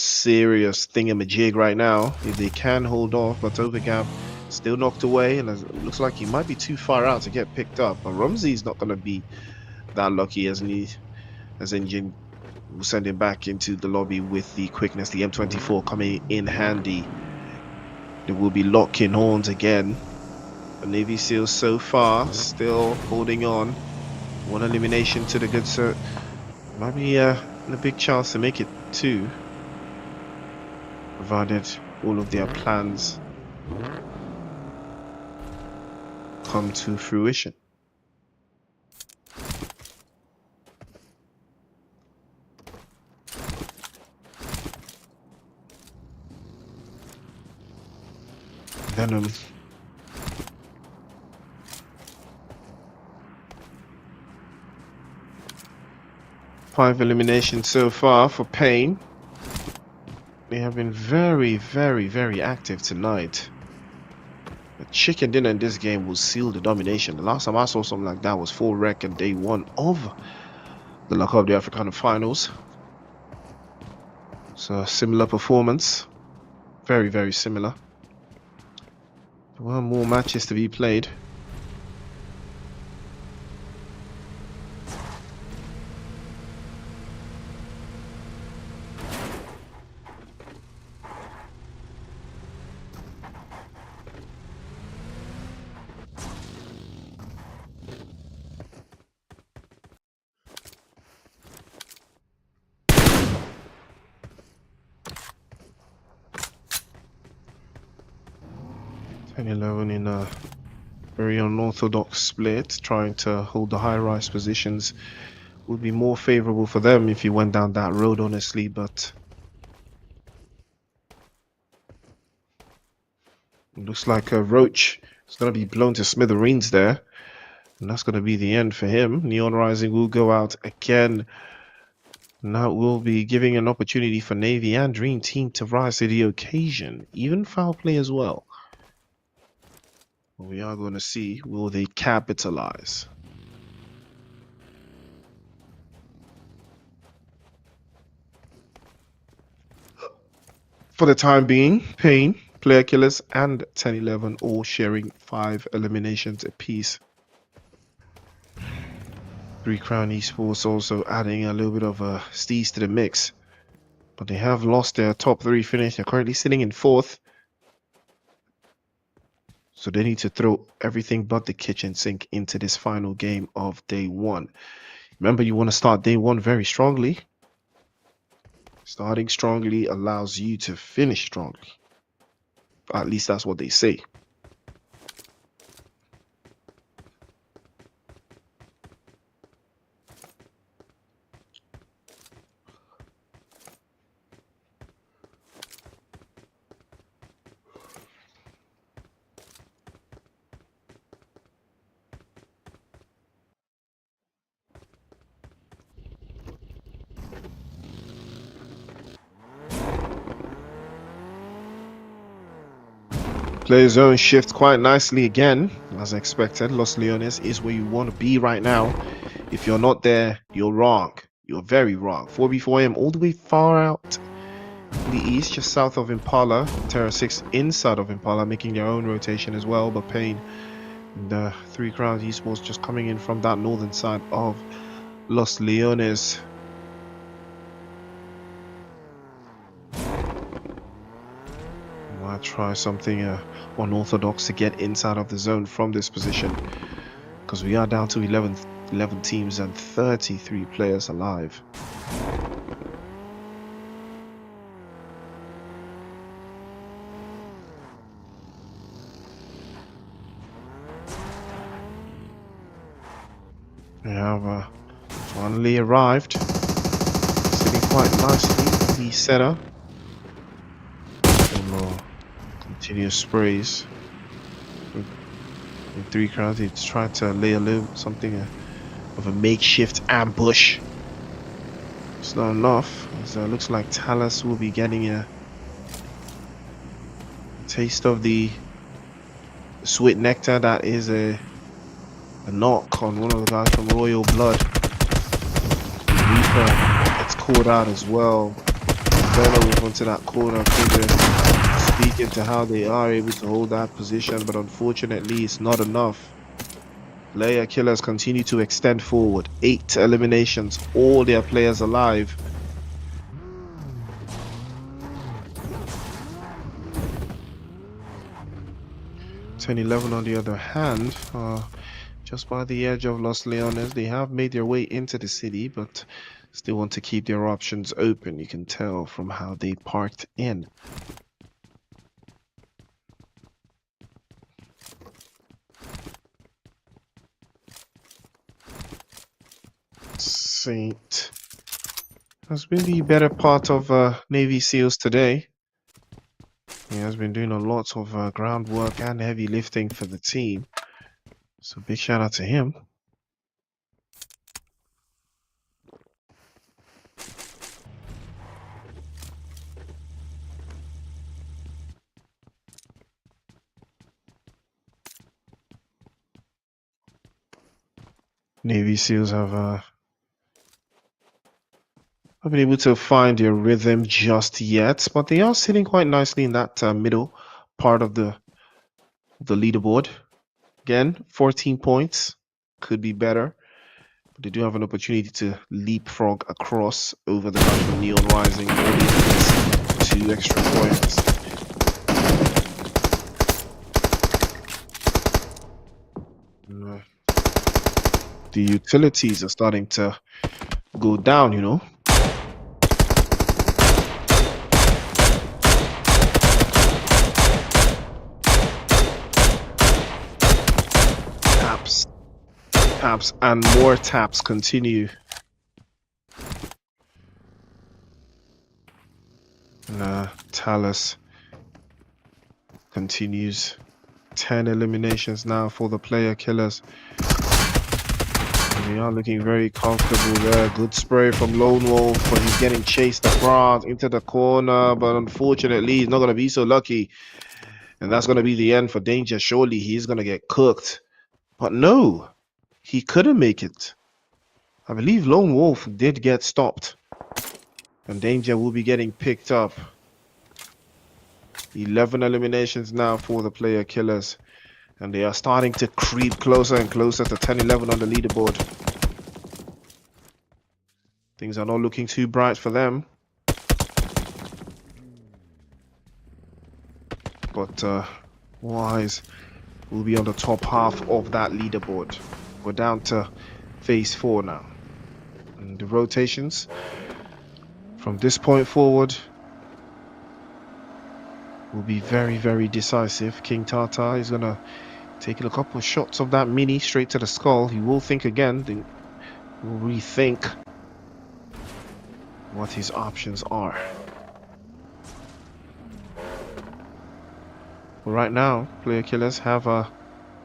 Speaker 1: thingamajig right now if they can hold off, but Overgab still knocked away, and it looks like he might be too far out to get picked up. But Rumsey's not going to be that lucky, as Engine will send him back into the lobby with the quickness. The M24 coming in handy. They will be locking horns again. The Navy SEALs so far still holding on. One elimination to the good sir. Might be a big chance to make it 2, provided all of their plans come to fruition. Venom. Five eliminations so far for Pain. They have been very, very, very active tonight. The chicken dinner in this game will seal the domination. The last time I saw something like that was full wreck and day one of the Luck of the African Finals. So a similar performance. Very, very similar. Well, more matches to be played. And 11 in a very unorthodox split, trying to hold the high-rise positions would be more favorable for them if you went down that road, honestly, but it looks like Roach is going to be blown to smithereens there, and that's going to be the end for him. Neon Rising will go out again. Now we'll be giving an opportunity for Navy and Dream Team to rise to the occasion, even foul play as well. We are going to see, will they capitalize? For the time being, Pain, Player Killers, and 10-11 all sharing 5 eliminations apiece. 3 Crown Esports also adding a little bit of a steez to the mix. But they have lost their top 3 finish. They're currently sitting in 4th. So they need to throw everything but the kitchen sink into this final game of day 1. Remember, you want to start day 1 very strongly. Starting strongly allows you to finish strongly. At least that's what they say. Player zone shift quite nicely again, as expected. Los Leones is where you want to be right now. If you're not there, you're wrong. You're very wrong. 4B4M all the way far out in the east, just south of Impala. TERRORSIX inside of Impala, making their own rotation as well. But Pain and the 3 Crowns Esports just coming in from that northern side of Los Leones. I'll try something unorthodox to get inside of the zone from this position, because we are down to 11 teams and 33 players alive. We have finally arrived, sitting quite nicely in the center. Continuous sprays. In 3 Crowns, he's trying to lay a little something of a makeshift ambush. It's not enough. So it looks like Talus will be getting a taste of the sweet nectar. That is a knock on one of the guys from Royal Blood. Reaper gets caught out as well. Bella will into that corner figure, speaking to how they are able to hold that position, but unfortunately it's not enough. Player Killers continue to extend forward. 8 eliminations, all their players alive. (10-11) on the other hand, just by the edge of Los Leones. They have made their way into the city, but still want to keep their options open. You can tell from how they parked in. Saint has been the better part of Navy SEALs today. He has been doing a lot of groundwork and heavy lifting for the team. So big shout out to him. Navy SEALs have not been able to find their rhythm just yet, but they are sitting quite nicely in that middle part of the leaderboard. Again, 14 points. Could be better. But they do have an opportunity to leapfrog across over the match from Neon Rising. Only 2 extra points. The utilities are starting to go down, you know. Taps and more taps continue. Talus continues. 10 eliminations now for the player killers. And they are looking very comfortable there. Good spray from Lone Wolf, but he's getting chased across into the corner. But unfortunately, he's not going to be so lucky. And that's going to be the end for Danger. Surely he's going to get cooked. But no, he couldn't make it. I believe Lone Wolf did get stopped. And Danger will be getting picked up. 11 eliminations now for the player killers. And they are starting to creep closer and closer to 10-11 on the leaderboard. Things are not looking too bright for them. But Wise will be on the top half of that leaderboard. We're down to phase 4 now. And the rotations from this point forward will be very, very decisive. King Tata is going to take a couple of shots of that mini straight to the skull. He will think again. He will rethink what his options are. But right now, player killers have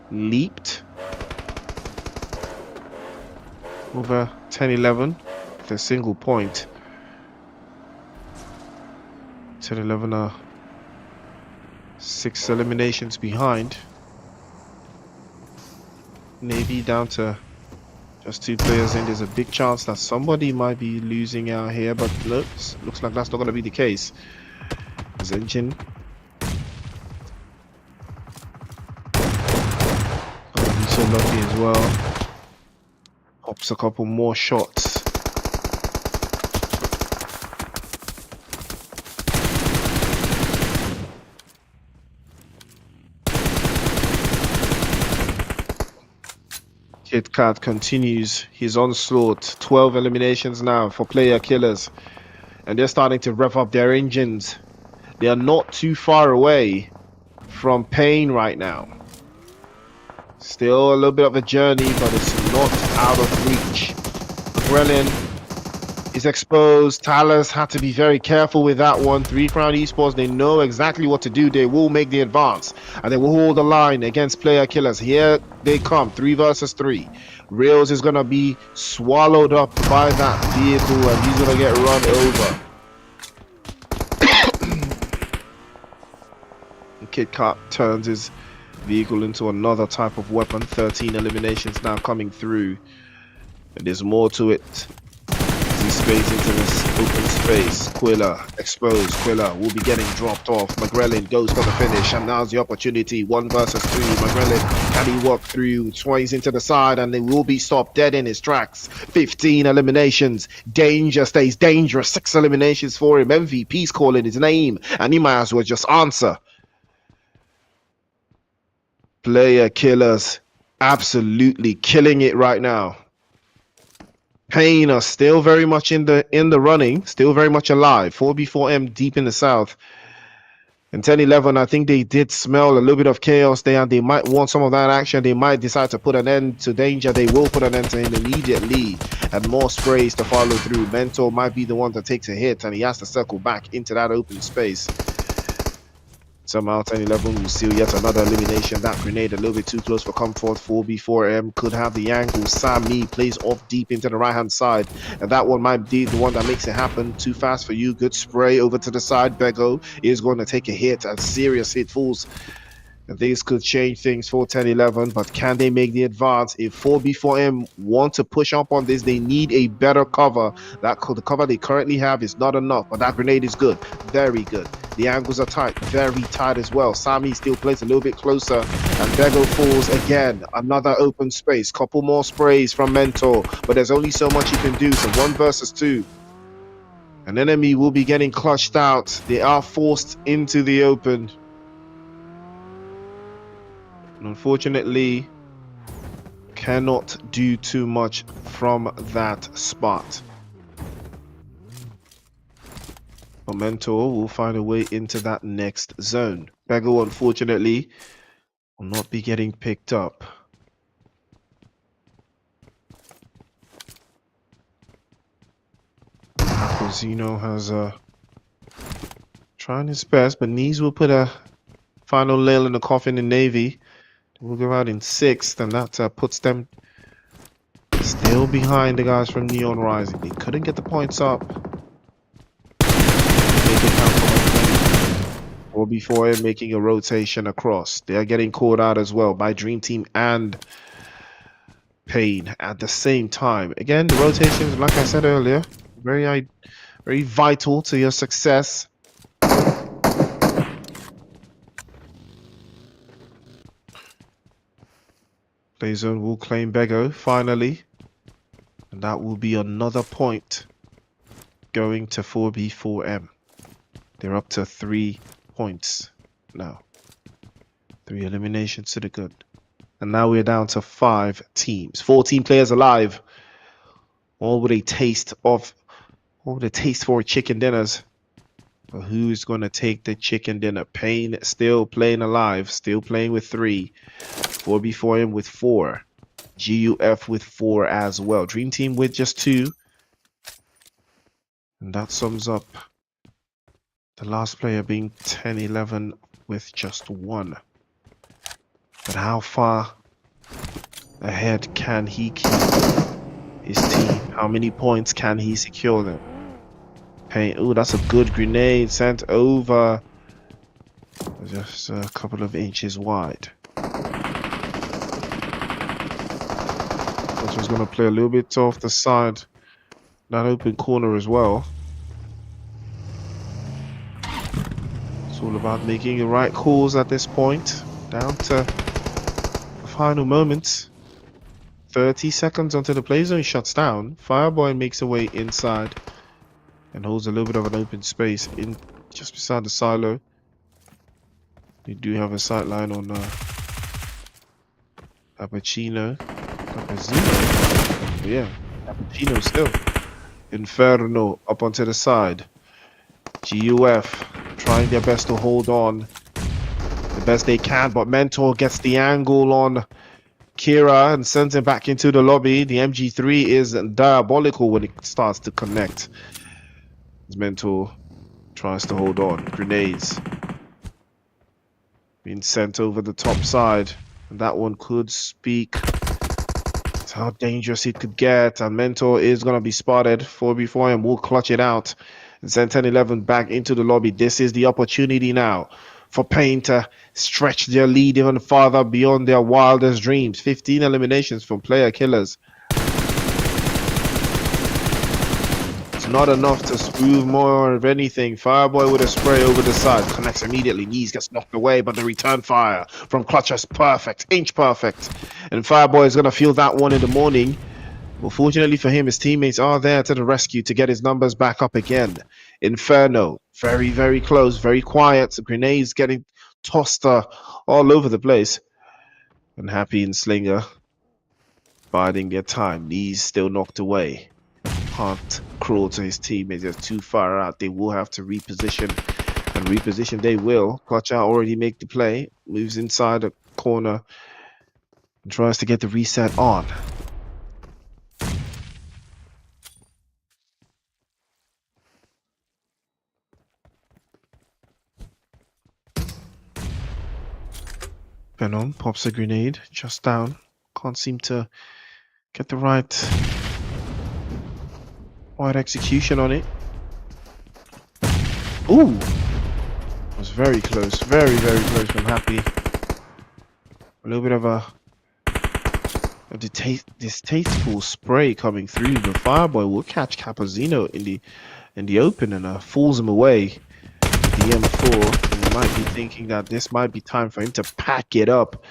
Speaker 1: leaped over 10-11 with a single point. 10-11 are 6 eliminations behind. Navy down to just 2 players in. There's a big chance that somebody might be losing out here, but looks like that's not going to be the case. Zenjin gonna be so lucky as well. Pops a couple more shots. Kit Kat continues his onslaught. 12 eliminations now for player killers. And they're starting to rev up their engines. They are not too far away from pain right now. Still a little bit of a journey, but it's not out of reach. Grelin is exposed. Talus had to be very careful with that one. 3 Crown Esports, they know exactly what to do. They will make the advance and they will hold the line against player killers. Here they come, 3 versus 3. Rails is gonna be swallowed up by that vehicle and he's gonna get run over. Kit Kat turns his vehicle into another type of weapon. 13 eliminations now coming through. And there's more to it. He sprays into this open space. Quilla exposed. Quilla will be getting dropped off. McGrellin goes for the finish, and now's the opportunity. 1 versus 3. McGrellin, can he walk through? Swings into the side, and they will be stopped dead in his tracks. 15 eliminations. Danger stays dangerous. 6 eliminations for him. MVP's calling his name, and he might as well just answer. Player killers absolutely killing it right now. Pain are still very much in the running, still very much alive. 4B4M deep in the south. And 10-11, I think they did smell a little bit of chaos there, and they might want some of that action. They might decide to put an end to Danger. They will put an end to him immediately, and more sprays to follow through. Mentor might be the one that takes a hit, and he has to circle back into that open space. Somehow 10-11 will seal yet another elimination. That grenade a little bit too close for comfort. 4B4M could have the angle. Sammy plays off deep into the right hand side, and that one might be the one that makes it happen. Too fast for you. Good spray over to the side. Bego is going to take a hit. A serious hit. Falls And this could change things for 10-11, but can they make the advance? If 4B4M want to push up on this, they need a better cover. The cover they currently have is not enough, but that grenade is good. Very good. The angles are tight, very tight as well. Sami still plays a little bit closer, and Bego falls again. Another open space. Couple more sprays from Mentor, but there's only so much you can do. So 1 versus 2. An enemy will be getting clutched out. They are forced into the open. And unfortunately, cannot do too much from that spot. But Mentor will find a way into that next zone. Bego, unfortunately, will not be getting picked up. Zeno has trying his best, but Knees will put a final nail in the coffin in Navy. We'll go out in 6th, and that puts them still behind the guys from Neon Rising. They couldn't get the points up. Or before making a rotation across. They are getting caught out as well by Dream Team and Pain at the same time. Again, the rotations, like I said earlier, very vital to your success. Playzone will claim Bego finally, and that will be another point going to 4B4M. They're up to 3 points now. 3 eliminations to the good. And now we're down to 5 teams. 14 players alive. All with a taste for chicken dinners. But who's going to take the chicken dinner? Pain still playing alive. Still playing with 3. 4B4M with 4. GUF with 4 as well. Dream Team with just 2. And that sums up the last player being 10-11 with just 1. But how far ahead can he keep his team? How many points can he secure them? Pain. Oh, that's a good grenade sent over. Just a couple of inches wide. Was going to play a little bit off the side, that open corner as well. It's all about making the right calls at this point. Down to the final moments. 30 seconds until the play zone shuts down. Fireboy makes a way inside and holds a little bit of an open space in just beside the silo. They do have a sight line on Cappuccino. Yeah, Cappuccino still. Inferno up onto the side. GUF trying their best to hold on the best they can, but Mentor gets the angle on Kira and sends him back into the lobby. The MG3 is diabolical when it starts to connect. His Mentor tries to hold on. Grenades being sent over the top side, and that one could speak how dangerous it could get. And Mentor is going to be spotted. 4B4M will clutch it out and send 10-11 back into the lobby. This is the opportunity now for Pain to stretch their lead even farther beyond their wildest dreams. 15 eliminations from player killers. It's not enough to smooth more of anything. Fireboy with a spray over the side. Connects immediately. Knees gets knocked away, but the return fire from Clutcher's perfect. Inch perfect. And Fireboy is going to feel that one in the morning. Well, fortunately for him, his teammates are there to the rescue to get his numbers back up again. Inferno, very, very close, very quiet. Grenades getting tossed all over the place. And Happy and Slinger biding their time. Knees still knocked away. Can't crawl to his teammates. They're too far out. They will have to reposition. And reposition they will. Clutcher already make the play. Moves inside the corner. And tries to get the reset on. Venom pops a grenade just down. Can't seem to get the right execution on it. Ooh! Was very close. Very, very close from Happy. A little bit of a distasteful spray coming through. The Fireboy will catch Capazino in the open and fools him away with the M4. And you might be thinking that this might be time for him to pack it up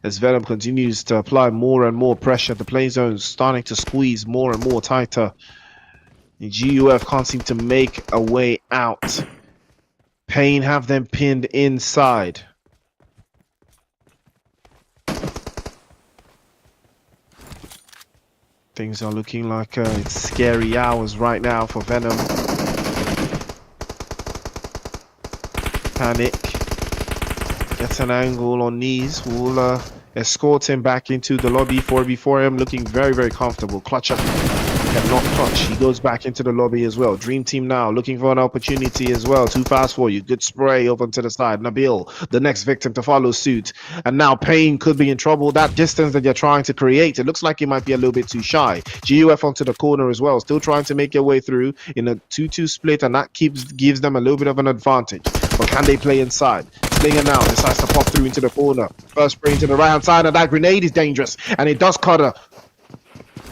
Speaker 1: as Venom continues to apply more and more pressure. The play zone is starting to squeeze more and more tighter. The GUF can't seem to make a way out. Payne have them pinned inside. Things are looking like it's scary hours right now for Venom. Panic. Gets an angle on knees. Will escort him back into the lobby. 4v4M looking very, very comfortable. Clutcher cannot clutch. He goes back into the lobby as well. Dream Team now looking for an opportunity as well. Too fast for you. Good spray over to the side. Nabil, the next victim to follow suit. And now Payne could be in trouble. That distance that you're trying to create, it looks like he might be a little bit too shy. GUF onto the corner as well. Still trying to make their way through in a 2-2 split, and that gives them a little bit of an advantage. But can they play inside? Slinger now decides to pop through into the corner. First spray into the right hand side, and that grenade is dangerous. And it does cut her.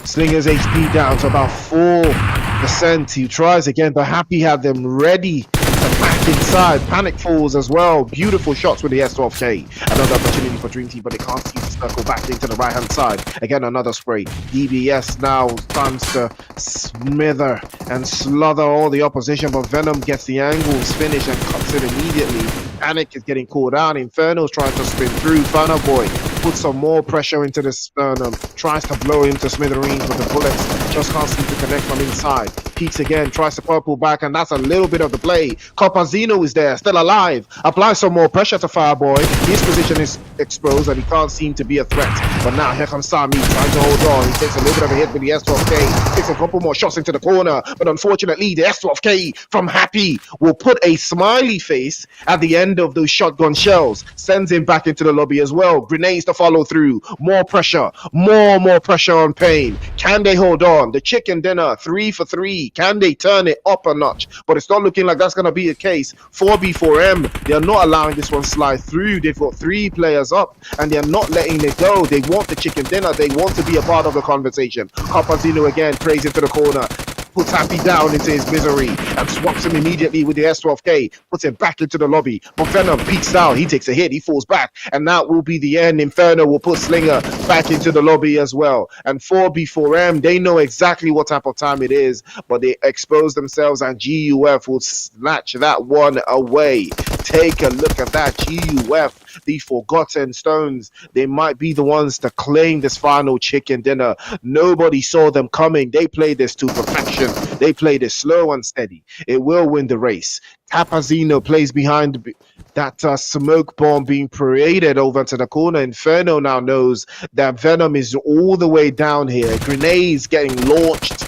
Speaker 1: Slinger's HP down to about 4%. He tries again, but Happy had them ready to back inside. Panic falls as well. Beautiful shots with the S12K. Another opportunity for Dream Team, but they can't seem to circle back into the right hand side. Again, another spray. DBS now tries to smother and slaughter all the opposition, but Venom gets the angles finished and cuts it immediately. Panic is getting caught out. Inferno's trying to spin through. Furner Boy puts some more pressure into the sternum, tries to blow him to smithereens, but the bullets just can't seem to connect from inside. Peeks again, tries to purple back, and that's a little bit of the play. Copazino is there, still alive. Applies some more pressure to Fireboy. His position is exposed and he can't seem to be a threat. But now here comes Sami trying to hold on. He takes a little bit of a hit with the S12K. Takes a couple more shots into the corner, but unfortunately the S12K from Happy will put a smiley face at the end of those shotgun shells. Sends him back into the lobby as well. Grenades to follow through. More pressure. More pressure on Payne. Can they hold on? The chicken dinner, 3 for 3. Can they turn it up a notch? But it's not looking like that's going to be the case. 4v4M, they're not allowing this one slide through. They've got 3 players up and they're not letting it go. They want the chicken dinner. They want to be a part of the conversation. Copazino again prays into the corner. Puts Happy down into his misery and swaps him immediately with the S12K. Puts him back into the lobby. But Venom peeks down. He takes a hit. He falls back. And that will be the end. Inferno will put Slinger back into the lobby as well. And 4B4M, they know exactly what type of time it is. But they expose themselves and GUF will snatch that one away. Take a look at that. GUF, the Forgotten Stones. They might be the ones to claim this final chicken dinner. Nobody saw them coming. They played this to perfection. They played it slow and steady. It will win the race. Capazino plays behind that smoke bomb being paraded over to the corner. Inferno now knows that Venom is all the way down here. Grenades getting launched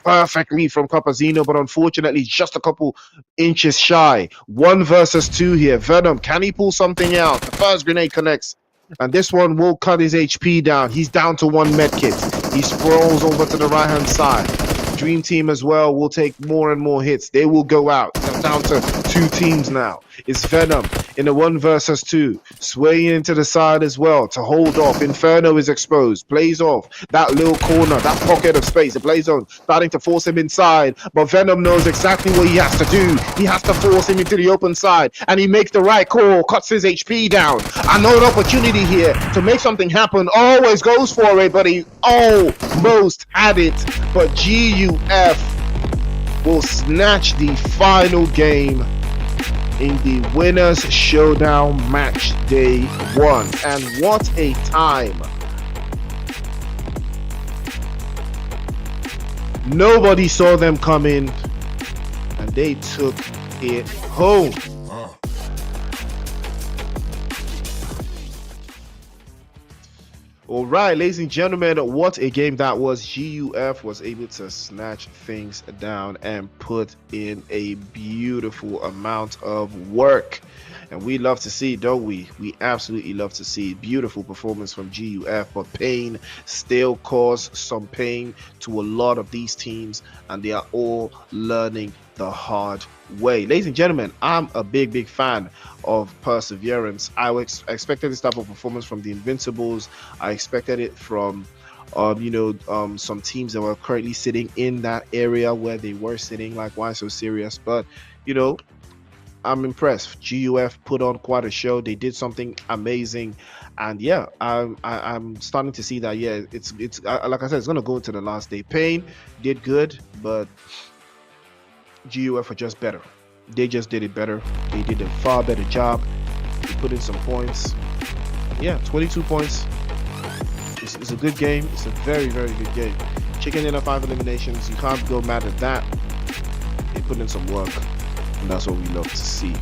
Speaker 1: perfectly from Capazino, but unfortunately just a couple inches shy. 1 versus 2 here. Venom, can he pull something out? The first grenade connects, and this one will cut his HP down. He's down to 1 medkit. He sprawls over to the right hand side. Dream Team as well will take more and more hits. They will go out. They're down to 2 teams now. It's Venom in a 1 versus 2. Swaying into the side as well to hold off. Inferno is exposed. Plays off that little corner, that pocket of space. The play zone starting to force him inside. But Venom knows exactly what he has to do. He has to force him into the open side. And he makes the right call. Cuts his HP down. Another opportunity here to make something happen. Always goes for it, but he almost had it. But GUF will snatch the final game in the Winners Showdown Match Day 1. And what a time. Nobody saw them coming, and they took it home. All right, ladies and gentlemen, what a game that was. GUF was able to snatch things down and put in a beautiful amount of work. And we love to see it, don't we? We absolutely love to see it. Beautiful performance from GUF, but pain still caused some pain to a lot of these teams, and they are all learning the hard way. Ladies and gentlemen, I'm a big fan of perseverance. I expected this type of performance from the Invincibles. I expected it from some teams that were currently sitting in that area where they were sitting, like Why So Serious. But I'm impressed. GUF put on quite a show. They did something amazing, and yeah, I'm starting to see that. Yeah, it's like I said, it's gonna go into the last day. Pain did good, but GUF are just better. They just did it better. They did a far better job. They put in some points. Yeah, 22 points. It's a good game. It's a very good game. Chicken dinner, 5 eliminations. You can't go mad at that. They put in some work, and that's what we love to see.